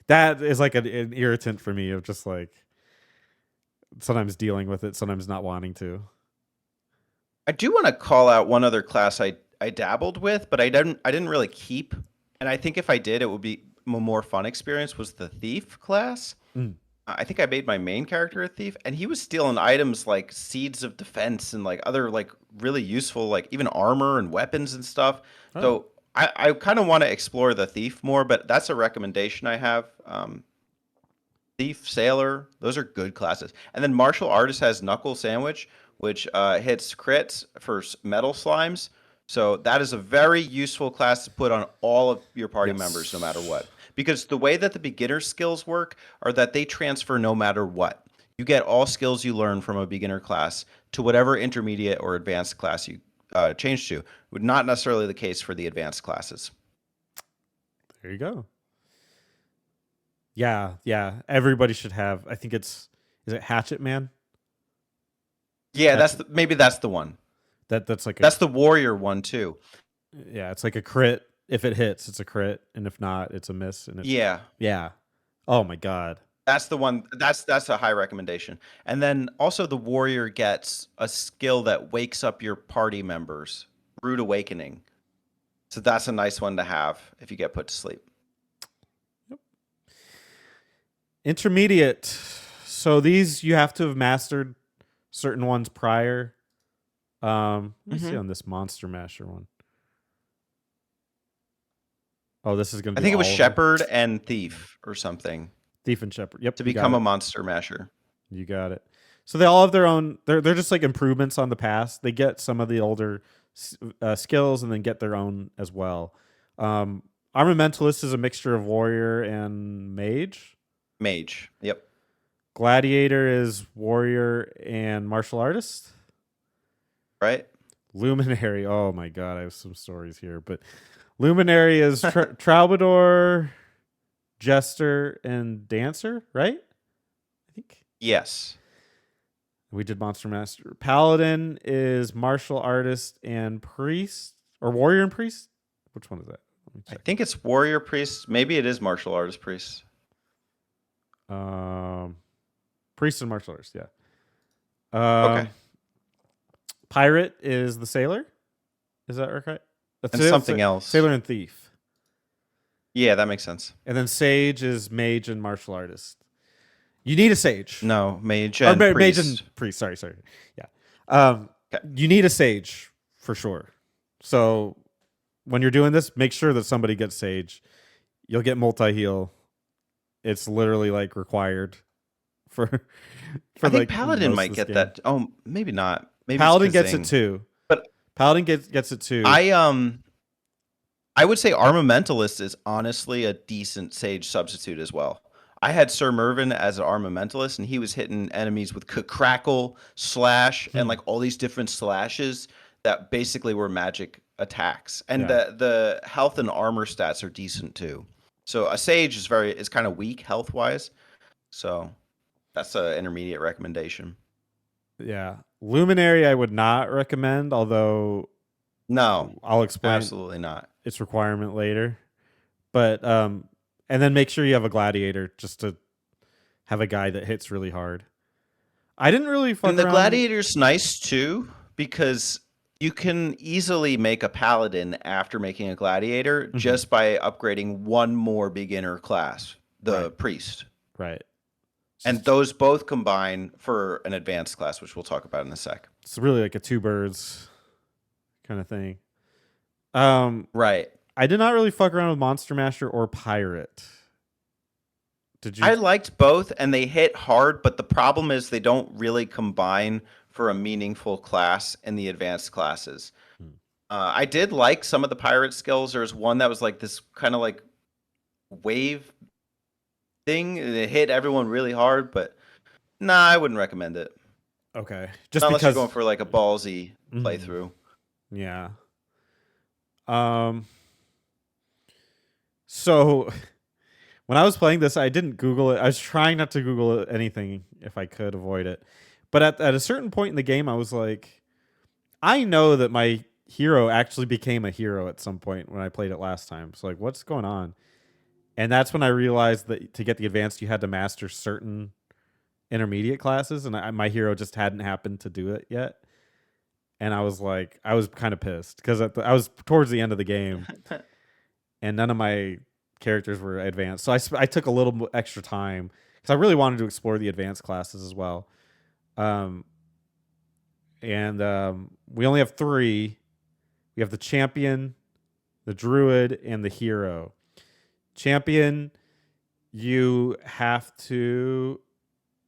that is like an irritant for me of just like sometimes dealing with it, sometimes not wanting to. I do want to call out one other class I dabbled with, but I didn't really keep. And I think if I did, it would be a more fun experience. Was the thief class? Mm. I think I made my main character a thief, and he was stealing items like seeds of defense and like other like really useful like even armor and weapons and stuff. Oh, So I kind of want to explore the thief more, but that's a recommendation I have. Thief, sailor, those are good classes. And then martial artist has knuckle sandwich, which hits crits for metal slimes. So that is a very useful class to put on all of your party members, no matter yes. what. Because the way that the beginner skills work are that they transfer no matter what. You get all skills you learn from a beginner class to whatever intermediate or advanced class you change to. Would not necessarily the case for the advanced classes. There you go. Yeah, yeah. Everybody should have. I think is it Hatchet Man? Yeah, Hatchet. maybe that's the one. That's like a That's the warrior one too. yeah. It's like a crit. If it hits, it's a crit, and if not, it's a miss. And it's Yeah. yeah. Oh my god. That's the one. That's a high recommendation. And then also the warrior gets a skill that wakes up your party members, Rude Awakening. So that's a nice one to have if you get put to sleep. Intermediate. So these you have to have mastered certain ones prior. Let me see Hmm. on this Monster Masher one. Oh, this is going I to be think it was all of them. Shepherd and Thief or something Thief and Shepherd. Yep, to you got become a it. monster masher. You got it. So they all have their own. They're just like improvements on the past. They get some of the older skills and then get their own as well. Um, Armamentalist is a mixture of warrior and mage. Mage. Yep. Gladiator is warrior and martial artist. Right? Luminary. Oh my god, I have some stories here, but Luminary is troubadour, jester, and dancer. Right? I think Yes. we did Monster Master. Paladin is martial artist and priest, or warrior and priest. Which one is that? Let me I check. think it's warrior priest. Maybe it is martial artist priest. Um, priest and martial artist. Yeah. Okay. Pirate is the sailor. Is that right? And something else. Sailor and thief. Yeah, that makes sense. And then sage is mage and martial artist. You need a sage. No, mage Or and mage priest. and priest. Sorry. Yeah. Um, Okay. you need a sage for sure. So when you're doing this, make sure that somebody gets sage. You'll get multi heal. It's literally like required for I think like Paladin most might of this get game. that. Oh, maybe not. Maybe Paladin it's gets it Kazing. too. But Paladin gets it too. I would say Armamentalist is honestly a decent Sage substitute as well. I had Sir Mervyn as an Armamentalist, and he was hitting enemies with crackle, slash, and like all these different slashes that basically were magic attacks. And Yeah. the health and armor stats are decent too. So a Sage is kind of weak health wise. So that's an intermediate recommendation. Yeah. Luminary I would not recommend, although No, I'll explain absolutely not. its requirement later. But and then make sure you have a gladiator just to have a guy that hits really hard. I didn't really fuck And the around. gladiator's nice too because you can easily make a paladin after making a gladiator just by upgrading one more beginner class, the Right. priest. Right. And those both combine for an advanced class, which we'll talk about in a sec. It's really like a two birds kind of thing. Right. I did not really fuck around with Monster Master or Pirate. Did you? I liked both and they hit hard, but the problem is they don't really combine for a meaningful class in the advanced classes. I did like some of the pirate skills. There's one that was like this kind of like wave thing. It hit everyone really hard, but nah, I wouldn't recommend it. Okay. Just Unless because you're going for like a ballsy playthrough. Yeah. So when I was playing this, I didn't Google it. I was trying not to Google anything if I could avoid it. But at a certain point in the game, I was like, I know that my hero actually became a hero at some point when I played it last time. So like, what's going on? And that's when I realized that to get the advanced, you had to master certain intermediate classes, and my hero just hadn't happened to do it yet. And I was like, I was kind of pissed because I was towards the end of the game, and none of my characters were advanced. So I took a little extra time because I really wanted to explore the advanced classes as well. Um, and we only have three. We have the champion, the druid, and the hero. Champion, you have to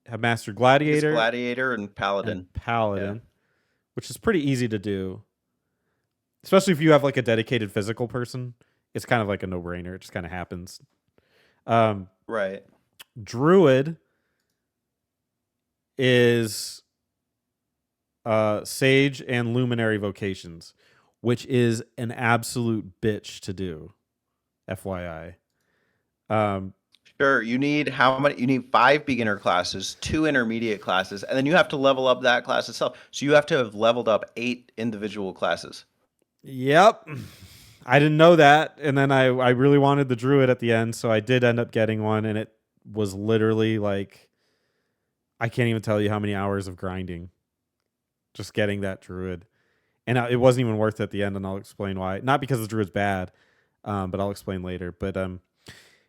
have mastered I think it's gladiator Gladiator and Paladin. and paladin, Yeah. which is pretty easy to do, especially if you have like a dedicated physical person. It's kind of like a no brainer. It just kind of happens. Um, Right. druid is sage and luminary vocations, which is an absolute bitch to do. FYI. Um, Sure. You need how many? You need 5 beginner classes, 2 intermediate classes, and then you have to level up that class itself. So you have to have leveled up 8 individual classes. yep. I didn't know that, and then I really wanted the druid at the end, so I did end up getting one, and it was literally like I can't even tell you how many hours of grinding just getting that druid, and it wasn't even worth it at the end, and I'll explain why. Not because the druid's bad, but I'll explain later. But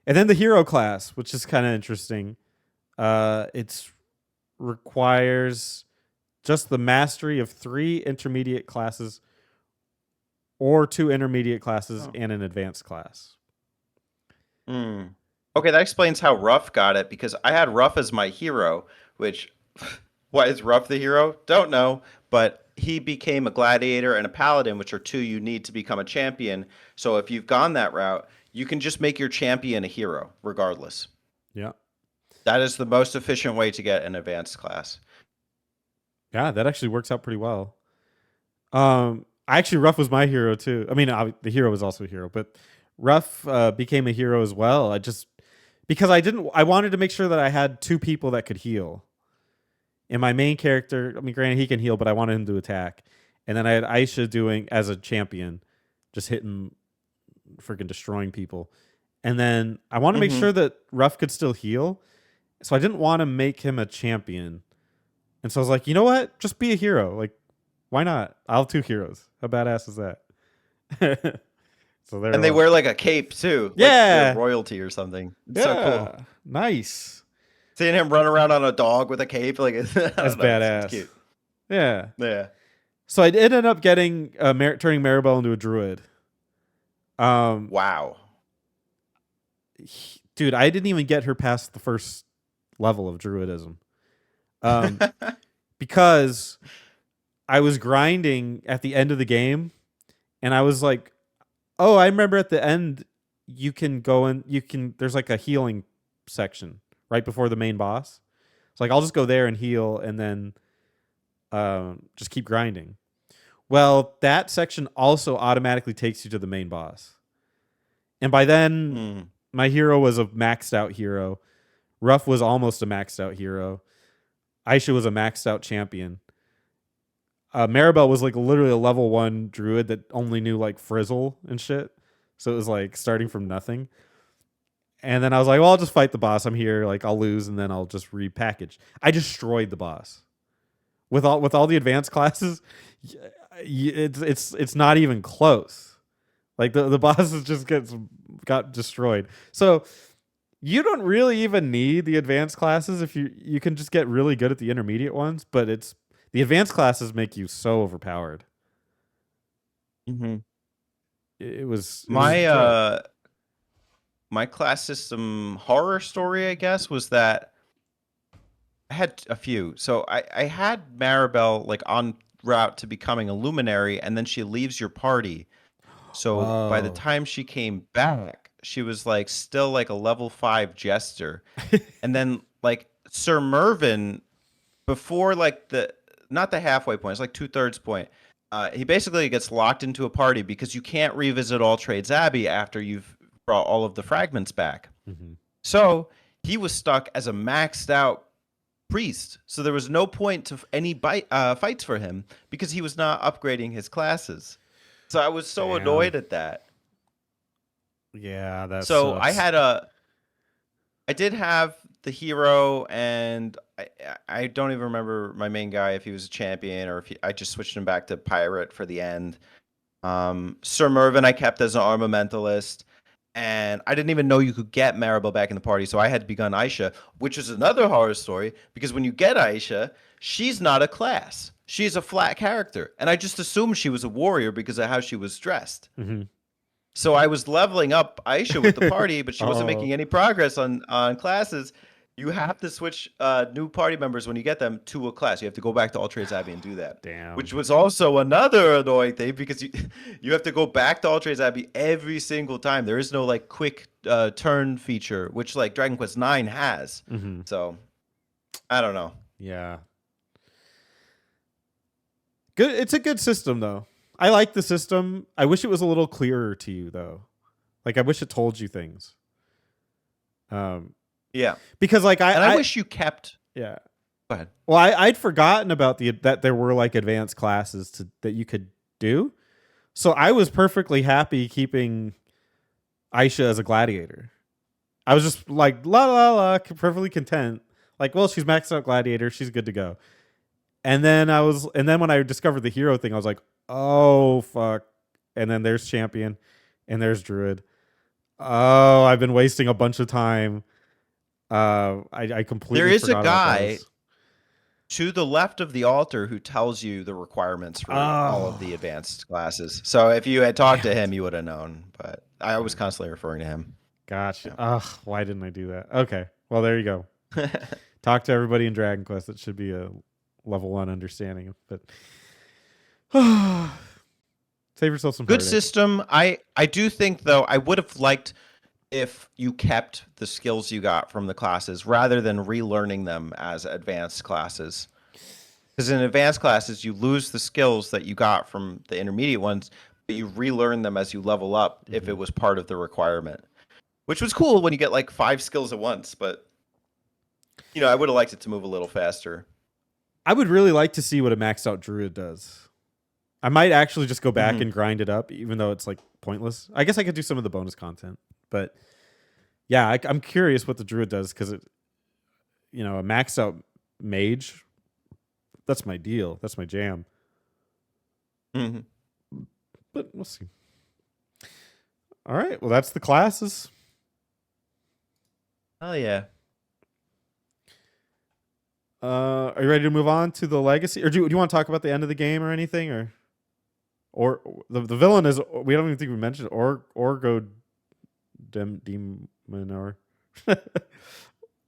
and then the hero class, which is kind of interesting. It's requires just the mastery of 3 intermediate classes or 2 intermediate classes Oh. and an advanced class. Hmm. Okay, that explains how Ruff got it because I had Ruff as my hero, which why is Ruff the hero? Don't know, but he became a gladiator and a paladin, which are two you need to become a champion. So if you've gone that route, you can just make your champion a hero regardless. Yeah. That is the most efficient way to get an advanced class. Yeah, that actually works out pretty well. Actually, Ruff was my hero too. I mean, the hero was also a hero, but Ruff became a hero as well. Because I wanted to make sure that I had 2 people that could heal. And my main character, I mean, granted he can heal, but I wanted him to attack. And then I had Aisha doing as a champion, just hitting, freaking destroying people. And then I want to make Mm-hmm. sure that Ruff could still heal, so I didn't want to make him a champion. And so I was like, you know what? Just be a hero. Like, why not? I'll have 2 heroes. How badass is that? So there it And they was. wear like a cape too, like they're Yeah. royalty or something. It's so cool. Yeah. Nice. Seeing him run around on a dog with a cape, like I That's don't know, it's badass. cute. Yeah. Yeah. So I ended up getting turning Maribel into a druid. Wow. Dude, I didn't even get her past the first level of druidism. Because I was grinding at the end of the game, and I was like, "Oh, I remember at the end you can go in. There's like a healing section right before the main boss. It's like I'll just go there and heal, and then just keep grinding." Well, that section also automatically takes you to the main boss, and by then Hmm. my hero was a maxed out hero. Ruff was almost a maxed out hero. Aisha was a maxed out champion. Maribel was like literally a level 1 druid that only knew like frizzle and shit. So it was like starting from nothing. And then I was like, well, I'll just fight the boss. I'm here. Like I'll lose and then I'll just repackage. I destroyed the boss with all the advanced classes. It's not even close. Like the bosses just got destroyed. So you don't really even need the advanced classes if you can just get really good at the intermediate ones, but the advanced classes make you so overpowered. Mm-hmm. It was My great. my class system horror story, I guess, was that I had a few. So I had Maribel like on route to becoming a luminary, and then she leaves your party. So by the Whoa. time she came back, she was like still like a level 5 jester. And then like Sir Mervyn, before like the not the halfway point, it's like 2/3 point. He basically gets locked into a party because you can't revisit All Trades Abbey after you've brought all of the fragments back. Mhm. So he was stuck as a maxed out priest, so there was no point to any fights for him because he was not upgrading his classes. So I was so Damn. annoyed at that. Yeah, that So sucks. I did have the hero, and I don't even remember my main guy if he was a champion or if I just switched him back to pirate for the end. Sir Mervyn I kept as an armamentalist, and I didn't even know you could get Maribel back in the party, so I had begun Aisha, which is another horror story because when you get Aisha, she's not a class. She's a flat character, and I just assumed she was a warrior because of how she was dressed. Hmm. So I was leveling up Aisha with the party, but she wasn't Oh, making any progress on classes. You have to switch new party members when you get them to a class. You have to go back to All Abbey and do that, damn. which was also another annoying thing because you have to go back to All Abbey every single time. There is no like quick turn feature, which like Dragon Quest IX has. Hmm. So I don't know. Yeah. Good. It's a good system though. I like the system. I wish it was a little clearer to you though. Like I wish it told you things. Um, Yeah, because like and I I wish you kept. yeah. Go ahead. Well, I'd forgotten about that there were like advanced classes that you could do. So I was perfectly happy keeping Aisha as a gladiator. I was just like la la la, perfectly content. Like, well, she's maxed out gladiator, she's good to go. And then when I discovered the hero thing, I was like, oh fuck. And then there's champion, and there's druid. Oh, I've been wasting a bunch of time. I There completely is a forgot about guy those. to the left of the altar who tells you the requirements for all of Oh, the advanced classes. So if you had talked damn to it. him, you would have known. But I was constantly referring to him. Gotcha. Yeah. Ugh, why didn't I do that? Okay. Well, there you go. Talk to everybody in Dragon Quest. It should be a level 1 understanding. But save yourself some Good heartache. system. I do think though I would have liked if you kept the skills you got from the classes rather than relearning them as advanced classes. Because in advanced classes, you lose the skills that you got from the intermediate ones, but you relearn them as you level up if Hmm. it was part of the requirement. Which was cool when you get like 5 skills at once, but I would have liked it to move a little faster. I would really like to see what a maxed out druid does. I might actually just go back Hmm. and grind it up, even though it's like pointless. I guess I could do some of the bonus content, but yeah, I'm curious what the druid does because a maxed out mage. That's my deal. That's my jam. Hmm. But we'll see. All right. Well, that's the classes. Oh yeah. Are you ready to move on to the legacy, or do you want to talk about the end of the game or anything, or the villain is we don't even think we mentioned Orgo Demonor Orgo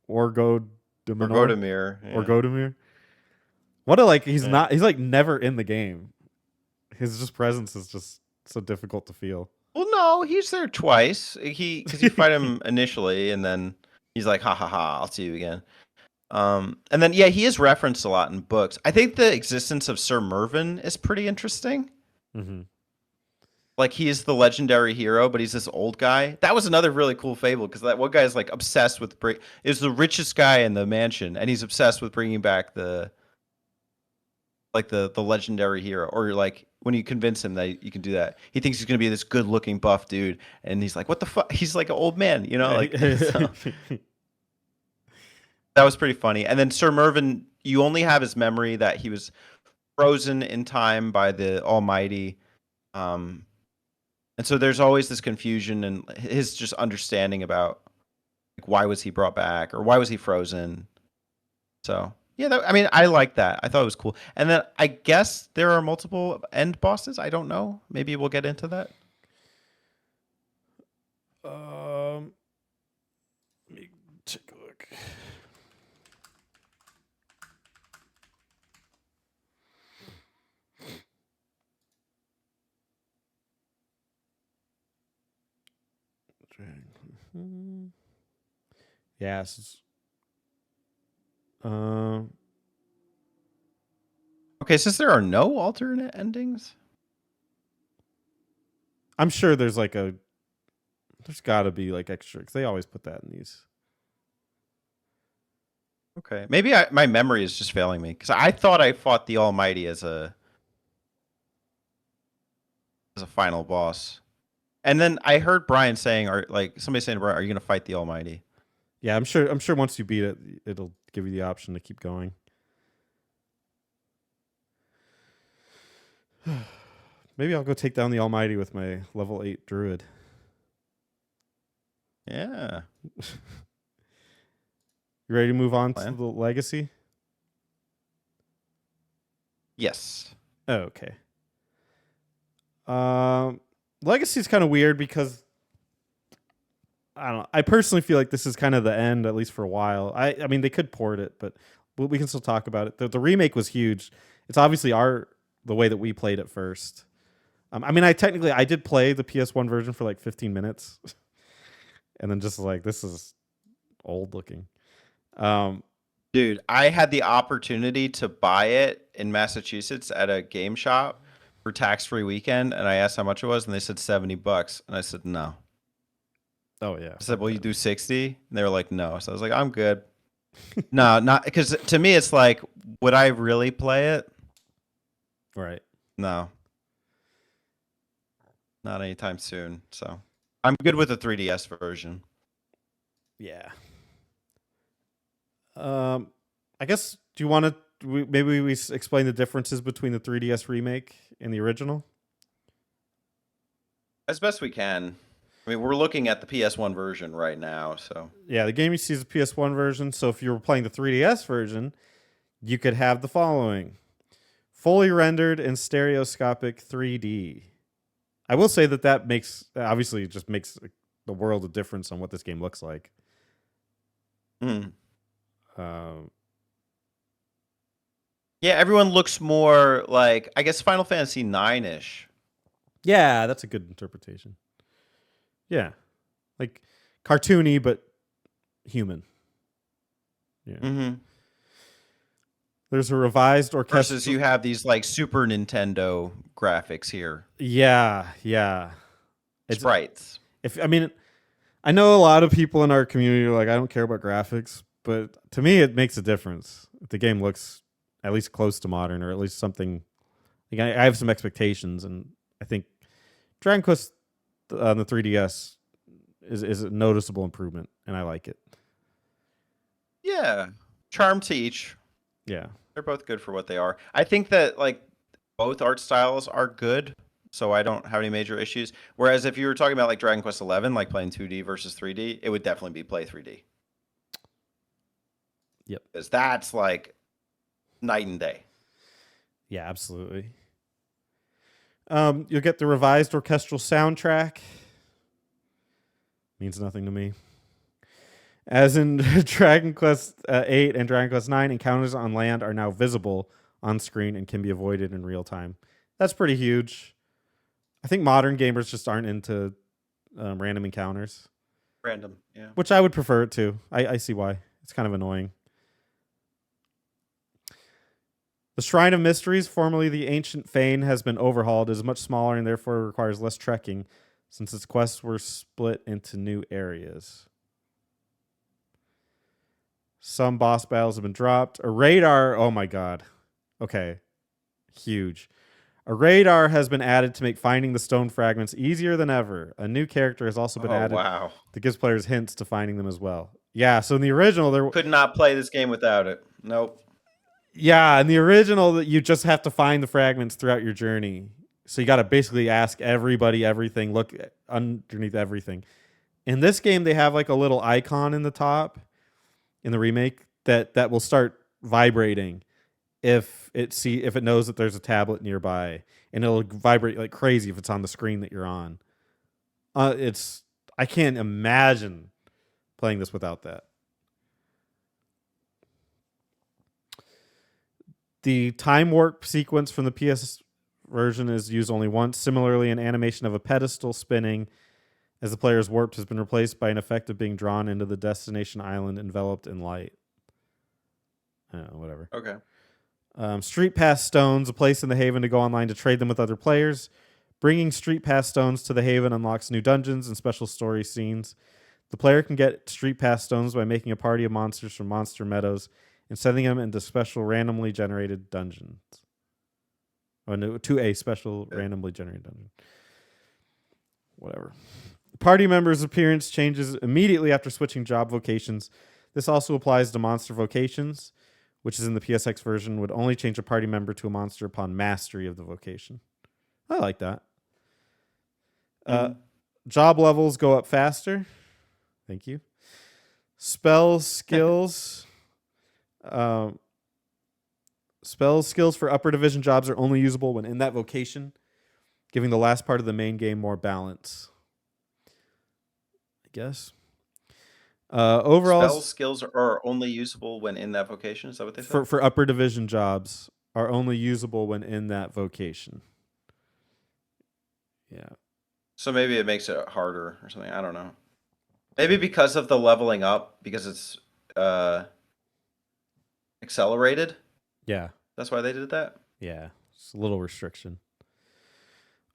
Or Demonor Godamir. or Yeah. Godemir. What a like Yeah. he's like never in the game. His just presence is just so difficult to feel. Well, no, he's there twice. Because you fight him initially, and then he's like, "Ha ha ha! I'll see you again." And then yeah, he is referenced a lot in books. I think the existence of Sir Mervyn is pretty interesting. Hmm. Like he is the legendary hero, but he's this old guy. That was another really cool fable because that one guy is like obsessed with is the richest guy in the mansion, and he's obsessed with bringing back the legendary hero. Or like when you convince him that you can do that, he thinks he's gonna be this good looking buff dude, and he's like, "What the fuck?" He's like an old man, like so. That was pretty funny. And then Sir Mervyn, you only have his memory that he was frozen in time by the Almighty. Um, and so there's always this confusion and his just understanding about like why was he brought back or why was he frozen. So yeah, I mean, I like that. I thought it was cool. And then I guess there are multiple end bosses. I don't know. Maybe we'll get into that. um, let me take a look. Yes. Um, Okay, since there are no alternate endings. I'm sure there's like there's got to be like extra because they always put that in these. Okay. Maybe my memory is just failing me because I thought I fought the Almighty as a final boss. And then I heard Brian saying, or like somebody saying to Brian, "Are you going to fight the Almighty?" Yeah, I'm sure. I'm sure once you beat it, it'll give you the option to keep going. Maybe I'll go take down the Almighty with my level 8 druid. Yeah. You ready to move on to Plan. the legacy? Yes. Oh, okay. Legacy is kind of weird because I don't know. I personally feel like this is kind of the end, at least for a while. I mean, they could port it, but we can still talk about it. The remake was huge. It's obviously the way that we played it first. I mean, I did play the PS1 version for like 15 minutes, and then just like this is old looking. Dude, I had the opportunity to buy it in Massachusetts at a game shop for tax-free weekend, and I asked how much it was, and they said $70, and I said no. Oh yeah, I said, "Will you do 60?" And they were like, "No." So I was like, "I'm good." No, not because to me it's like, would I really play it? right. No, not anytime soon. So I'm good with the 3DS version. Yeah. I guess do you want to maybe we explain the differences between the 3DS remake and the original? As best we can. I mean, we're looking at the PS1 version right now, so Yeah, the game you see is the PS1 version. So if you were playing the 3DS version, you could have the following: fully rendered and stereoscopic 3D. I will say that makes obviously it just makes the world of difference on what this game looks like. mm. Um, Yeah, everyone looks more like, I guess, Final Fantasy 9-ish. yeah, that's a good interpretation. Yeah, like cartoony but human. Yeah. Mm-hmm. There's a revised Versus orchestral. you have these like Super Nintendo graphics here, Yeah, yeah. It's sprites. if I mean I know a lot of people in our community are like I don't care about graphics, but to me it makes a difference. If the game looks at least close to modern or at least something like I have some expectations and I think Dragon Quest on the 3DS is a noticeable improvement and I like it. Yeah, charm to each. Yeah. They're both good for what they are. I think that like both art styles are good, so I don't have any major issues. Whereas if you were talking about like Dragon Quest 11, like playing 2D versus 3D, it would definitely be play 3D. Yep. Because that's like night and day. Yeah, absolutely. You'll get the revised orchestral soundtrack. Means nothing to me. As in Dragon Quest 8 and Dragon Quest 9, encounters on land are now visible on screen and can be avoided in real time. That's pretty huge. I think modern gamers just aren't into random encounters, Random, yeah. which I would prefer it to. I see why. It's kind of annoying. The Shrine of Mysteries, formerly the Ancient Fane, has been overhauled. It is much smaller and therefore requires less trekking since its quests were split into new areas. Some boss battles have been dropped. A radar, oh my god. Okay. Huge. A radar has been added to make finding the stone fragments easier than ever. A new character has also been Oh added wow. that gives players hints to finding them as well. Yeah, so in the original there Could not play this game without it. Nope. yeah, in the original that you just have to find the fragments throughout your journey. So you got to basically ask everybody everything, look underneath everything. In this game they have like a little icon in the top in the remake that will start vibrating if it knows that there's a tablet nearby, and it'll vibrate like crazy if it's on the screen that you're on. It's I can't imagine playing this without that. The time warp sequence from the PS version is used only once. Similarly, an animation of a pedestal spinning as the player is warped has been replaced by an effect of being drawn into the destination island enveloped in light. I don't know, whatever. Okay. Street Pass stones, a place in the Haven to go online to trade them with other players. Bringing Street Pass stones to the Haven unlocks new dungeons and special story scenes. The player can get Street Pass stones by making a party of monsters from Monster Meadows and sending them into special randomly generated dungeons. Oh, no, to a special randomly generated dungeon. Whatever. Party members' appearance changes immediately after switching job vocations. This also applies to monster vocations, which is in the PSX version, would only change a party member to a monster upon mastery of the vocation. I like that. Mhm. Job levels go up faster. Thank you. Spell skills. Um, spell skills for upper division jobs are only usable when in that vocation, giving the last part of the main game more balance. I guess. Overall, Spell skills are only usable when in that vocation. Is that what they said? for upper division jobs are only usable when in that vocation. Yeah. So maybe it makes it harder or something. I don't know. Maybe because of the leveling up, because it's accelerated. Yeah. That's why they did that. Yeah. It's a little restriction.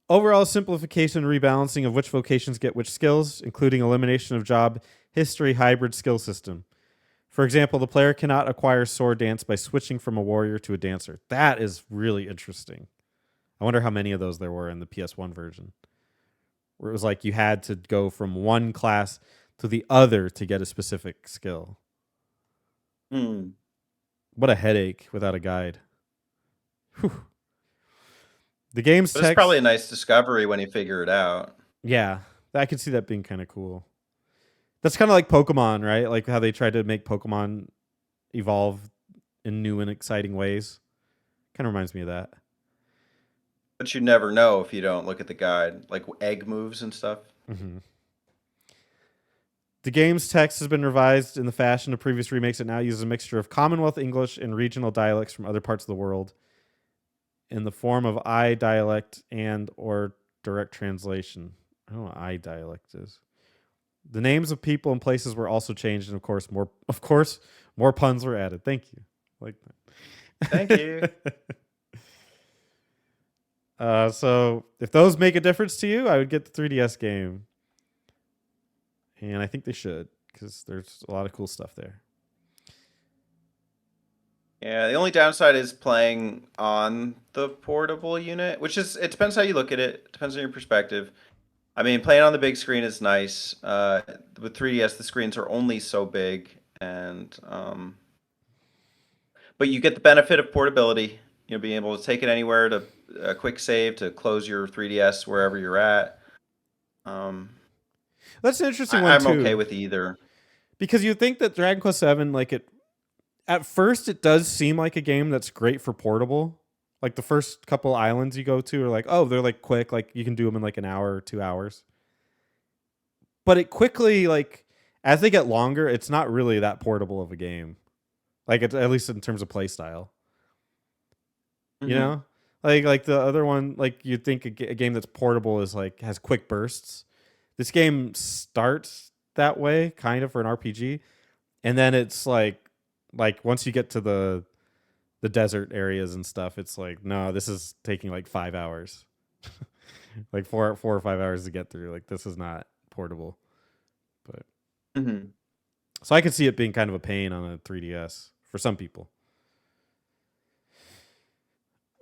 Overall simplification and rebalancing of which vocations get which skills, including elimination of job history hybrid skill system. For example, the player cannot acquire sword dance by switching from a warrior to a dancer. That is really interesting. I wonder how many of those there were in the PS1 version, where it was like you had to go from one class to the other to get a specific skill. Hmm. What a headache without a guide. Whew. The game's But it's text, probably a nice discovery when you figure it out. yeah, I could see that being kind of cool. That's kind of like Pokemon, right? Like how they tried to make Pokemon evolve in new and exciting ways. Kind of reminds me of that. But you never know if you don't look at the guide, like egg moves and stuff. Mm-hmm. The game's text has been revised in the fashion of previous remakes. It now uses a mixture of Commonwealth English and regional dialects from other parts of the world in the form of I dialect and or direct translation. I don't know what I dialect is. The names of people and places were also changed, and of course, more puns were added. Thank you. Like Thank you. that. So if those make a difference to you, I would get the 3DS game, and I think they should because there's a lot of cool stuff there. Yeah, the only downside is playing on the portable unit, which is it depends how you look at it. It depends on your perspective. I mean, playing on the big screen is nice. With 3DS, the screens are only so big, and but you get the benefit of portability. You know, being able to take it anywhere to a quick save to close your 3DS wherever you're at. Um, That's an interesting one I'm okay too, with either. because you think that Dragon Quest VII, like it at first, it does seem like a game that's great for portable. Like the first couple islands you go to are like, oh, they're like quick, like you can do them in like an hour or 2 hours. But it quickly, like as they get longer, it's not really that portable of a game. Like it's, at least in terms of play style, you Hmm. know, like the other one, like you'd think a game that's portable is like has quick bursts. This game starts that way, kind of for an RPG, and then it's like once you get to the desert areas and stuff, it's like, no, this is taking like 5 hours, like four or 5 hours to get through. Like this is not portable. But Hmm. so I could see it being kind of a pain on a 3DS for some people.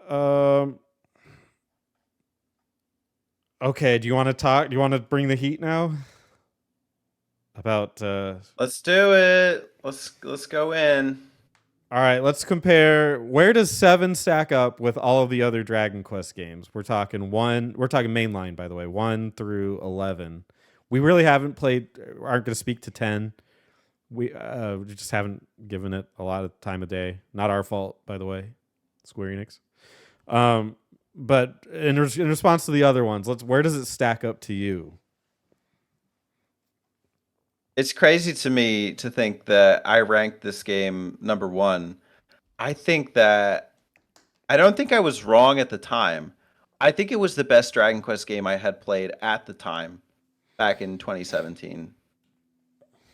Um. Okay. Do you want to talk? Do you want to bring the heat now about? Let's do it. Let's go in. All right. Let's compare. Where does 7 stack up with all of the other Dragon Quest games? We're talking one. We're talking mainline, by the way, 1 through 11. We really haven't played. Aren't going to speak to 10. We just haven't given it a lot of time of day. Not our fault, by the way, Square Enix. But in response to the other ones, where does it stack up to you? It's crazy to me to think that I ranked this game number one. I think that I don't think I was wrong at the time. I think it was the best Dragon Quest game I had played at the time back in 2017.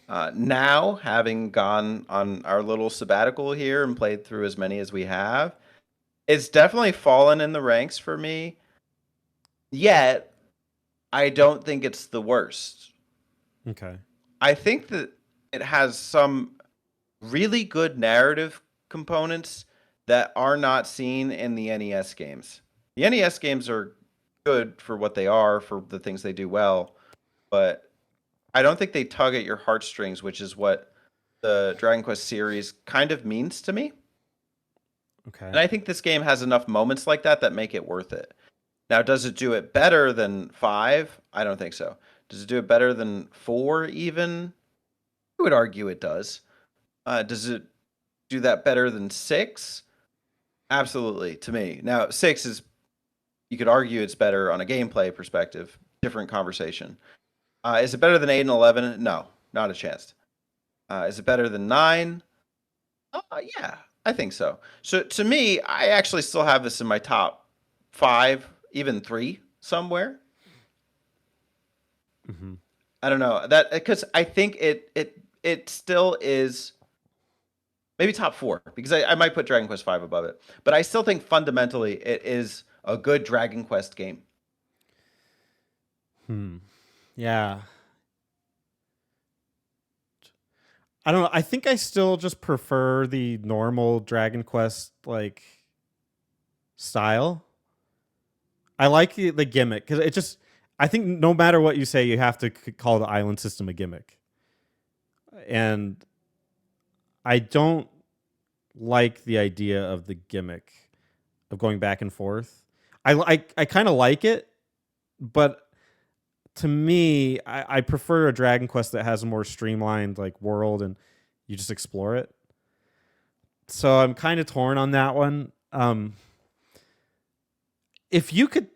Now, having gone on our little sabbatical here and played through as many as we have, it's definitely fallen in the ranks for me. Yet, I don't think it's the worst. Okay. I think that it has some really good narrative components that are not seen in the NES games. The NES games are good for what they are, for the things they do well, but I don't think they tug at your heartstrings, which is what the Dragon Quest series kind of means to me. Okay. And I think this game has enough moments like that that make it worth it. Now, does it do it better than 5? I don't think so. Does it do it better than 4 even? I would argue it does. Does it do that better than 6? Absolutely, to me. Now, 6 is, you could argue it's better on a gameplay perspective. Different conversation. Is it better than 8 and 11? No, not a chance. Is it better than 9? Yeah, I think so. So to me, I actually still have this in my top 5, even 3 somewhere. Mm-hmm. I don't know that because I think it still is maybe top 4 because I might put Dragon Quest 5 above it, but I still think fundamentally it is a good Dragon Quest game. Yeah. I don't know. I think I still just prefer the normal Dragon Quest like style. I like the gimmick because it just. I think no matter what you say, you have to call the island system a gimmick, and I don't like the idea of the gimmick of going back and forth. I kind of like it, but to me, I prefer a Dragon Quest that has a more streamlined like world and you just explore it. So I'm kind of torn on that one. If you could,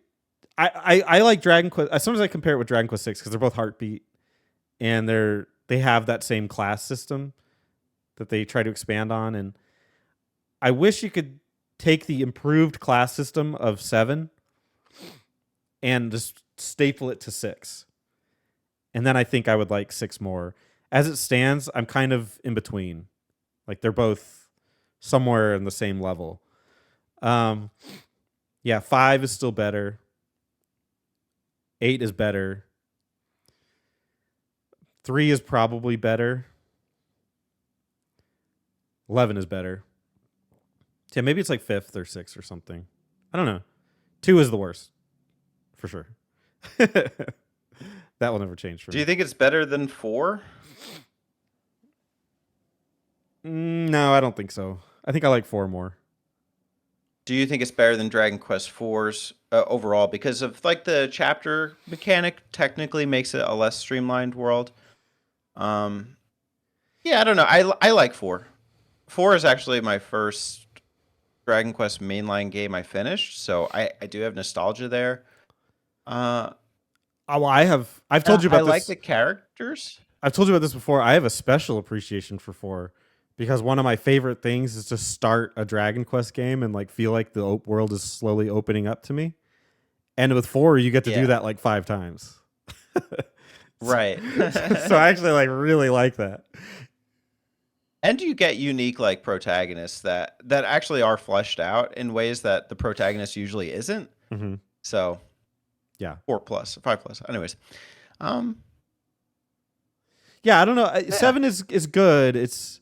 I like Dragon Quest. Sometimes I compare it with Dragon Quest 6 because they're both Heartbeat and they have that same class system that they try to expand on. And I wish you could take the improved class system of 7 and just staple it to 6. And then I think I would like 6 more. As it stands, I'm kind of in between. Like they're both somewhere in the same level. Yeah, 5 is still better. 8 is better. 3 is probably better. 11 is better. Yeah, maybe it's like 5th or 6th or something. I don't know. 2 is the worst. For sure. That will never change for Do me. you think it's better than 4? No, I don't think so. I think I like 4 more. Do you think it's better than Dragon Quest 4's overall because of like the chapter mechanic technically makes it a less streamlined world? Um, yeah, I don't know. I like 4. 4 is actually my first Dragon Quest mainline game I finished, so I do have nostalgia there. Uh, Oh, well, I've told you I about like this. the characters. I've told you about this before. I have a special appreciation for 4 because one of my favorite things is to start a Dragon Quest game and like feel like the world is slowly opening up to me. And with 4, you get to do Yeah, that like 5 times. so, right. so I actually like really like that. And you get unique like protagonists that actually are fleshed out in ways that the protagonist usually isn't. Mm-hmm. So Yeah. 4 plus, 5 plus. Anyways, um, Yeah, I don't know. yeah, 7 is good. It's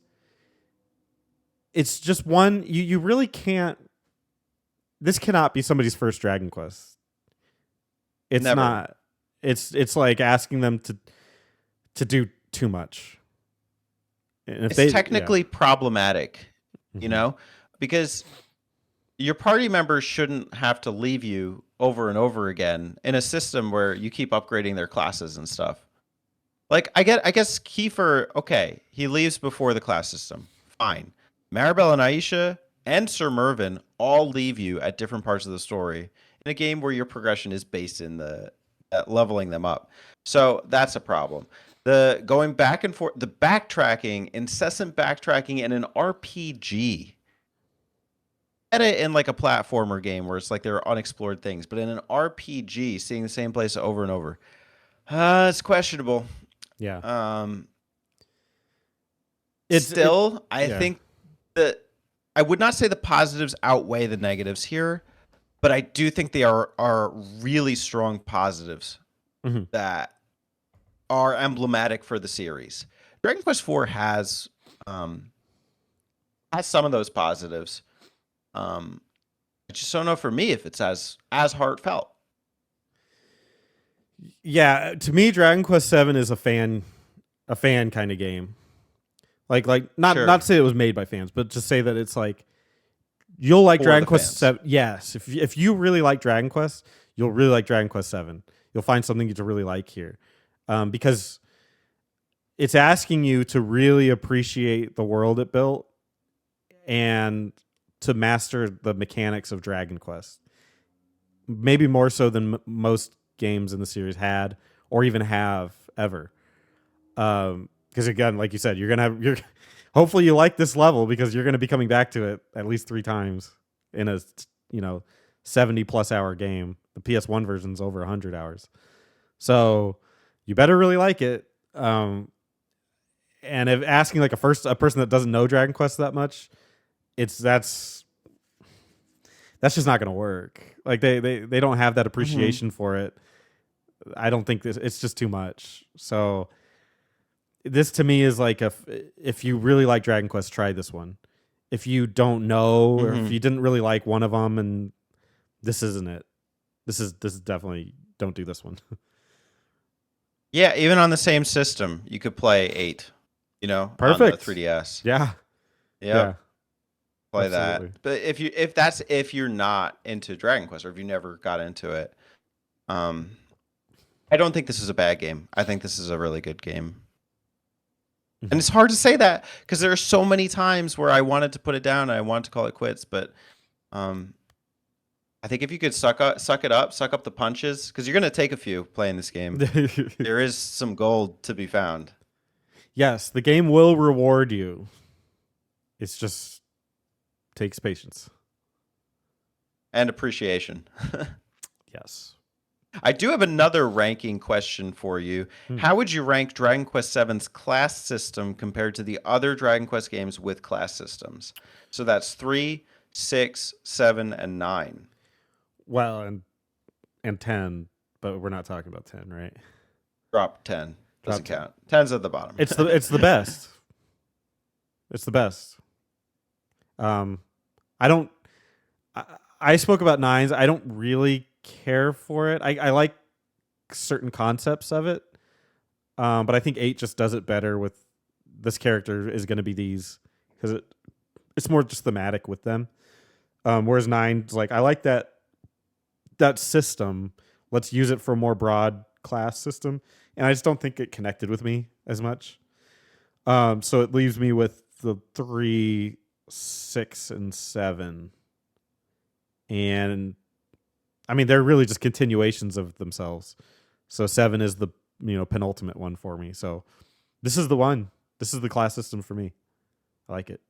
just one you really can't. This cannot be somebody's first Dragon Quest. It's never. not. It's like asking them to do too much. And if It's they yeah. technically problematic, you Mm-hmm. know, because your party members shouldn't have to leave you over and over again in a system where you keep upgrading their classes and stuff. Like I guess Kiefer, okay, he leaves before the class system. Fine. Maribel and Aisha and Sir Mervyn all leave you at different parts of the story in a game where your progression is based in the leveling them up. So that's a problem. The going back and forth, the backtracking, incessant backtracking in an RPG. Get it in like a platformer game where it's like there are unexplored things, but in an RPG, seeing the same place over and over, it's questionable. Yeah. Um, It's it Still, I yeah. think that I would not say the positives outweigh the negatives here, but I do think they are really strong positives Mm-hmm. that are emblematic for the series. Dragon Quest IV has um, has some of those positives. Um, I just don't know for me if it's as heartfelt. Yeah, to me, Dragon Quest Seven is a fan kind of game. Like not Sure, to say it was made by fans, but just say that it's like you'll like for Dragon the Quest fans. Seven. Yes, if you really like Dragon Quest, you'll really like Dragon Quest Seven. You'll find something to really like here, because it's asking you to really appreciate the world it built and to master the mechanics of Dragon Quest. Maybe more so than most games in the series had or even have ever. Because again, like you said, you're hopefully you like this level because you're gonna be coming back to it at least 3 times in a you know 70+ hour game. The PS1 version's over 100 hours, so you better really like it. And if asking like a person that doesn't know Dragon Quest that much, it's that's just not gonna work. Like they don't have that Hmm. appreciation for it. I don't think it's just too much. So this to me is like if you really like Dragon Quest, try this one. If you don't know or if Hmm. you didn't really like one of them, and this isn't it. This is definitely don't do this one. Yeah, even on the same system, you could play 8. On the Perfect. 3DS. Yeah. Yeah. Yep, play that. Absolutely. But if you're not into Dragon Quest or if you never got into it, um, I don't think this is a bad game. I think this is a really good game. And Mhm. it's hard to say that because there are so many times where I wanted to put it down and I wanted to call it quits, but um, I think if you could suck up the punches, because you're gonna take a few playing this game. There is some gold to be found Yes, the game will reward you. It's just takes patience. and appreciation. Yes. I do have another ranking question for you. Hmm. How would you rank Dragon Quest VII's class system compared to the other Dragon Quest games with class systems? So that's 3, 6, 7, and 9. Well, and 10, but we're not talking about 10, right? Drop 10. Doesn't Drop 10. count. 10's at the bottom. It's the best. It's the best. Um, I don't. I, I spoke about nines. I don't really care for it. I like certain concepts of it, but I think eight just does it better. With this character is going to be these because it's more just thematic with them. Whereas nine's like I like that system. Let's use it for a more broad class system, and I just don't think it connected with me as much. So it leaves me with the 3, 6, and 7. And I mean, they're really just continuations of themselves. So 7 is the penultimate one for me. So this is the one. This is the class system for me. I like it.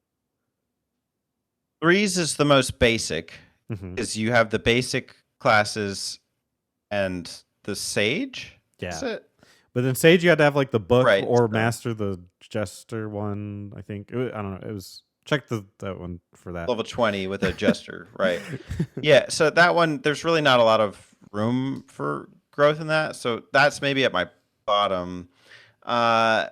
Threes is the most basic Hmm. because you have the basic classes and the sage. Is Yeah. it? But then Sage, you had to have like the book Right. or So master the Jester one. I think I don't know. It was check that one for that. level 20 with a jester. Right. Yeah. So that one, there's really not a lot of room for growth in that. So that's maybe at my bottom. Uh,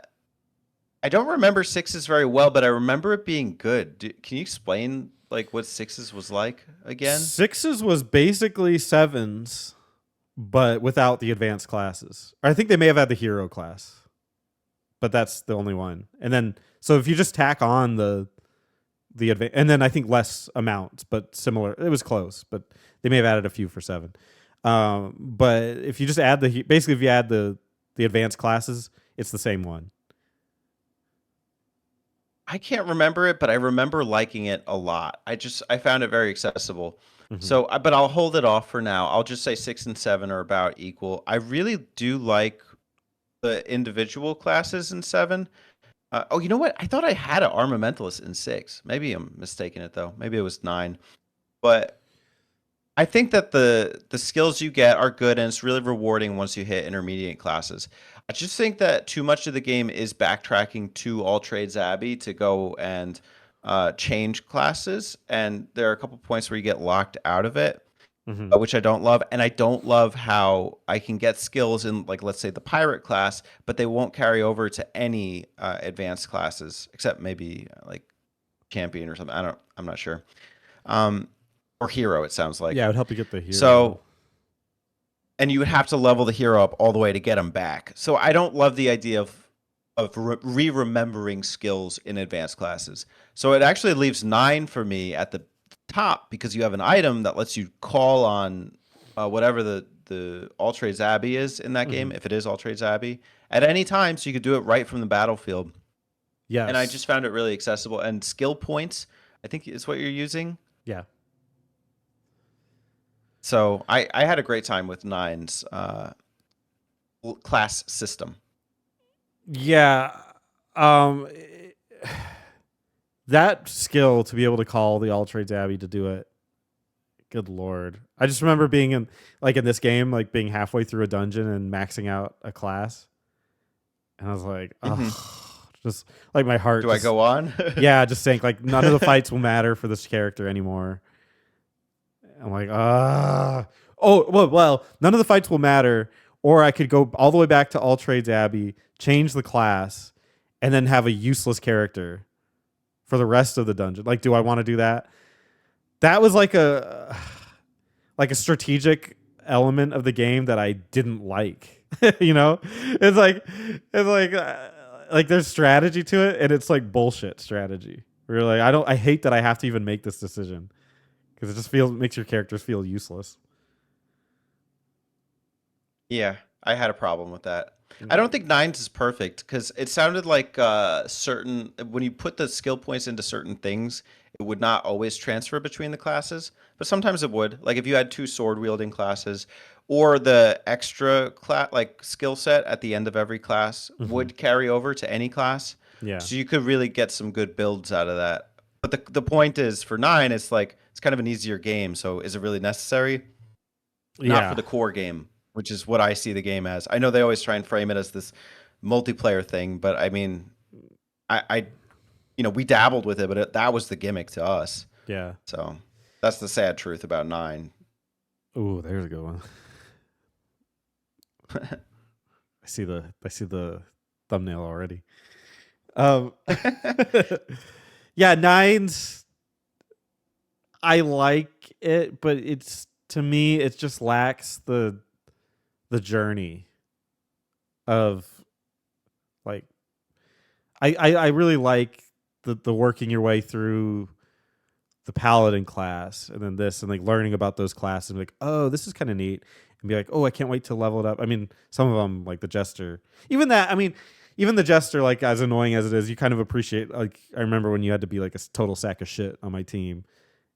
I don't remember sixes very well, but I remember it being good. Can you explain like what sixes was like again? Sixes was basically sevens, but without the advanced classes. I think they may have had the hero class, but that's the only one. And then so if you just tack on and then I think less amounts, but similar. It was close, but they may have added a few for 7. But if you just add basically if you add the advanced classes, it's the same one. I can't remember it, but I remember liking it a lot. I found it very accessible. Hmm. So, but I'll hold it off for now. I'll just say 6 and 7 are about equal. I really do like the individual classes in 7. Oh, you know what? I thought I had an armamentalist in 6. Maybe I'm mistaken it though. Maybe it was 9. But I think that the skills you get are good and it's really rewarding once you hit intermediate classes. I just think that too much of the game is backtracking to All Trades Abbey to go and change classes, and there are a couple points where you get locked out of it, Hmm. which I don't love. And I don't love how I can get skills in, like, let's say the pirate class, but they won't carry over to any advanced classes except maybe like champion or something. I'm not sure. Um, or hero, it sounds Yeah, it like. would help you get the hero. So, and you would have to level the hero up all the way to get him back. So I don't love the idea of remembering skills in advanced classes. So it actually leaves 9 for me at the top because you have an item that lets you call on whatever the All Trades Abbey is in that game, Mhm. if it is All Trades Abbey, at any time. So you could do it right from the battlefield. And I Yes. just found it really accessible. And skill points, I think is what you're using. Yeah. So I had a great time with Nine's class system. Yeah. Um, that skill to be able to call the All Trades Abbey to do it. Good lord! I just remember being in this game, like being halfway through a dungeon and maxing out a class, and I was like, Hmm. oh, just like my heart. Do I Just go on? yeah, just saying like none of the fights will matter for this character anymore. I'm like, ah. Oh, well, none of the fights will matter. Or I could go all the way back to All Trades Abbey, change the class, and then have a useless character for the rest of the dungeon. Like, do I want to do that? That was like a strategic element of the game that I didn't like. You know, it's like there's strategy to it, and it's like bullshit strategy. Where you're like, I hate that I have to even make this decision because it just makes your characters feel useless. Yeah, I had a problem with that. I Mm. don't think Nines is perfect because it sounded like certain when you put the skill points into certain things, it would not always transfer between the classes, but sometimes it would. Like if you had two sword wielding classes, or the extra class like skill set at the end of every class Mm-hmm. would carry over to any class, Yeah, so you could really get some good builds out of that. But the point is for nine, it's like it's kind of an easier game. So is it really necessary? Not for yeah, the core game, which is what I see the game as. I know they always try and frame it as this multiplayer thing, but I mean, I we dabbled with it, but that was the gimmick to us. yeah. So that's the sad truth about nine. Ooh, there's a good one. I see the thumbnail already. Um, yeah, nines. I like it, but it's to me it just lacks the journey of like I really like the working your way through the paladin class and then this and like learning about those classes and be like, oh, this is kind of neat, and be like, oh, I can't wait to level it up. I mean, some of them like the jester, even that. I mean, even the jester, like as annoying as it is, you kind of appreciate. Like I remember when you had to be like a total sack of shit on my team,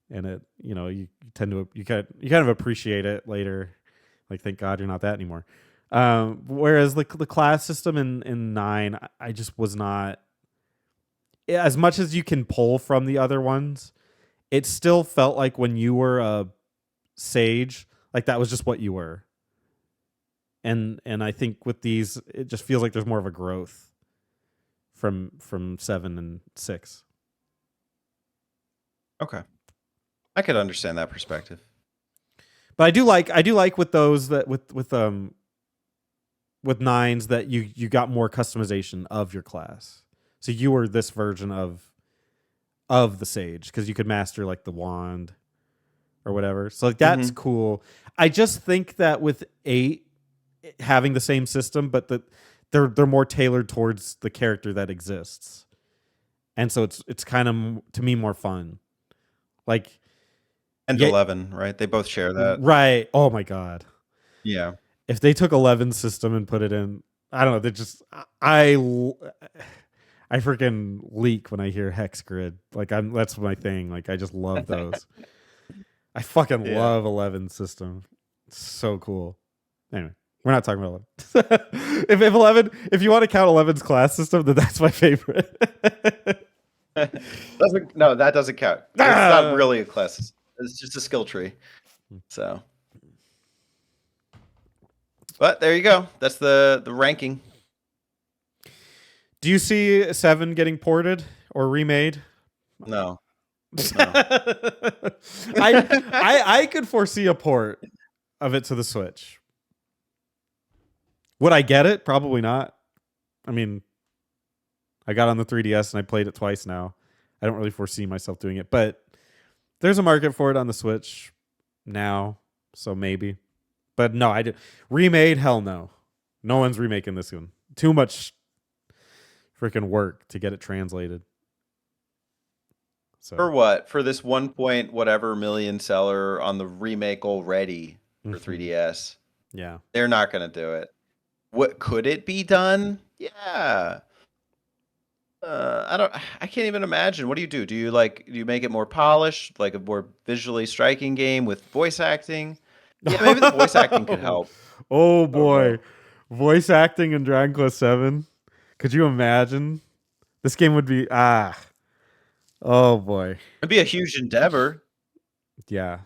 and it, you tend to you kind of appreciate it later. Like thank God you're not that anymore. Whereas the class system in nine, I just was not as much as you can pull from the other ones. It still felt like when you were a sage, like that was just what you were. And I think with these, it just feels like there's more of a growth from 7 and 6. Okay, I could understand that perspective. But I do like with those that with nines that you got more customization of your class. So you were this version of the sage because you could master like the wand or whatever. So like that's Hmm. cool. I just think that with 8 having the same system, but they're more tailored towards the character that exists, and so it's kind of to me more fun. Like And yeah, 11, right? They both share that. right. Oh my god, Yeah. if they took 11 system and put it in, I don't know. They just I freaking leak when I hear hex grid. Like that's my thing. Like I just love those. I fucking Yeah. love 11 system. It's so cool. Anyway, we're not talking about 11. if 11, if you want to count 11's class system, then that's my favorite. No, that doesn't count. It's not Ah! really a class. It's just a skill tree. So, but there you go. That's the ranking. Do you see 7 getting ported or remade? No, no. I could foresee a port of it to the Switch. Would I get it? Probably not. I mean, I got on the 3DS and I played it twice now. I don't really foresee myself doing it, but there's a market for it on the Switch now, so maybe. But no, I do remade. Hell no, no one's remaking this one. Too much freaking work to get it translated. So For what? For this 1 point whatever million seller on the remake already for mhm. 3DS. Yeah. They're not going to do it. What could it be done? Yeah. I can't even imagine. What do you do? Do you make it more polished, like a more visually striking game with voice acting? Yeah, maybe the voice acting could help. Oh I don't boy, know. voice acting in Dragon Quest Seven. Could you imagine? This game would be Oh boy, It'd be a huge endeavor, yeah.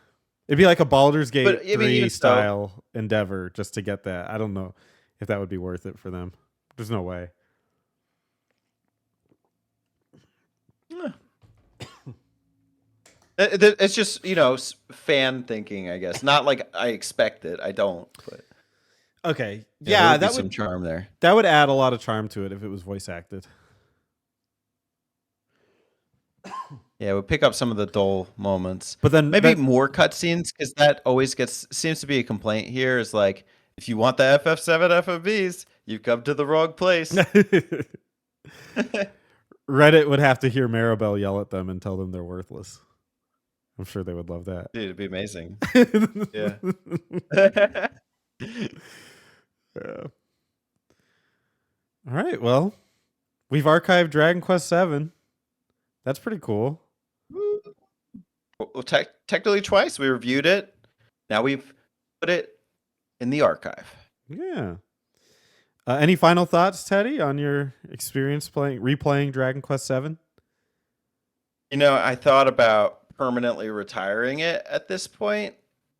It'd be like a Baldur's but Gate I mean, 3 even so, style endeavor just to get that. I don't know if that would be worth it for them. There's no way. eh. It's just fan thinking, I guess. Not like I expect it. I don't. But Okay, yeah, there yeah, would be some charm there. that would add a lot of charm to it if it was voice acted. Yeah, it would pick up some of the dull moments. But then Maybe that more cutscenes, because that always seems to be a complaint here. Is like, if you want the FF7 FMVs, you've come to the wrong place. Reddit would have to hear Maribel yell at them and tell them they're worthless. I'm sure they would love that. Dude, it'd be amazing. Yeah. Yeah. Yeah. All right. Well, we've archived Dragon Quest VII. That's pretty cool. Well, technically twice we reviewed it. Now we've put it in the archive. Yeah. Any final thoughts, Teddy, on your experience replaying Dragon Quest VII? I thought about permanently retiring it at this point.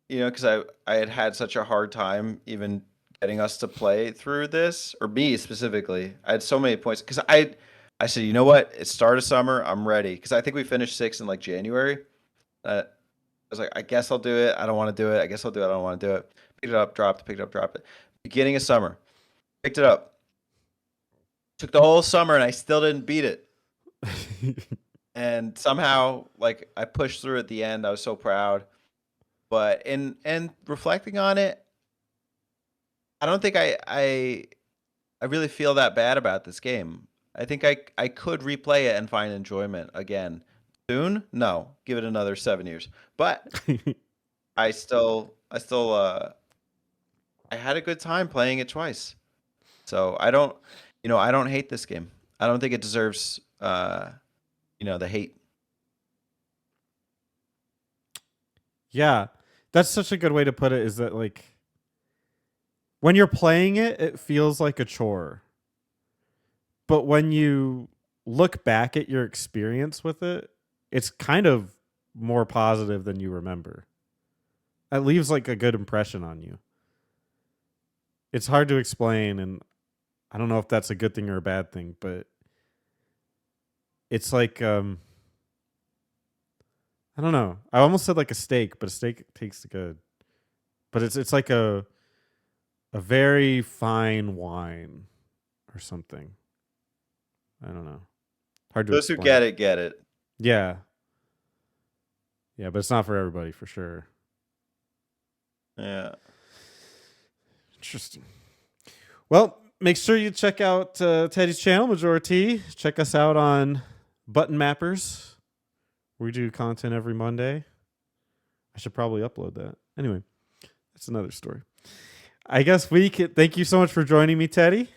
Because I had such a hard time even getting us to play through this, or me specifically. I had so many points because I said, you know what? It's start of summer. I'm ready because I think we finished 6 in like January. I was like, I guess I'll do it. I don't want to do it. I guess I'll do it. I don't want to do it. Picked it up, dropped it. Picked it up, dropped it. Beginning of summer, picked it up. Took the whole summer and I still didn't beat it. And somehow, like, I pushed through at the end. I was so proud. But in reflecting on it, I don't think I really feel that bad about this game. I think I could replay it and find enjoyment again. Soon? No. Give it another 7 years. But I had a good time playing it twice. So I don't hate this game. I don't think it deserves the hate. Yeah. That's such a good way to put it, is that like when you're playing it, it feels like a chore. But when you look back at your experience with it, it's kind of more positive than you remember. It leaves like a good impression on you. It's hard to explain, and I don't know if that's a good thing or a bad thing, but it's like I don't know. I almost said like a steak, but a steak tastes good. But it's like a very fine wine or something. I don't know. Hard to Those who explain. get it, get it. Yeah. Yeah, but it's not for everybody for sure. Yeah. Interesting. Well, make sure you check out Teddy's channel, Majority. Check us out on Button Mappers. We do content every Monday. I should probably upload that. Anyway, that's another story. I guess we could thank you so much for joining me, Teddy.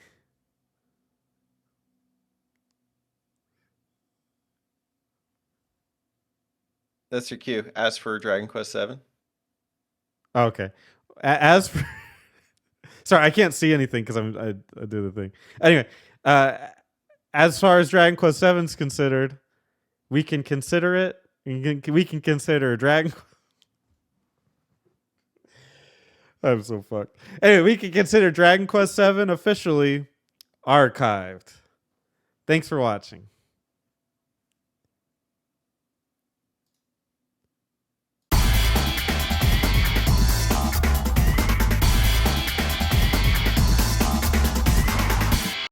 That's your cue. As for Dragon Quest VII. Oh, okay. As for sorry, I can't see anything because I do the thing. Anyway, as far as Dragon Quest VII is considered, we can consider it. We can consider Dragon. I'm so fucked. Anyway, we can consider Dragon Quest VII officially archived. Thanks for watching.